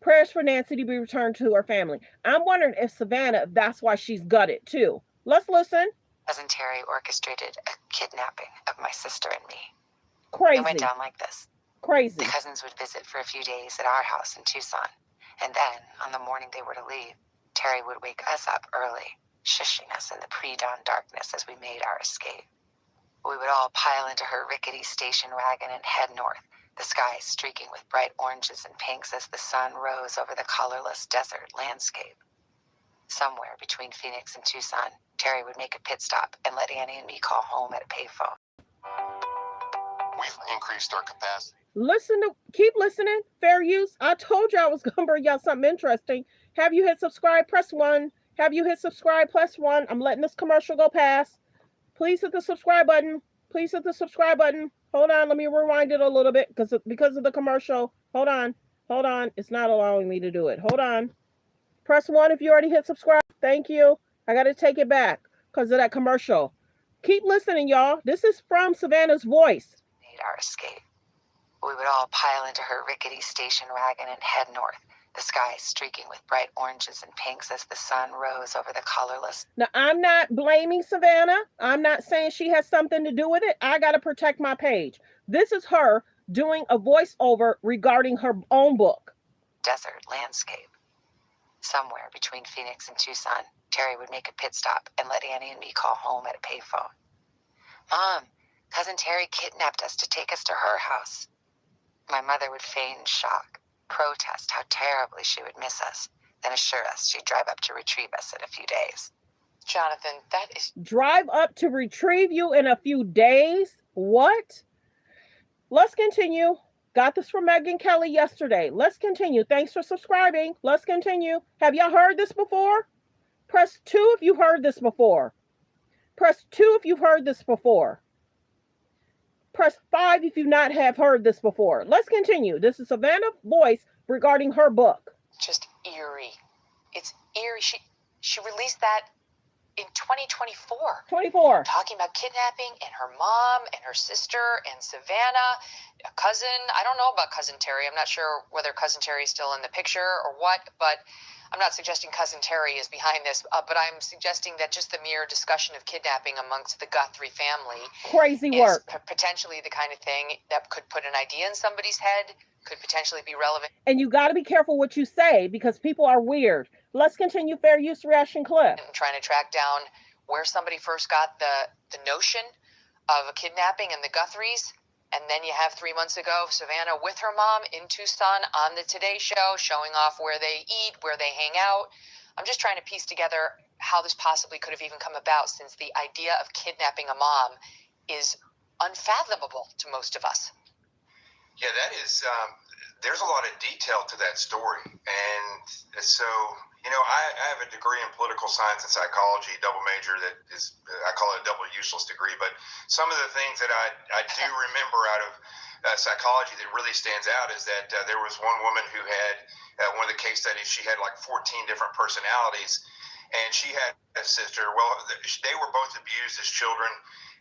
prayers for Nancy to be returned to her family. I'm wondering if Savannah, that's why she's gutted too. Let's listen. Cousin Terry orchestrated a kidnapping of my sister and me. Crazy. It went down like this. Crazy. The cousins would visit for a few days at our house in Tucson. And then, on the morning they were to leave, Terry would wake us up early, shushing us in the pre-dawn darkness as we made our escape. We would all pile into her rickety station wagon and head north, the sky streaking with bright oranges and pinks as the sun rose over the colorless desert landscape. Somewhere between Phoenix and Tucson, Terry would make a pit stop and let Annie and me call home at a payphone. We've increased our capacity. Keep listening. Fair use. I told you I was going to bring y'all something interesting. Have you hit subscribe? Press 1. Have you hit subscribe? Press 1. I'm letting this commercial go past. Please hit the subscribe button. Please hit the subscribe button. Hold on. Let me rewind it a little bit because of the commercial. Hold on. It's not allowing me to do it. Hold on. Press 1 if you already hit subscribe. Thank you. I got to take it back because of that commercial. Keep listening, y'all. This is from Savannah's voice. Made our escape. We would all pile into her rickety station wagon and head north, the sky streaking with bright oranges and pinks as the sun rose over the colorless. Now, I'm not blaming Savannah. I'm not saying she has something to do with it. I got to protect my page. This is her doing a voiceover regarding her own book. Desert landscape. Somewhere between Phoenix and Tucson, Terry would make a pit stop and let Annie and me call home at a payphone. Mom, Cousin Terry kidnapped us to take us to her house. My mother would feign shock, protest how terribly she would miss us, then assure us she'd drive up to retrieve us in a few days. Jonathan, that is... Drive up to retrieve you in a few days? What? Let's continue. Got this from Megyn Kelly yesterday. Let's continue. Thanks for subscribing. Let's continue. Have y'all heard this before? Press 2 if you've heard this before. Press 2 if you've heard this before. Press 5 if you not have heard this before. Let's continue. This is Savannah's voice regarding her book. Just eerie. It's eerie. She released that in 2024. 24. Talking about kidnapping and her mom and her sister and Savannah, a cousin. I don't know about Cousin Terry. I'm not sure whether Cousin Terry is still in the picture or what, but I'm not suggesting Cousin Terry is behind this, but I'm suggesting that just the mere discussion of kidnapping amongst the Guthrie family Crazy work. is potentially the kind of thing that could put an idea in somebody's head, could potentially be relevant. And you got to be careful what you say because people are weird. Let's continue fair use reaction clip. And trying to track down where somebody first got the notion of a kidnapping and the Guthries. And then you have 3 months ago, Savannah with her mom in Tucson on the Today Show, showing off where they eat, where they hang out. I'm just trying to piece together how this possibly could have even come about, since the idea of kidnapping a mom is unfathomable to most of us. Yeah, that is, there's a lot of detail to that story. And so, you know, I have a degree in political science and psychology, double major that is, I call it a double useless degree. But some of the things that I do remember out of psychology that really stands out is that there was one woman who had, one of the case studies, she had like 14 different personalities. And she had a sister. Well, they were both abused as children.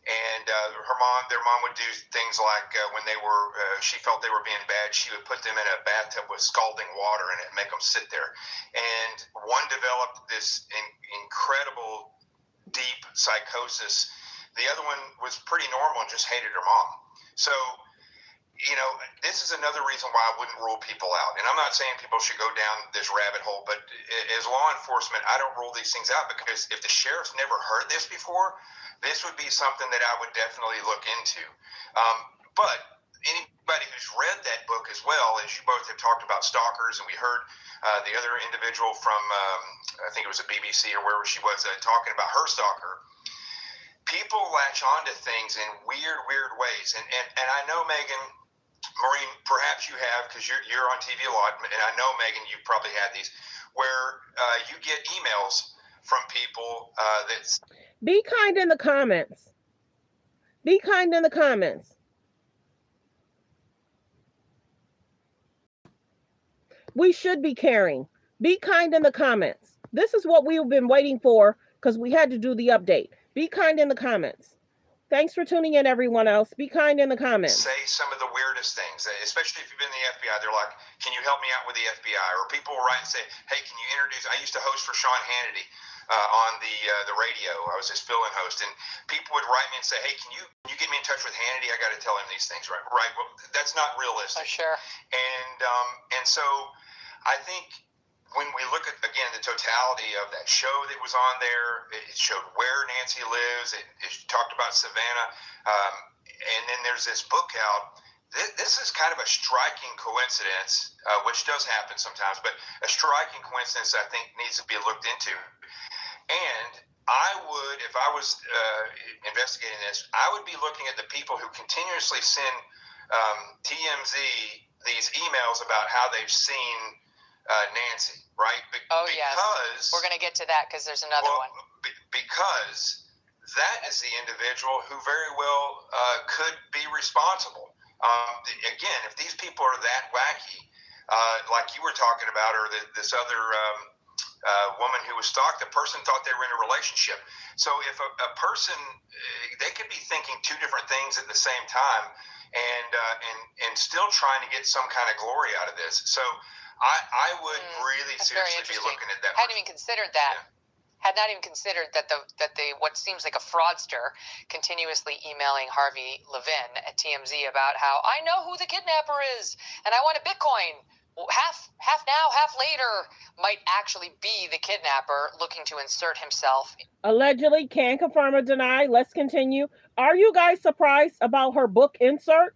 And their mom would do things like when they were, she felt they were being bad, she would put them in a bathtub with scalding water in it and make them sit there. And one developed this incredible, deep psychosis. The other one was pretty normal and just hated her mom. So, you know, this is another reason why I wouldn't rule people out. And I'm not saying people should go down this rabbit hole, but as law enforcement, I don't rule these things out, because if the sheriff's never heard this before, this would be something that I would definitely look into. But anybody who's read that book as well, as you both have talked about stalkers, and we heard the other individual from, I think it was a BBC or wherever she was, talking about her stalker, people latch onto things in weird ways. And I know, Megan, Maureen, perhaps you have, because you're on TV a lot, and I know, Megan, you've probably had these, where you get emails from people that's... Be kind in the comments. Be kind in the comments. We should be caring. Be kind in the comments. This is what we've been waiting for, because we had to do the update. Be kind in the comments. Thanks for tuning in, everyone else. Be kind in the comments. Say some of the weirdest things, especially if you've been in the FBI. They're like, can you help me out with the FBI? Or people will write and say, hey, can you introduce... I used to host for Sean Hannity on the radio. I was his fill-in host. And people would write me and say, hey, can you get me in touch with Hannity? I got to tell him these things, right? Well, that's not realistic. Sure. And so I think... when we look at, again, the totality of that show that was on there, it showed where Nancy lives. It talked about Savannah. And then there's this book out. This is kind of a striking coincidence, which does happen sometimes, but a striking coincidence I think needs to be looked into. And I would, if I was investigating this, I would be looking at the people who continuously send TMZ these emails about how they've seen Nancy, right? Yes. We're going to get to that because there's another one. Because that is the individual who very well could be responsible. Again, if these people are that wacky, like you were talking about, or this other woman who was stalked, the person thought they were in a relationship. So if a person, they could be thinking two different things at the same time, and still trying to get some kind of glory out of this. So I would really seriously be looking at that. Hadn't even considered that. Yeah. Had not even considered that the what seems like a fraudster continuously emailing Harvey Levin at TMZ about how I know who the kidnapper is and I want a Bitcoin. Half now, half later, might actually be the kidnapper looking to insert himself. Allegedly, can't confirm or deny. Let's continue. Are you guys surprised about her book insert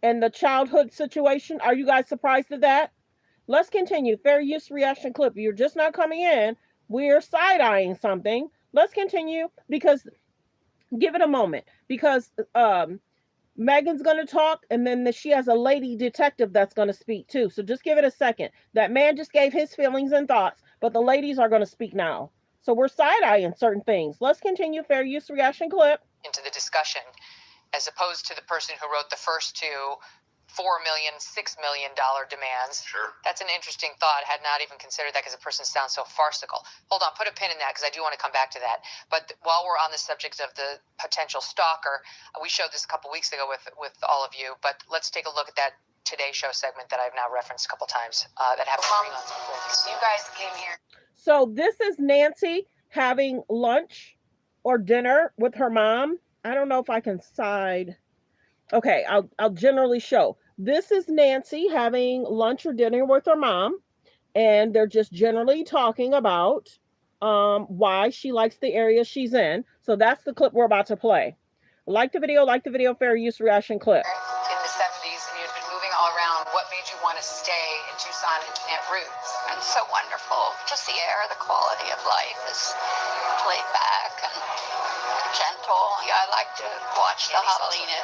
and the childhood situation? Are you guys surprised at that? Let's continue. Fair use reaction clip. You're just not coming in. We're side-eyeing something. Let's continue, because give it a moment, because Megan's going to talk, and then she has a lady detective that's going to speak too. So just give it a second. That man just gave his feelings and thoughts, but the ladies are going to speak now. So we're side-eyeing certain things. Let's continue. Fair use reaction clip. Into the discussion, as opposed to the person who wrote the first two $4 million, $6 million demands. Sure. That's an interesting thought. Had not even considered that because the person sounds so farcical. Hold on, put a pin in that because I do want to come back to that. But while we're on the subject of the potential stalker, we showed this a couple weeks ago with all of you, but let's take a look at that Today Show segment that I've now referenced a couple times that happened 3 months before this. You guys came here. So this is Nancy having lunch or dinner with her mom. I don't know if I can side. Okay, I'll generally show. This is Nancy having lunch or dinner with her mom, and they're just generally talking about why she likes the area she's in. So that's the clip we're about to play. Like the video, fair use reaction clip. In the 70s, and you had been moving all around. What made you want to stay in Tucson and plant roots? It's so wonderful. Just the air, the quality of life is laid back and gentle. Yeah, I like to watch the javelina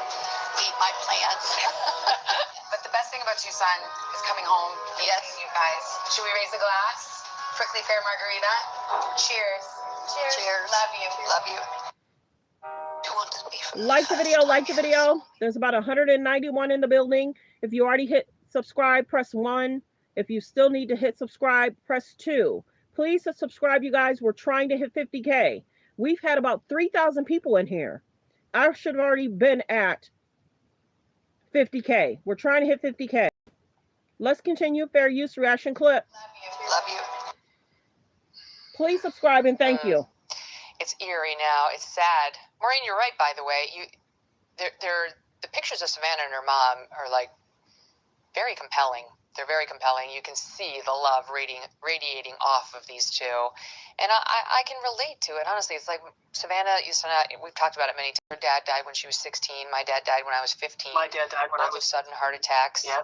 eat my plants. But the best thing about Tucson is coming home. Yes. You guys. Should we raise a glass? Prickly pear margarita. Cheers. Cheers. Love you. Love you. Like the video. There's about 191 in the building. If you already hit subscribe, press 1. If you still need to hit subscribe, press 2. Please hit subscribe, you guys. We're trying to hit 50K. We've had about 3,000 people in here. I should have already been at 50K. We're trying to hit 50K. Let's continue. Fair use reaction clip. Love you. Please subscribe and thank you. It's eerie now. It's sad. Maureen, you're right, by the way. The pictures of Savannah and her mom are like very compelling. They're very compelling. You can see the love radiating off of these two. And I can relate to it. Honestly, it's like Savannah, we've talked about it many times. Her dad died when she was 16. My dad died when I was 15. My dad died when I was... sudden heart attacks. Yeah.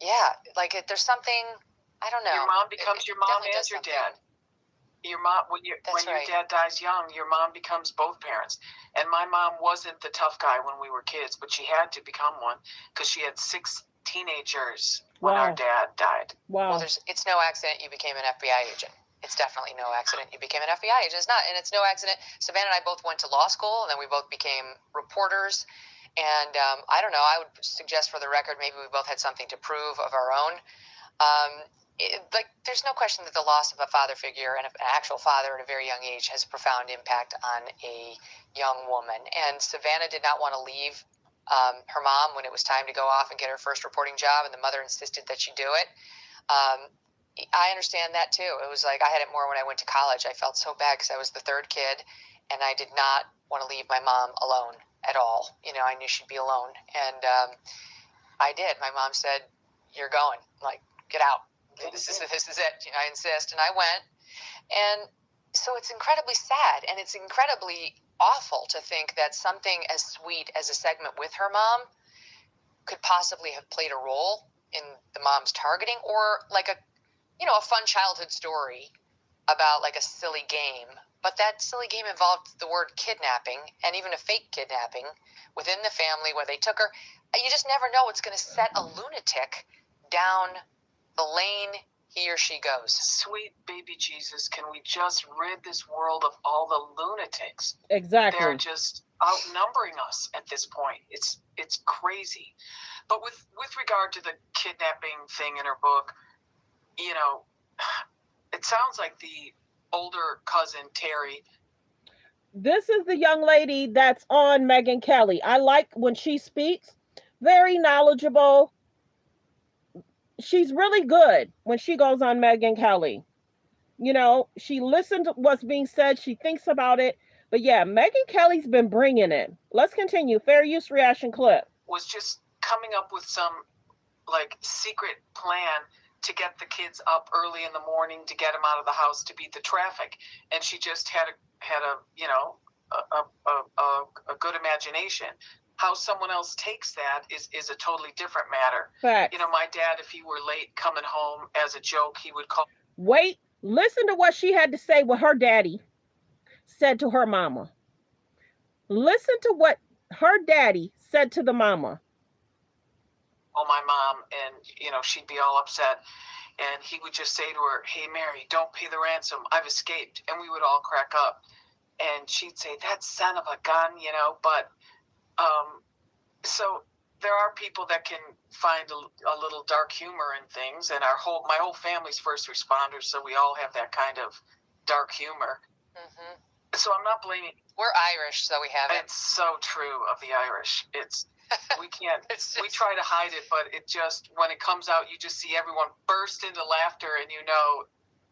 Yeah, like there's something, I don't know. Your mom becomes your mom and your dad. Your mom, when your dad dies young, your mom becomes both parents. And my mom wasn't the tough guy when we were kids, but she had to become one because she had 6 teenagers when our dad died. Wow. Well, it's no accident you became an FBI agent. It's definitely no accident you became an FBI agent. It's not, and it's no accident. Savannah and I both went to law school, and then we both became reporters. And I don't know, I would suggest for the record, maybe we both had something to prove of our own. There's no question that the loss of a father figure and an actual father at a very young age has a profound impact on a young woman. And Savannah did not want to leave her mom when it was time to go off and get her first reporting job, and the mother insisted that she do it. I understand that too. It was like I had it more when I went to college. I felt so bad because I was the third kid, and I did not want to leave my mom alone at all. You know, I knew she'd be alone, and I did. My mom said, "You're going. Like, get out. This is it. You know, I insist." And I went, and so it's incredibly sad, and it's incredibly awful to think that something as sweet as a segment with her mom could possibly have played a role in the mom's targeting, or like a fun childhood story about like a silly game. But that silly game involved the word kidnapping, and even a fake kidnapping within the family where they took her. You just never know what's going to set a lunatic down the lane he or she goes. Sweet baby Jesus, can we just rid this world of all the lunatics? Exactly. They're just outnumbering us at this point. It's crazy. But with regard to the kidnapping thing in her book, you know, it sounds like the older cousin Terry. This is the young lady that's on Megyn Kelly. I like when she speaks. Very knowledgeable. She's really good when she goes on Megyn Kelly. You know, she listened to what's being said. She thinks about it. But yeah, Megyn Kelly's been bringing it. Let's continue. Fair use reaction clip. Was just coming up with some like secret plan to get the kids up early in the morning to get them out of the house to beat the traffic, and she just had a good imagination. How someone else takes that is a totally different matter. Facts. You know, my dad, if he were late coming home as a joke, he would call. Wait, listen to what she had to say, what her daddy said to her mama. Listen to what her daddy said to the mama. Oh, my mom, and you know, she'd be all upset, and he would just say to her, "Hey Mary, don't pay the ransom, I've escaped." And we would all crack up, and she'd say, "That son of a gun," you know. But so there are people that can find a little dark humor in things, and my whole family's first responders, so we all have that kind of dark humor. Mm-hmm. So I'm not blaming. We're Irish, so we have it. It's so true of the Irish. We can't. We try to hide it, but it just, when it comes out, you just see everyone burst into laughter, and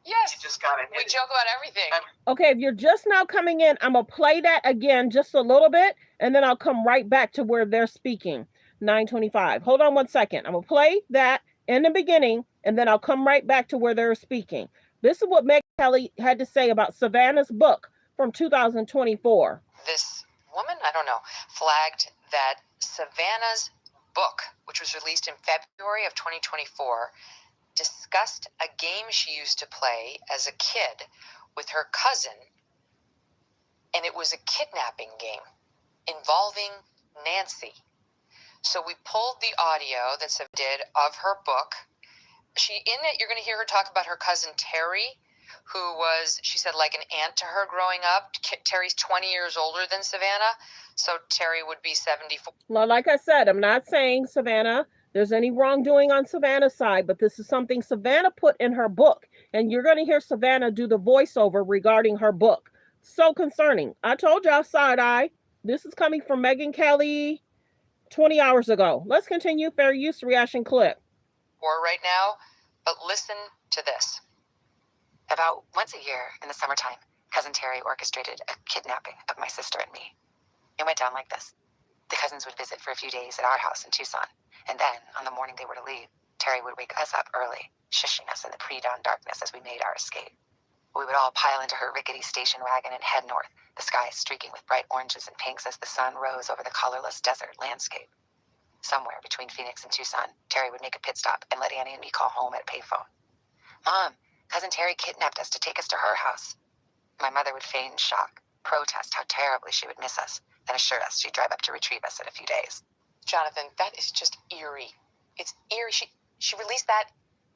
yes, you just got it. We joke about everything. Okay, if you're just now coming in, I'm gonna play that again just a little bit, and then I'll come right back to where they're speaking. 9:25. Hold on one second. I'm gonna play that in the beginning, and then I'll come right back to where they're speaking. This is what Meg Kelly had to say about Savannah's book from 2024. This woman, I don't know, flagged that Savannah's book, which was released in February of 2024, discussed a game she used to play as a kid with her cousin, and it was a kidnapping game involving Nancy. So we pulled the audio that Sav did of her book. In it, you're going to hear her talk about her cousin Terry, who was, she said, like an aunt to her growing up. Terry's 20 years older than Savannah, so Terry would be 74. Well, like I said, I'm not saying, Savannah, there's any wrongdoing on Savannah's side, but this is something Savannah put in her book, and you're going to hear Savannah do the voiceover regarding her book. So concerning. I told y'all, side-eye. This is coming from Megyn Kelly 20 hours ago. Let's continue. Fair use reaction clip. Right now, but listen to this. About once a year in the summertime, Cousin Terry orchestrated a kidnapping of my sister and me. It went down like this. The cousins would visit for a few days at our house in Tucson, and then, on the morning they were to leave, Terry would wake us up early, shushing us in the pre-dawn darkness as we made our escape. We would all pile into her rickety station wagon and head north, the sky streaking with bright oranges and pinks as the sun rose over the colorless desert landscape. Somewhere between Phoenix and Tucson, Terry would make a pit stop and let Annie and me call home at a payphone. "Mom, Cousin Terry kidnapped us to take us to her house." My mother would feign shock, protest how terribly she would miss us, then assure us she'd drive up to retrieve us in a few days. Jonathan, that is just eerie. It's eerie. She released that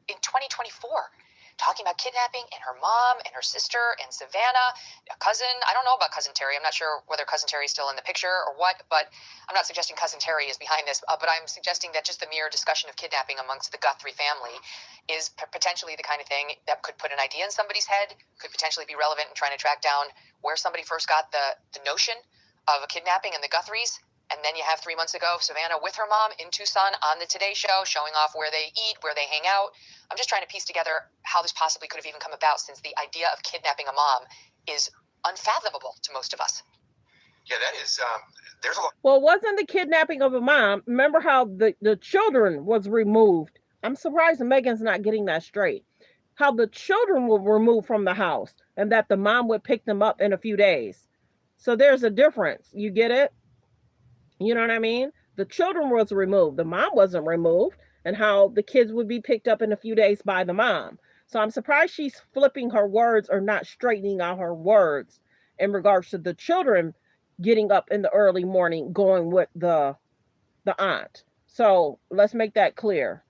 in 2024, talking about kidnapping and her mom and her sister and Savannah, a cousin. I don't know about Cousin Terry. I'm not sure whether Cousin Terry is still in the picture or what, but I'm not suggesting Cousin Terry is behind this, but I'm suggesting that just the mere discussion of kidnapping amongst the Guthrie family is potentially the kind of thing that could put an idea in somebody's head, could potentially be relevant in trying to track down where somebody first got the notion of a kidnapping in the Guthries. And then you have 3 months ago, Savannah with her mom in Tucson on the Today Show, showing off where they eat, where they hang out. I'm just trying to piece together how this possibly could have even come about, since the idea of kidnapping a mom is unfathomable to most of us. Yeah, that is, there's a lot. Well, it wasn't the kidnapping of a mom. Remember how the children was removed. I'm surprised Megan's not getting that straight. How the children were removed from the house and that the mom would pick them up in a few days. So there's a difference. You get it? You know what I mean? The children was removed. The mom wasn't removed, and how the kids would be picked up in a few days by the mom. So I'm surprised she's flipping her words or not straightening out her words in regards to the children getting up in the early morning going with the aunt. So let's make that clear.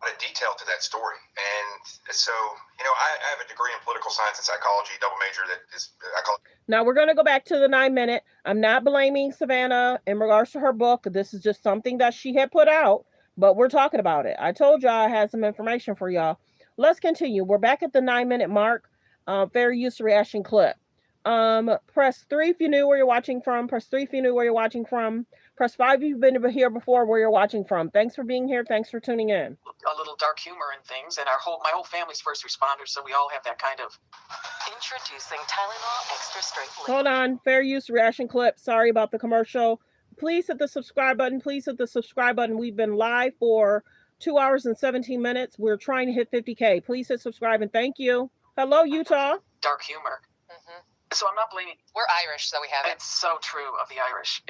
A lot of detail to that story. And so, I have a degree in political science and psychology, double major that is, I call it. Now we're going to go back to the 9-minute. I'm not blaming Savannah in regards to her book. This is just something that she had put out, but we're talking about it. I told y'all I had some information for y'all. Let's continue. We're back at the 9-minute mark. Fair use reaction clip. Press 3 if you knew where you're watching from. Press 3 if you knew where you're watching from. Press 5 if you've been here before, where you're watching from. Thanks for being here. Thanks for tuning in. A little dark humor in things, and my whole family's first responders, so we all have that kind of. Introducing Tylenol Extra Strength. Hold on. Fair use reaction clip. Sorry about the commercial. Please hit the subscribe button. Please hit the subscribe button. We've been live for 2 hours and 17 minutes. We're trying to hit 50K. Please hit subscribe and thank you. Hello, Utah. Dark humor. Mm-hmm. So I'm not blaming. We're Irish, so we have it. It's so true of the Irish.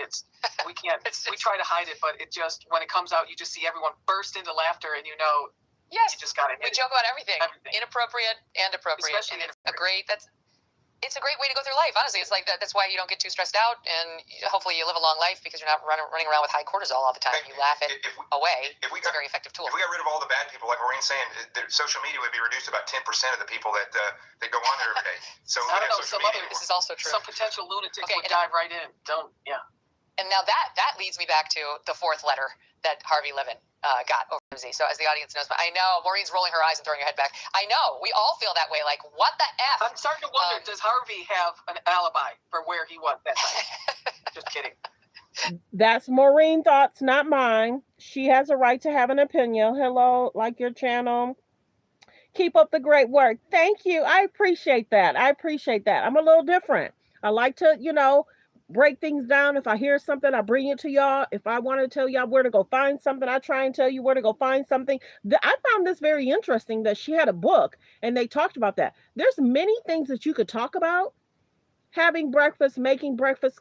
We can't. We try to hide it, but it just, when it comes out, you just see everyone burst into laughter, and yes, you just got it. We joke about everything. Inappropriate and appropriate. Especially and it's a great way to go through life. Honestly, it's like that's why you don't get too stressed out, and hopefully you live a long life because you're not running around with high cortisol all the time. You laugh it away. It's a very effective tool. If we got rid of all the bad people, like Maureen's saying, social media would be reduced to about 10% of the people that go on there every day. So I don't know. This is also true. Some potential lunatics would dive right in. Yeah. And now that leads me back to the fourth letter that Harvey Levin got over Z. So as the audience knows, I know Maureen's rolling her eyes and throwing her head back. I know we all feel that way. Like, what the F? I'm starting to wonder, does Harvey have an alibi for where he was that night? Just kidding. That's Maureen thoughts, not mine. She has a right to have an opinion. Hello, like your channel. Keep up the great work. Thank you. I appreciate that. I'm a little different. I like to, break things down. If I hear something, I bring it to y'all. If I want to tell y'all where to go find something, I try and tell you where to go find something. I found this very interesting that she had a book and they talked about that. There's many things that you could talk about. Having breakfast, making breakfast,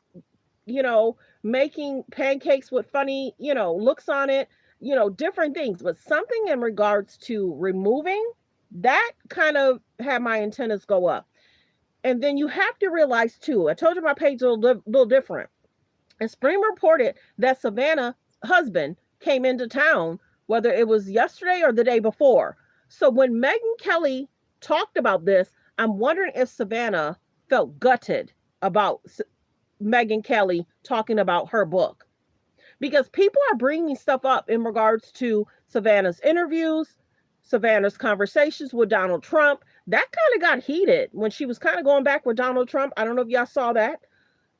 making pancakes with funny, looks on it, different things. But something in regards to removing, that kind of had my antennas go up. And then you have to realize too, I told you my page is a little different. And Spring reported that Savannah's husband came into town, whether it was yesterday or the day before. So when Megyn Kelly talked about this, I'm wondering if Savannah felt gutted about Megyn Kelly talking about her book. Because people are bringing stuff up in regards to Savannah's interviews, Savannah's conversations with Donald Trump. That kind of got heated when she was kind of going back with Donald Trump. I don't know if y'all saw that.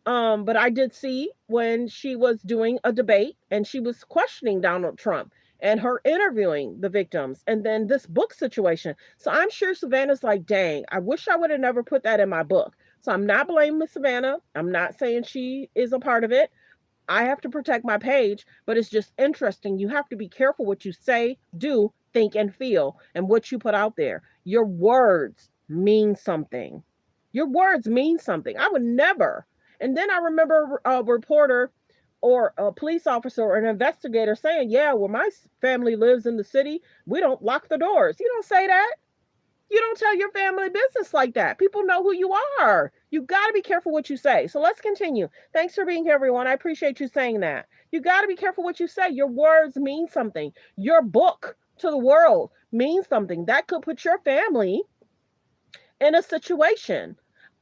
But I did see when she was doing a debate and she was questioning Donald Trump and her interviewing the victims and then this book situation. So I'm sure Savannah's like, dang, I wish I would have never put that in my book. So I'm not blaming Savannah. I'm not saying she is a part of it. I have to protect my page, but it's just interesting. You have to be careful what you say, do, think, and feel, and what you put out there. Your words mean something. Your words mean something. I would never. And then I remember a reporter or a police officer or an investigator saying, yeah, well, my family lives in the city. We don't lock the doors. You don't say that. You don't tell your family business like that. People know who you are. You got to be careful what you say. So let's continue. Thanks for being here, everyone. I appreciate you saying that. You got to be careful what you say. Your words mean something. Your book to the world means something. That could put your family in a situation.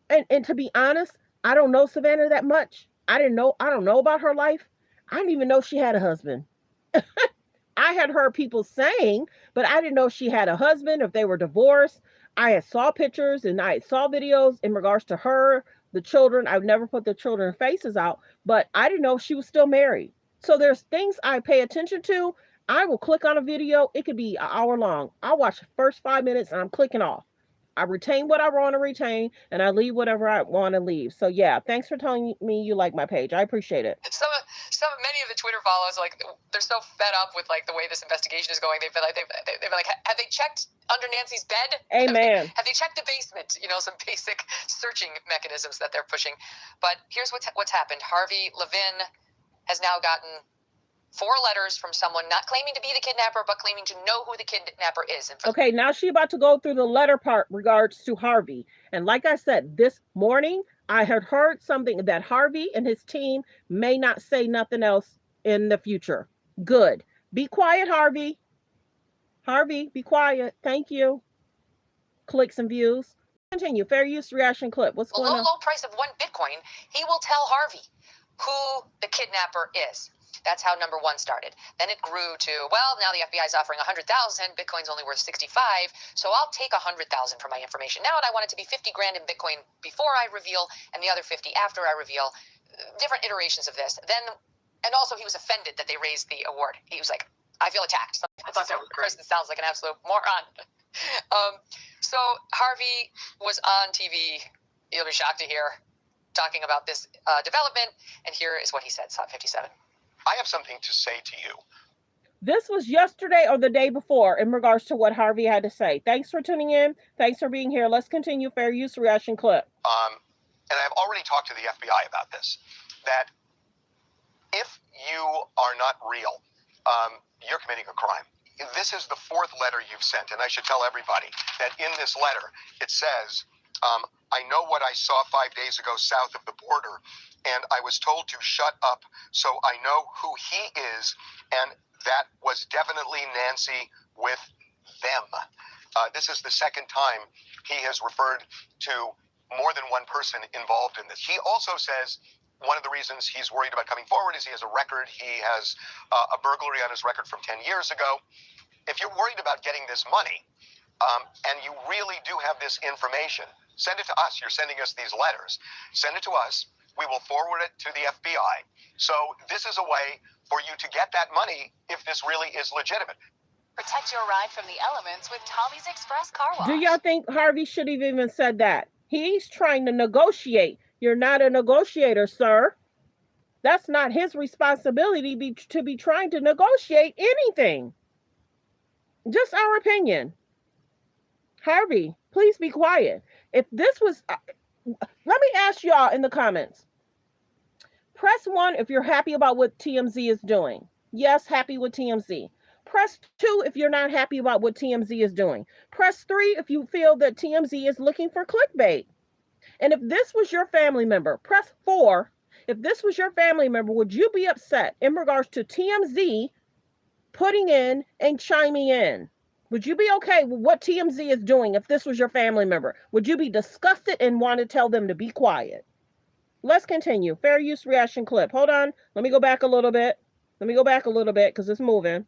And to be honest, I don't know Savannah that much. I don't know about her life. I didn't even know she had a husband. I had heard people saying, but I didn't know she had a husband, if they were divorced. I had saw pictures and I saw videos in regards to her, the children. I've never put the children's faces out, but I didn't know she was still married. So there's things I pay attention to. I will click on a video. It could be an hour long. I'll watch the first 5 minutes and I'm clicking off. I retain what I want to retain and I leave whatever I want to leave. So yeah, thanks for telling me you like my page. I appreciate it. Many of the Twitter follows, like, they're so fed up with like the way this investigation is going. They've been like, have they checked under Nancy's bed? Amen. Have they checked the basement? Some basic searching mechanisms that they're pushing. But here's what's happened. Harvey Levin has now gotten 4 letters from someone not claiming to be the kidnapper, but claiming to know who the kidnapper is. Okay, now she's about to go through the letter part regards to Harvey. And like I said, this morning, I had heard something that Harvey and his team may not say nothing else in the future. Good. Be quiet, Harvey. Harvey, be quiet. Thank you. Clicks and views. Continue. Fair use reaction clip. What's going on? Low price of 1 Bitcoin, he will tell Harvey who the kidnapper is. That's how number 1 started. Then it grew to, well, now the FBI is offering 100,000. Bitcoin's only worth 65. So I'll take 100,000 for my information now. And I want it to be 50 grand in Bitcoin before I reveal and the other 50 after I reveal. Different iterations of this. And also he was offended that they raised the award. He was like, I feel attacked. I thought that was great. Person sounds like an absolute moron. So Harvey was on TV. You'll be shocked to hear talking about this development. And here is what he said, SOT 57. I have something to say to you. This was yesterday or the day before in regards to what Harvey had to say. Thanks for tuning in. Thanks for being here. Let's continue. Fair use reaction clip. And I've already talked to the FBI about this, that if you are not real, you're committing a crime. This is the 4th letter you've sent, and I should tell everybody that in this letter, it says, I know what I saw 5 days ago south of the border, and I was told to shut up, so I know who he is, and that was definitely Nancy with them. This is the 2nd time he has referred to more than one person involved in this. He also says one of the reasons he's worried about coming forward is he has a record. He has a burglary on his record from 10 years ago. If you're worried about getting this money, and you really do have this information, send it to us. You're sending us these letters. Send it to us. We will forward it to the FBI. So this is a way for you to get that money if this really is legitimate. Protect your ride from the elements with Tommy's Express Car Wash. Do y'all think Harvey should have even said that? He's trying to negotiate. You're not a negotiator, sir. That's not his responsibility to be trying to negotiate anything. Just our opinion. Harvey, please be quiet. If this was, let me ask y'all in the comments. Press 1 if you're happy about what TMZ is doing. Yes, happy with TMZ. Press 2 if you're not happy about what TMZ is doing. Press 3 if you feel that TMZ is looking for clickbait. And if this was your family member, press 4. If this was your family member, would you be upset in regards to TMZ putting in and chiming in? Would you be okay with what TMZ is doing if this was your family member? Would you be disgusted and want to tell them to be quiet? Let's continue. Fair use reaction clip. Hold on. Let me go back a little bit. Let me go back a little bit because it's moving.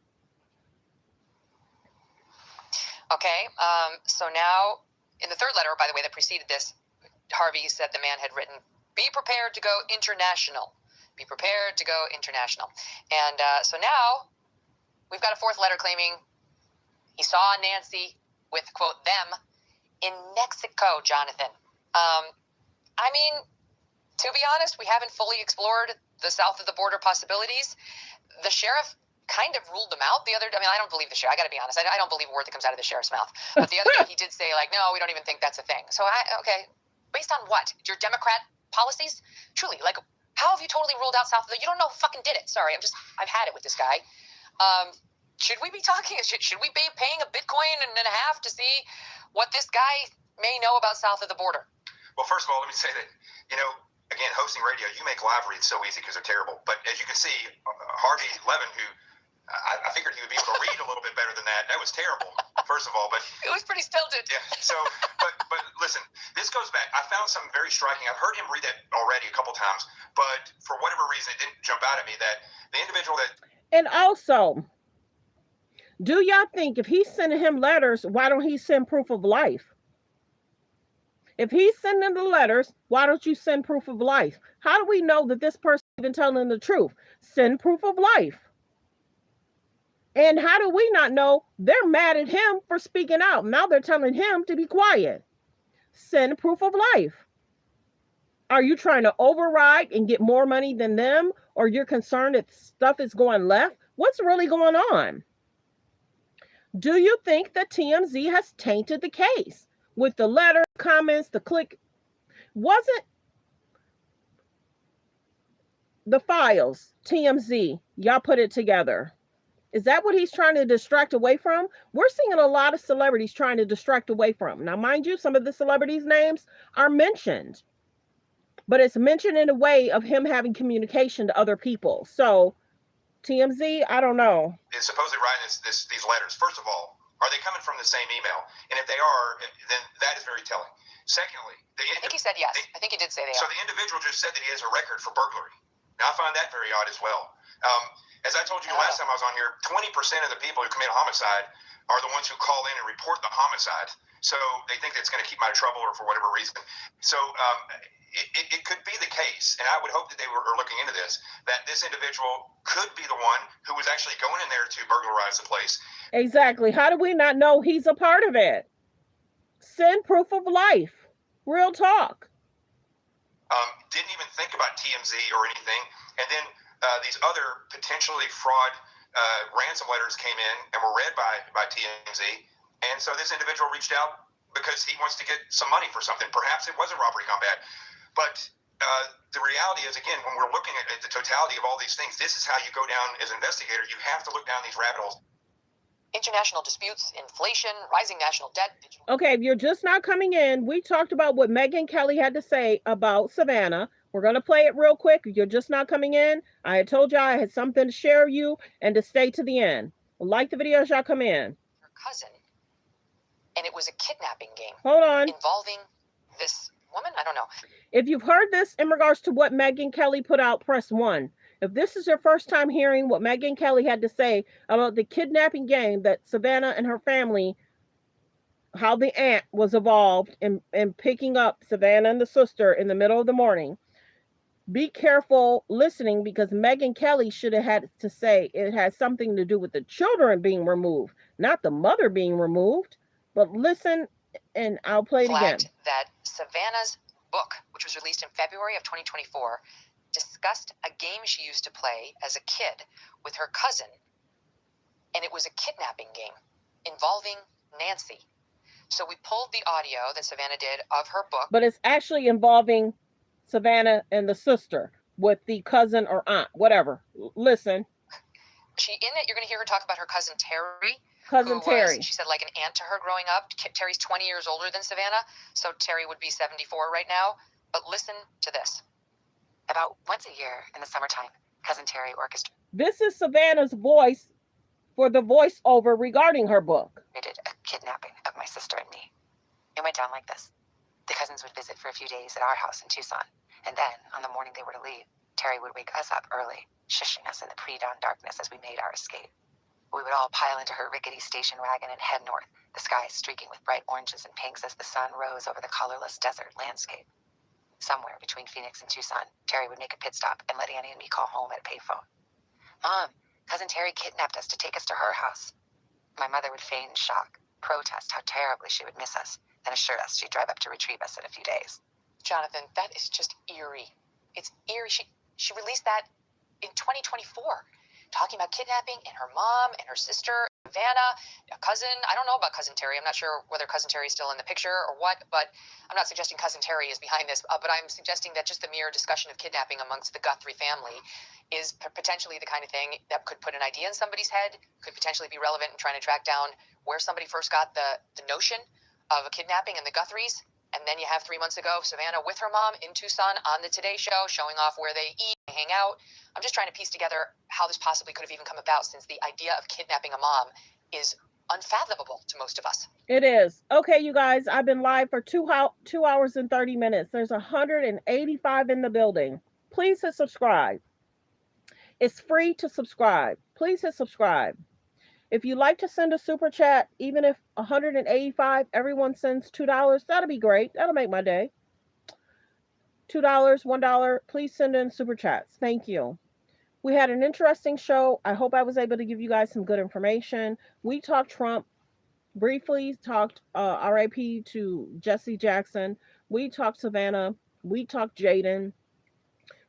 Okay, so now, in the third letter, by the way, that preceded this, Harvey said the man had written, "Be prepared to go international. Be prepared to go international." And so now, we've got a fourth letter claiming he saw Nancy with, quote, them in Mexico, Jonathan. I mean, to be honest, we haven't fully explored the south of the border possibilities. The sheriff kind of ruled them out the other day. I mean, I don't believe the sheriff. I got to be honest. I don't believe a word that comes out of the sheriff's mouth. But the other day he did say, like, no, we don't even think that's a thing. So, okay, based on what? Your Democrat policies? Truly, like, how have you totally ruled out south of the... You don't know who fucking did it. Sorry, I've had it with this guy. Should we be talking? Should we be paying a Bitcoin and a half to see what this guy may know about south of the border? Well, first of all, let me say that, again, hosting radio, you make live reads so easy because they're terrible. But as you can see, Harvey Levin, who I figured he would be able to read a little bit better than that. That was terrible, first of all. But it was pretty stilted. Yeah. So, but listen, this goes back. I found something very striking. I've heard him read that already a couple times, but for whatever reason, it didn't jump out at me that the individual that. And also, do y'all think if he's sending him letters, why don't he send proof of life? If he's sending the letters, why don't you send proof of life? How do we know that this person is even telling the truth? Send proof of life. And how do we not know they're mad at him for speaking out? Now they're telling him to be quiet. Send proof of life. Are you trying to override and get more money than them? Or you're concerned that stuff is going left? What's really going on? Do you think that TMZ has tainted the case with the letter, comments, the click? Wasn't the files, TMZ, y'all put it together? Is that what he's trying to distract away from? We're seeing a lot of celebrities trying to distract away from. Now, mind you, some of the celebrities' names are mentioned, but it's mentioned in a way of him having communication to other people. So, TMZ, I don't know. Is supposedly writing these letters. First of all, are they coming from the same email? And if they are, then that is very telling. Secondly, I think he said yes. I think he did say they are. So the individual just said that he has a record for burglary. Now, I find that very odd as well. As I told you last time I was on here, 20% of the people who commit a homicide are the ones who call in and report the homicide. So they think that it's going to keep them out of trouble or for whatever reason. So it could be the case, and I would hope that they were looking into this, that this individual could be the one who was actually going in there to burglarize the place. Exactly. How do we not know he's a part of it? Send proof of life. Real talk. Didn't even think about TMZ or anything. And then these other potentially fraud ransom letters came in and were read by TMZ. And so this individual reached out because he wants to get some money for something. Perhaps it was a robbery combat. But the reality is, again, when we're looking at the totality of all these things, this is how you go down as an investigator. You have to look down these rabbit holes. International disputes, inflation, rising national debt. Okay, if you're just not coming in, we talked about what Megyn Kelly had to say about Savannah. We're going to play it real quick. If you're just not coming in, I had told y'all I had something to share you and to stay to the end. Like the video as y'all come in. Her cousin, and it was a kidnapping game. Hold on. Involving this woman? I don't know. If you've heard this in regards to what Megyn Kelly put out, press 1. If this is your first time hearing what Megyn Kelly had to say about the kidnapping game that Savannah and her family, how the aunt was involved in picking up Savannah and the sister in the middle of the morning, be careful listening, because Megyn Kelly should have had to say it has something to do with the children being removed, not the mother being removed. But listen, and I'll play it again. That Savannah's book, which was released in February of 2024, discussed a game she used to play as a kid with her cousin, and it was a kidnapping game involving Nancy. So we pulled the audio that Savannah did of her book. But it's actually involving Savannah and the sister with the cousin or aunt, whatever. Listen. In it, you're going to hear her talk about her cousin Terry. Terry. She said, like an aunt to her growing up. Terry's 20 years older than Savannah, so Terry would be 74 right now. But listen to this. About once a year in the summertime, Cousin Terry orchestrated. This is Savannah's voice for the voiceover regarding her book. A kidnapping of my sister and me. It went down like this. The cousins would visit for a few days at our house in Tucson, and then, on the morning they were to leave, Terry would wake us up early, shushing us in the pre-dawn darkness as we made our escape. We would all pile into her rickety station wagon and head north, the sky streaking with bright oranges and pinks as the sun rose over the colorless desert landscape. Somewhere between Phoenix and Tucson, Terry would make a pit stop and let Annie and me call home at a payphone. Mom, Cousin Terry kidnapped us to take us to her house. My mother would feign shock, protest how terribly she would miss us, then assured us she'd drive up to retrieve us in a few days. Jonathan, that is just eerie. It's eerie. She released that in 2024, talking about kidnapping and her mom and her sister, Savannah, a cousin. I don't know about Cousin Terry. I'm not sure whether Cousin Terry is still in the picture or what, but I'm not suggesting Cousin Terry is behind this, but I'm suggesting that just the mere discussion of kidnapping amongst the Guthrie family is potentially the kind of thing that could put an idea in somebody's head, could potentially be relevant in trying to track down where somebody first got the notion of a kidnapping in the Guthries. And then you have 3 months ago, Savannah with her mom in Tucson on the Today Show, showing off where they eat and hang out. I'm just trying to piece together how this possibly could have even come about, since the idea of kidnapping a mom is unfathomable to most of us. It is. Okay, you guys, I've been live for 2 hours and 30 minutes. There's 185 in the building. Please hit subscribe. It's free to subscribe. Please hit subscribe. If you'd like to send a super chat, even if 185, everyone sends $2, that'll be great. That'll make my day. $2, $1, please send in super chats. Thank you. We had an interesting show. I hope I was able to give you guys some good information. We talked Trump, briefly talked RIP to Jesse Jackson. We talked Savannah. We talked Jaden.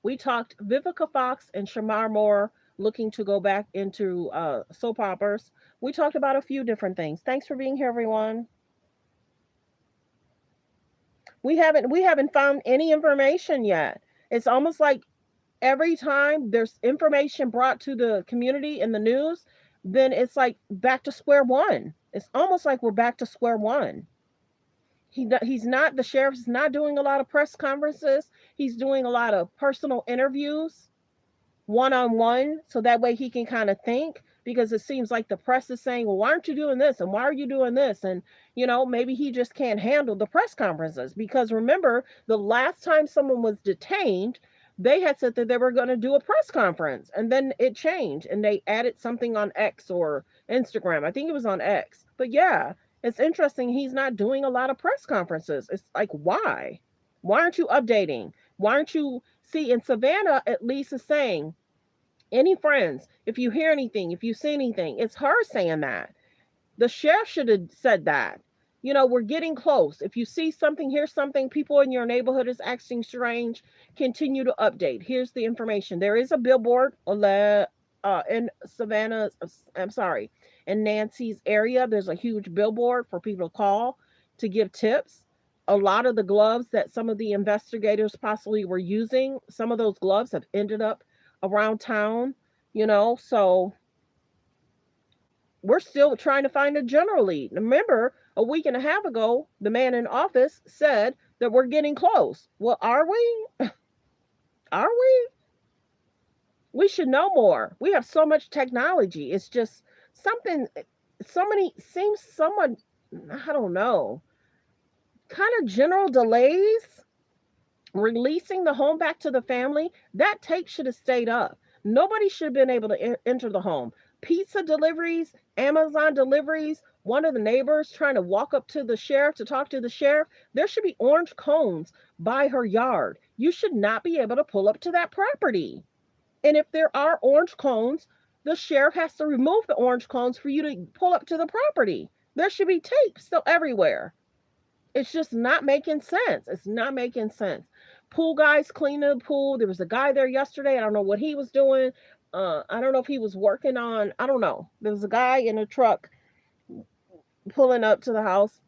We talked Vivica Fox and Shamar Moore looking to go back into soap operas. We talked about a few different things. Thanks for being here, everyone. We haven't found any information yet. It's almost like every time there's information brought to the community in the news, then it's like back to square one. It's almost like we're back to square one. The sheriff's not doing a lot of press conferences. He's doing a lot of personal interviews, one-on-one, so that way he can kind of think, because it seems like the press is saying, well, why aren't you doing this? And why are you doing this? And, maybe he just can't handle the press conferences, because remember, the last time someone was detained, they had said that they were going to do a press conference, and then it changed and they added something on X or Instagram. I think it was on X. But yeah, it's interesting. He's not doing a lot of press conferences. It's like, why? Why aren't you updating? Why aren't you see? And Savannah at least is saying, any friends, if you hear anything, if you see anything, it's her saying that. The sheriff should have said that. We're getting close. If you see something, hear something, people in your neighborhood is acting strange, continue to update. Here's the information. There is a billboard in Savannah, in Nancy's area. There's a huge billboard for people to call to give tips. A lot of the gloves that some of the investigators possibly were using, some of those gloves have ended up around town, so we're still trying to find a general lead. Remember, a week and a half ago, the man in office said that we're getting close. Well, are we? Are we? We should know more. We have so much technology. It's just something, I don't know, kind of general delays. Releasing the home back to the family, that tape should have stayed up. Nobody should have been able to enter the home. Pizza deliveries, Amazon deliveries, one of the neighbors trying to walk up to the sheriff to talk to the sheriff. There should be orange cones by her yard. You should not be able to pull up to that property. And if there are orange cones, the sheriff has to remove the orange cones for you to pull up to the property. There should be tape still everywhere. It's just not making sense. It's not making sense. Pool guys cleaning the pool. There was a guy there yesterday. I don't know what he was doing. I don't know if he was working on, I don't know. There was a guy in a truck pulling up to the house.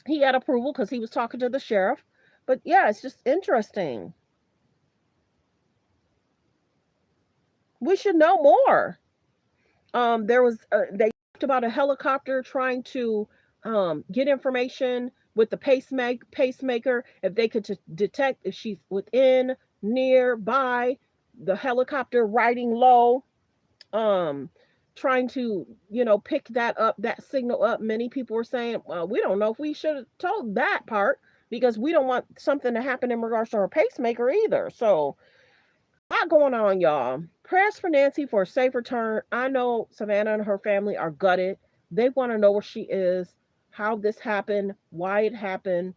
He had approval because he was talking to the sheriff. But yeah, it's just interesting. We should know more. There was they talked about a helicopter trying to get information with the pacemaker if they could detect if she's within, nearby, the helicopter riding low, um trying to pick that up, that signal up. Many people were saying, well, we don't know if we should have told that part because we don't want something to happen in regards to her pacemaker either. So a lot going on, y'all. Prayers for Nancy for a safe return. I know Savannah and her family are gutted. They want to know where she is, how this happened, why it happened.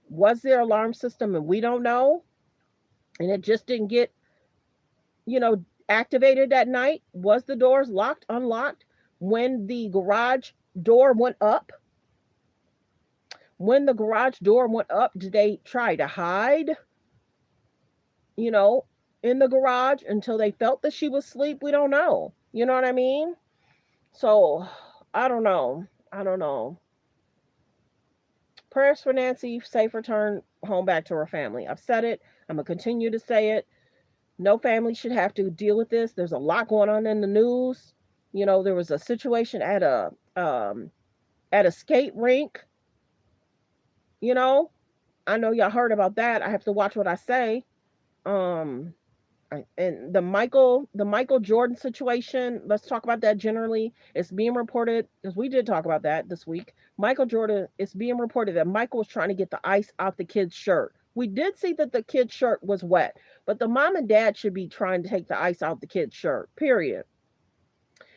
Was there alarm system and we don't know? And it just didn't get, activated that night? Was the doors locked, unlocked? When the garage door went up, did they try to hide, you know, in the garage until they felt that she was asleep? We don't know. You know what I mean? So, I don't know. I don't know. Prayers for Nancy, safe return home back to her family. I've said it. I'm going to continue to say it. No family should have to deal with this. There's a lot going on in the news. There was a situation at a skate rink. You know, I know y'all heard about that. I have to watch what I say. Um, and the Michael Jordan situation, let's talk about that generally. It's being reported, because we did talk about that this week. Michael Jordan, it's being reported that Michael was trying to get the ice out the kid's shirt. We did see that the kid's shirt was wet, but the mom and dad should be trying to take the ice out the kid's shirt, period.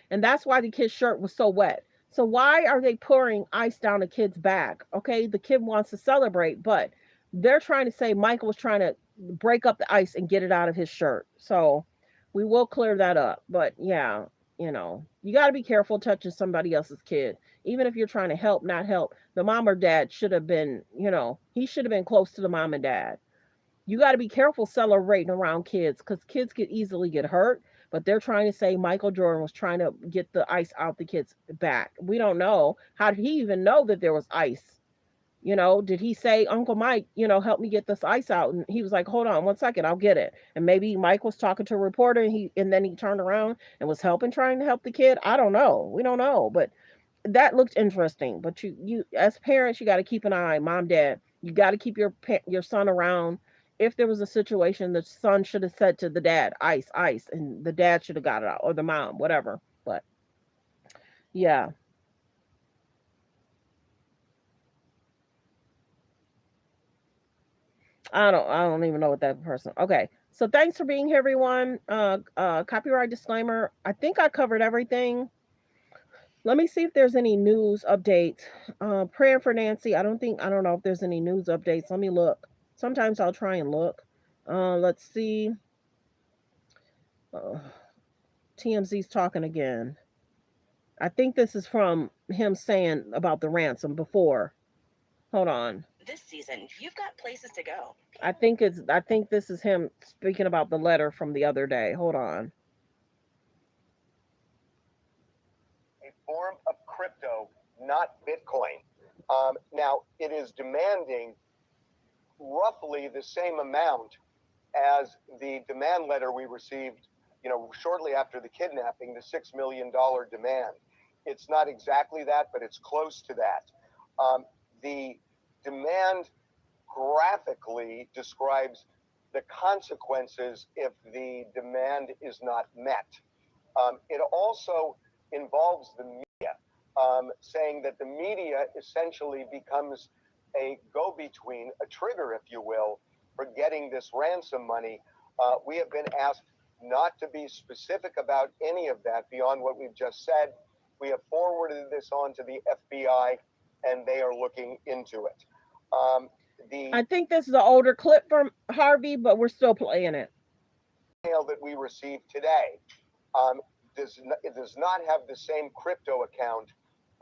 And that's why the kid's shirt was so wet. So why are they pouring ice down the kid's back? Okay, the kid wants to celebrate, but they're trying to say Michael was trying to break up the ice and get it out of his shirt. So we will clear that up. But yeah, you got to be careful touching somebody else's kid. Even if you're trying to help, not help, the mom or dad should have been, he should have been close to the mom and dad. You got to be careful celebrating around kids because kids could easily get hurt. But they're trying to say Michael Jordan was trying to get the ice out the kid's back. We don't know. How did he even know that there was ice? Did he say, Uncle Mike, help me get this ice out? And he was like, hold on 1 second, I'll get it. And maybe Mike was talking to a reporter and then he turned around and was trying to help the kid. I don't know. We don't know. But that looked interesting. But you as parents, you got to keep an eye. Mom, dad, you got to keep your son around. If there was a situation, the son should have said to the dad, ice, ice, and the dad should have got it out, or the mom, whatever. But yeah, I don't even know what that person. Okay, so thanks for being here, everyone. Copyright disclaimer. I think I covered everything. Let me see if there's any news updates. Prayer for Nancy. I don't know if there's any news updates. Let me look. Sometimes I'll try and look. Let's see. Uh, TMZ's talking again. I think this is from him saying about the ransom before. Hold on. This season, you've got places to go. I think this is him speaking about the letter from the other day. Hold on. A form of crypto, not Bitcoin. Now, it is demanding roughly the same amount as the demand letter we received, shortly after the kidnapping, the $6 million demand. It's not exactly that, but it's close to that. The demand graphically describes the consequences if the demand is not met. It also involves the media, saying that the media essentially becomes a go-between, a trigger, if you will, for getting this ransom money. We have been asked not to be specific about any of that beyond what we've just said. We have forwarded this on to the FBI, and they are looking into it. I think this is an older clip from Harvey, but we're still playing it. Email that we received today does not have the same crypto account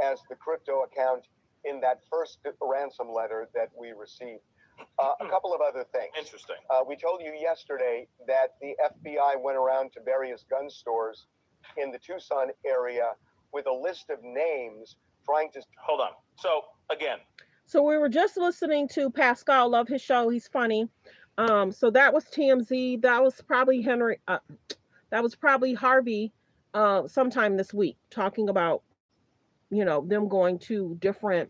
as the crypto account in that first ransom letter that we received. A couple of other things. Interesting. We told you yesterday that the FBI went around to various gun stores in the Tucson area with a list of names trying to... Hold on. So, again. So we were just listening to Pascal. Love his show. He's funny. So that was TMZ. That was probably that was probably Harvey sometime this week, talking about, them going to different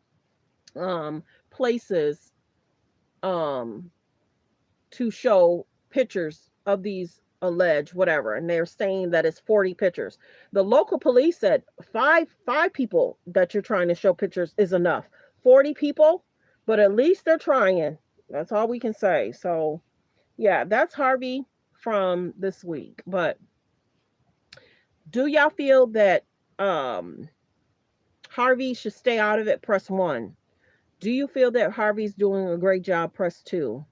places to show pictures of these alleged whatever, and they're saying that it's 40 pictures. The local police said five people that you're trying to show pictures is enough. 40 people, but at least they're trying. That's all we can say. So yeah, that's Harvey from this week. But do y'all feel that Harvey should stay out of it? Press 1. Do you feel that Harvey's doing a great job? Press 2.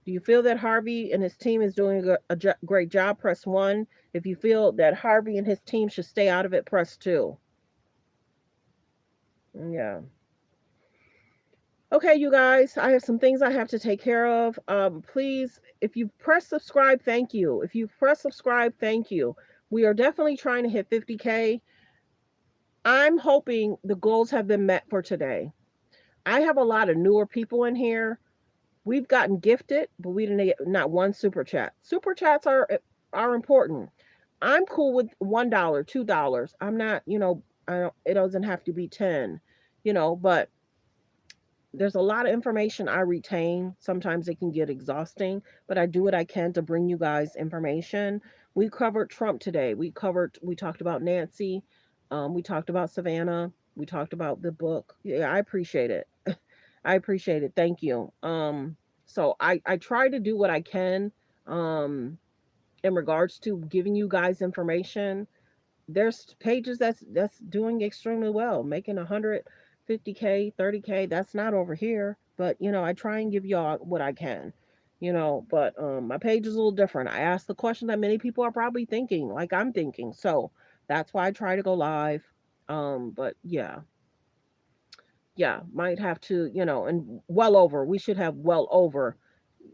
Do you feel that Harvey and his team is doing a great job? Press 1. If you feel that Harvey and his team should stay out of it, press 2. Yeah. Okay, you guys, I have some things I have to take care of. Please, if you press subscribe, thank you. If you press subscribe, thank you. We are definitely trying to hit 50K. I'm hoping the goals have been met for today. I have a lot of newer people in here. We've gotten gifted, but we didn't get not one super chat. Super chats are important. I'm cool with $1, $2. I'm not, it doesn't have to be 10, but there's a lot of information I retain. Sometimes it can get exhausting, but I do what I can to bring you guys information. We covered Trump today. We talked about Nancy. We talked about Savannah. We talked about the book. Yeah, I appreciate it. I appreciate it. Thank you. So I try to do what I can in regards to giving you guys information. There's pages that's doing extremely well, making 150K, 30K. That's not over here, but I try and give y'all what I can. But my page is a little different. I ask the question that many people are probably thinking, like I'm thinking. So that's why I try to go live. But yeah, might have to, and well over. We should have well over.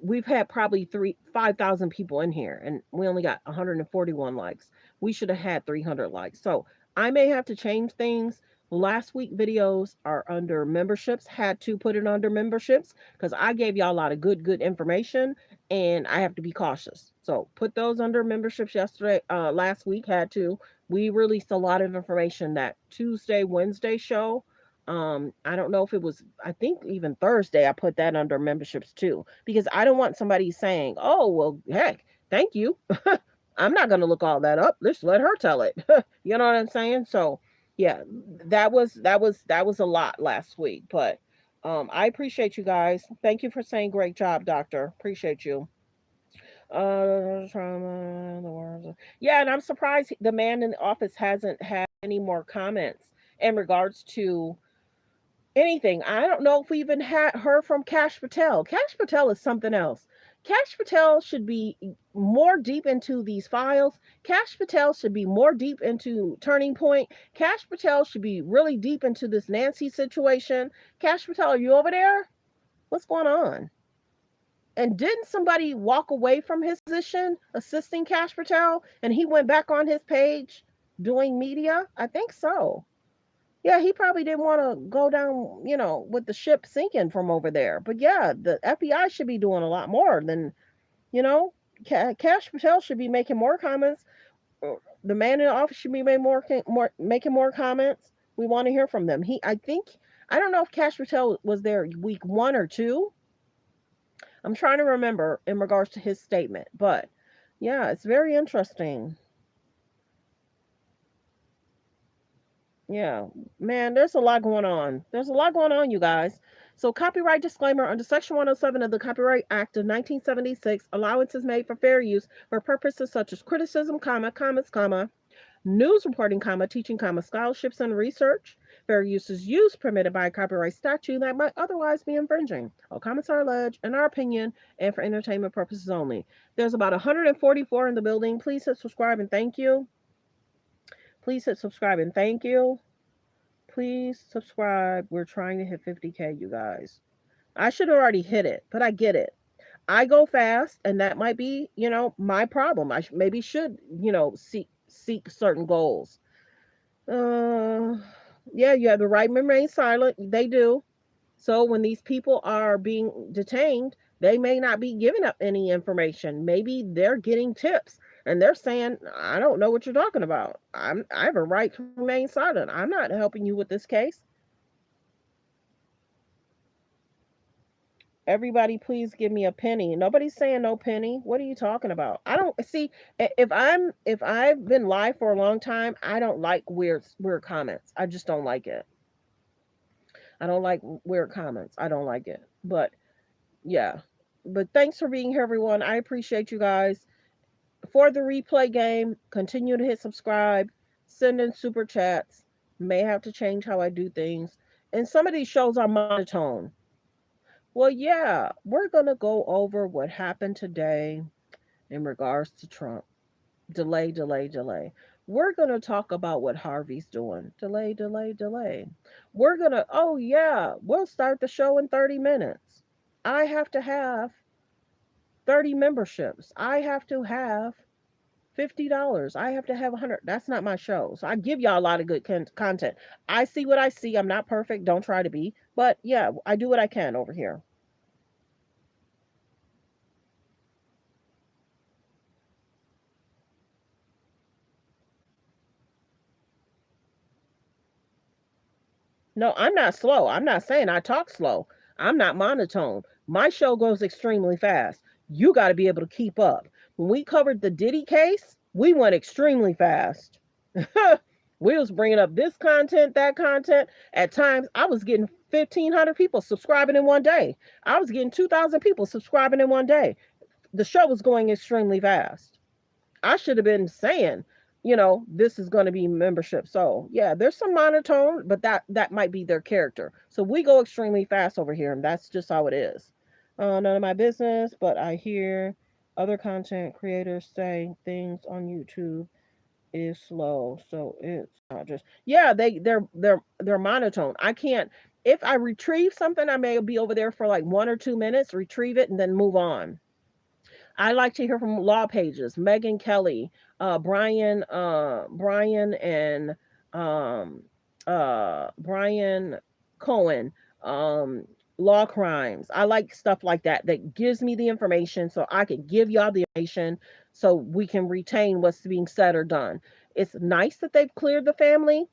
We've had probably 5,000 people in here, and we only got 141 likes. We should have had 300 likes. So I may have to change things. Last week videos are under memberships. Had to put it under memberships because I gave y'all a lot of good information, and I have to be cautious. So put those under memberships yesterday. Last week had to. We released a lot of information that Tuesday, Wednesday show. I don't know if it was, I think even Thursday, I put that under memberships too, because I don't want somebody saying, oh, well, heck, thank you. I'm not going to look all that up. Let's let her tell it. You know what I'm saying? So yeah, that was a lot last week, but, I appreciate you guys. Thank you for saying great job, doctor. Appreciate you. Yeah, and I'm surprised the man in the office hasn't had any more comments in regards to anything. I don't know if we even had heard from Cash Patel. Cash Patel is something else. Cash Patel should be more deep into these files. Cash Patel should be more deep into Turning Point. Cash Patel should be really deep into this Nancy situation. Cash Patel, are you over there? What's going on? And didn't somebody walk away from his position assisting Cash Patel and he went back on his page doing media? I think so. Yeah, he probably didn't want to go down, with the ship sinking from over there. But yeah, the FBI should be doing a lot more than, Cash Patel should be making more comments. The man in the office should be making more comments. We want to hear from them. I don't know if Cash Patel was there week 1 or 2. I'm trying to remember in regards to his statement, but yeah, it's very interesting. Yeah, man, there's a lot going on. There's a lot going on, you guys. So, copyright disclaimer under Section 107 of the Copyright Act of 1976, allowance is made for fair use for purposes such as criticism, comments, news reporting, teaching, scholarships and research. Fair use is use permitted by a copyright statute that might otherwise be infringing. All comments are alleged, in our opinion, and for entertainment purposes only. There's about 144 in the building. Please hit subscribe and thank you. Please hit subscribe and thank you. Please subscribe. We're trying to hit 50K, you guys. I should have already hit it, but I get it. I go fast, and that might be, my problem. I maybe should, seek certain goals. Yeah, you have the right to remain silent. They do. So when these people are being detained, they may not be giving up any information. Maybe they're getting tips and they're saying, I don't know what you're talking about. I have a right to remain silent. I'm not helping you with this case. Everybody, please give me a penny. Nobody's saying no penny. What are you talking about? I don't see if I've been live for a long time, I don't like weird comments. I just don't like it. I don't like weird comments. I don't like it. But yeah. But thanks for being here, everyone. I appreciate you guys. For the replay game, continue to hit subscribe, send in super chats. May have to change how I do things. And some of these shows are monotone. Well, yeah, we're going to go over what happened today in regards to Trump. Delay. We're going to talk about what Harvey's doing. Delay. We're going to, oh, yeah, we'll start the show in 30 minutes. I have to have 30 memberships. I have to have $50. I have to have 100. That's not my show. So I give y'all a lot of good content. I see what I see. I'm not perfect. Don't try to be. But yeah, I do what I can over here. No, I'm not slow. I'm not saying I talk slow. I'm not monotone. My show goes extremely fast. You got to be able to keep up. When we covered the Diddy case, we went extremely fast. We was bringing up this content, that content. At times, I was getting 1,500 people subscribing in one day. I was getting 2,000 people subscribing in one day. The show was going extremely fast. I should have been saying, this is going to be membership. So yeah, there's some monotone, but that might be their character. So we go extremely fast over here, and that's just how it is. None of my business, but I hear other content creators say things on YouTube is slow, so it's not just they're monotone. I can't. If I retrieve something, I may be over there for like 1 or 2 minutes, retrieve it, and then move on. I like to hear from Law Pages, Megan Kelly, Brian and um, Brian Cohen, Law Crimes. I like stuff like that that gives me the information so I can give y'all the information so we can retain what's being said or done. It's nice that they've cleared the family.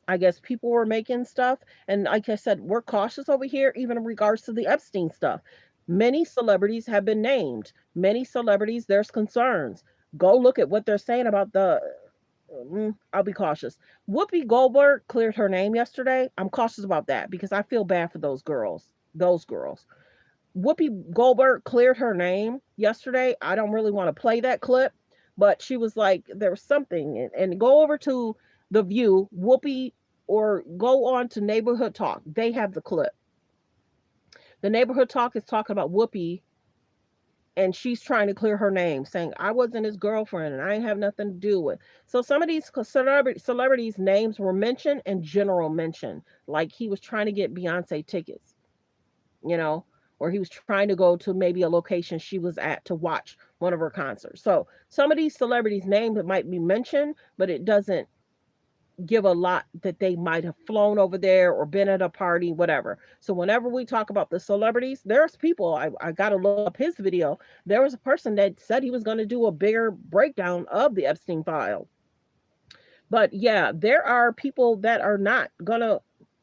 I guess people were making stuff. And like I said, we're cautious over here, even in regards to the Epstein stuff. Many celebrities have been named. Many celebrities, there's concerns. Go look at what they're saying about the. I'll be cautious. Whoopi Goldberg cleared her name yesterday. I'm cautious about that because I feel bad for those girls. Those girls. Whoopi Goldberg cleared her name yesterday. I don't really want to play that clip, but she was like, there was something. And go over to The View, Whoopi, or go on to Neighborhood Talk. They have the clip. The Neighborhood Talk is talking about Whoopi, and she's trying to clear her name, saying, I wasn't his girlfriend and I didn't have nothing to do with. So some of these celebrities' names were mentioned and general mention, like he was trying to get Beyonce tickets, you know, or he was trying to go to maybe a location she was at to watch one of her concerts. So some of these celebrities' names might be mentioned, but it doesn't give a lot that they might have flown over there or been at a party, whatever. So whenever we talk about the celebrities, there's people, I got to look up his video. There was a person that said he was going to do a bigger breakdown of the Epstein file. But yeah, there are people that are not going to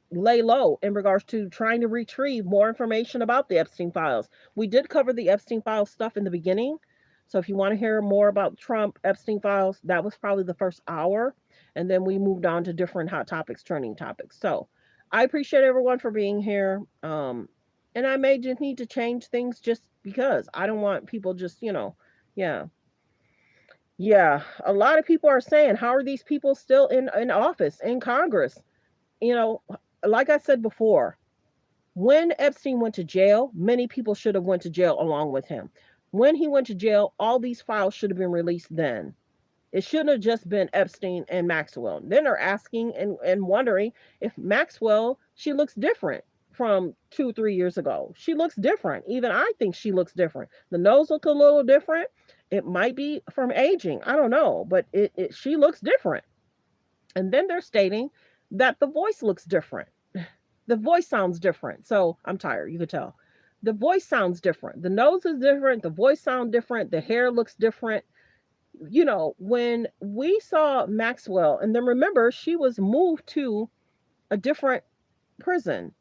lay low in regards to trying to retrieve more information about the Epstein files. We did cover the Epstein files stuff in the beginning. So if you want to hear more about Trump, Epstein files, that was probably the first hour. And then we moved on to different hot topics, trending topics. So I appreciate everyone for being here. And I may just need to change things just because I don't want people just, yeah. Yeah, a lot of people are saying, how are these people still in office, in Congress? You know, like I said before, when Epstein went to jail, many people should have went to jail along with him. When he went to jail, all these files should have been released then. It shouldn't have just been Epstein and Maxwell. Then they're asking and wondering if Maxwell, she looks different from 2, 3 years ago. She looks different. Even I think she looks different. The nose look a little different. It might be from aging. I don't know, but she looks different. And then they're stating that the voice looks different. The voice sounds different. So I'm tired. You could tell. The voice sounds different. The nose is different. The voice sounds different. The hair looks different. When we saw Maxwell, and then remember, she was moved to a different prison,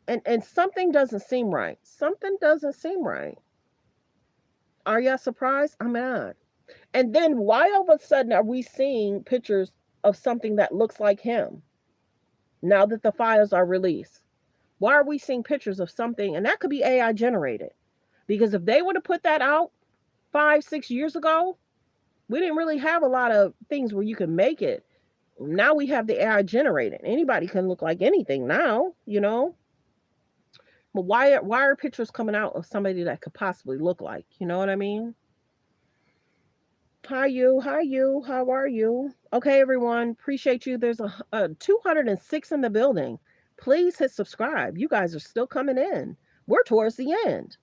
and something doesn't seem right. Something doesn't seem right. Are y'all surprised? I'm not. And then why all of a sudden are we seeing pictures of something that looks like him now that the files are released? Why are we seeing pictures of something? And that could be AI generated. Because if they would have put that out 5, 6 years ago, we didn't really have a lot of things where you can make it. Now we have the AI generated. Anybody can look like anything now. But why are pictures coming out of somebody that could possibly look like? You know what I mean? Hi you, how are you? Okay, everyone, appreciate you. There's a 206 in the building. Please hit subscribe. You guys are still coming in. We're towards the end.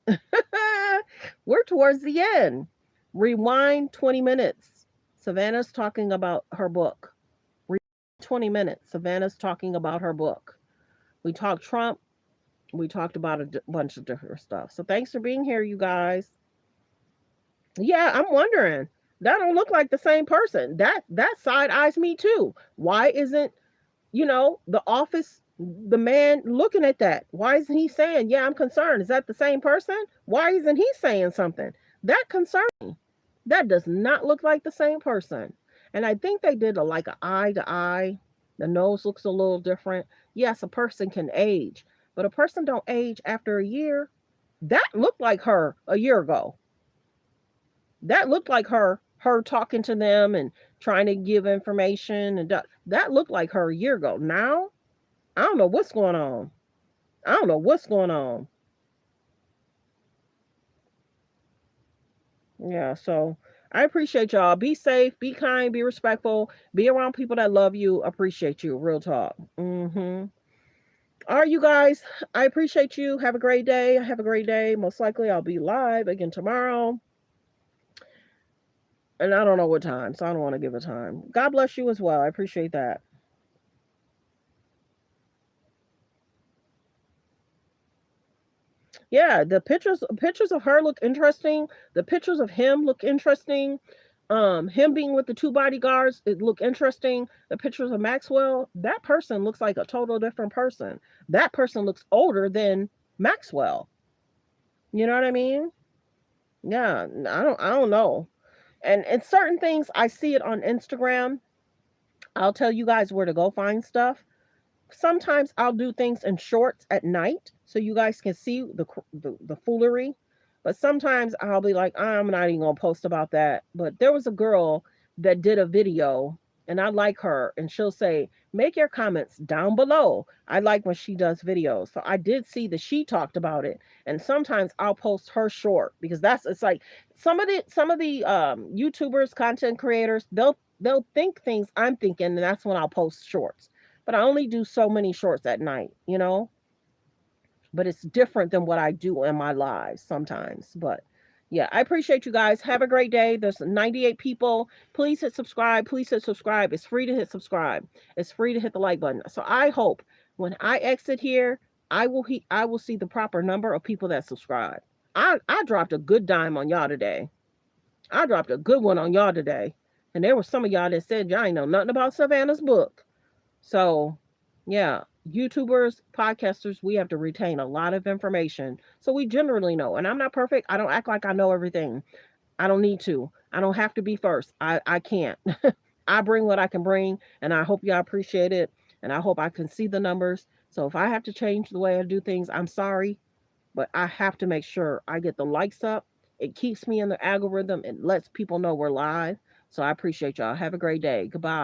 We're towards the end. Rewind 20 minutes. Savannah's talking about her book. 20 minutes. Savannah's talking about her book. We talked Trump. We talked about a bunch of different stuff. So thanks for being here, you guys. Yeah, I'm wondering. That don't look like the same person. That side eyes me too. Why isn't, the office, the man looking at that? Why isn't he saying, yeah, I'm concerned? Is that the same person? Why isn't he saying something? That concerns me. That does not look like the same person. And I think they did like an eye to eye. The nose looks a little different. Yes, a person can age, but a person don't age after a year. That looked like her a year ago. That looked like her talking to them and trying to give information, and that looked like her a year ago. Now, I don't know what's going on. I don't know what's going on. Yeah, so I appreciate y'all. Be safe, be kind, be respectful, be around people that love you, appreciate you. Real talk. All right, you guys, I appreciate you. Have a great day. Have a great day. Most likely I'll be live again tomorrow. And I don't know what time, so I don't want to give a time. God bless you as well. I appreciate that. Yeah, the pictures of her look interesting. The pictures of him look interesting. Him being with the two bodyguards, it look interesting. The pictures of Maxwell, that person looks like a total different person. That person looks older than Maxwell. You know what I mean? Yeah, I don't know. And certain things I see it on Instagram. I'll tell you guys where to go find stuff. Sometimes I'll do things in shorts at night so you guys can see the foolery. But sometimes I'll be like, I'm not even gonna post about that. But there was a girl that did a video, and I like her, and she'll say, make your comments down below. I like when she does videos. So I did see that she talked about it. And sometimes I'll post her short because it's like some of the YouTubers, content creators, they'll think things I'm thinking, and that's when I'll post shorts, but I only do so many shorts at night. But it's different than what I do in my lives sometimes. But yeah, I appreciate you guys. Have a great day. There's 98 people. Please hit subscribe. Please hit subscribe. It's free to hit subscribe. It's free to hit the like button. So I hope when I exit here, I will see the proper number of people that subscribe. I dropped a good dime on y'all today. I dropped a good one on y'all today. And there were some of y'all that said y'all ain't know nothing about Savannah's book. So, yeah, YouTubers, podcasters, we have to retain a lot of information. So we generally know. And I'm not perfect. I don't act like I know everything. I don't need to. I don't have to be first. I can't. I bring what I can bring, and I hope y'all appreciate it. And I hope I can see the numbers. So if I have to change the way I do things, I'm sorry. but I have to make sure I get the likes up. It keeps me in the algorithm. It lets people know we're live. So I appreciate y'all. Have a great day. Goodbye.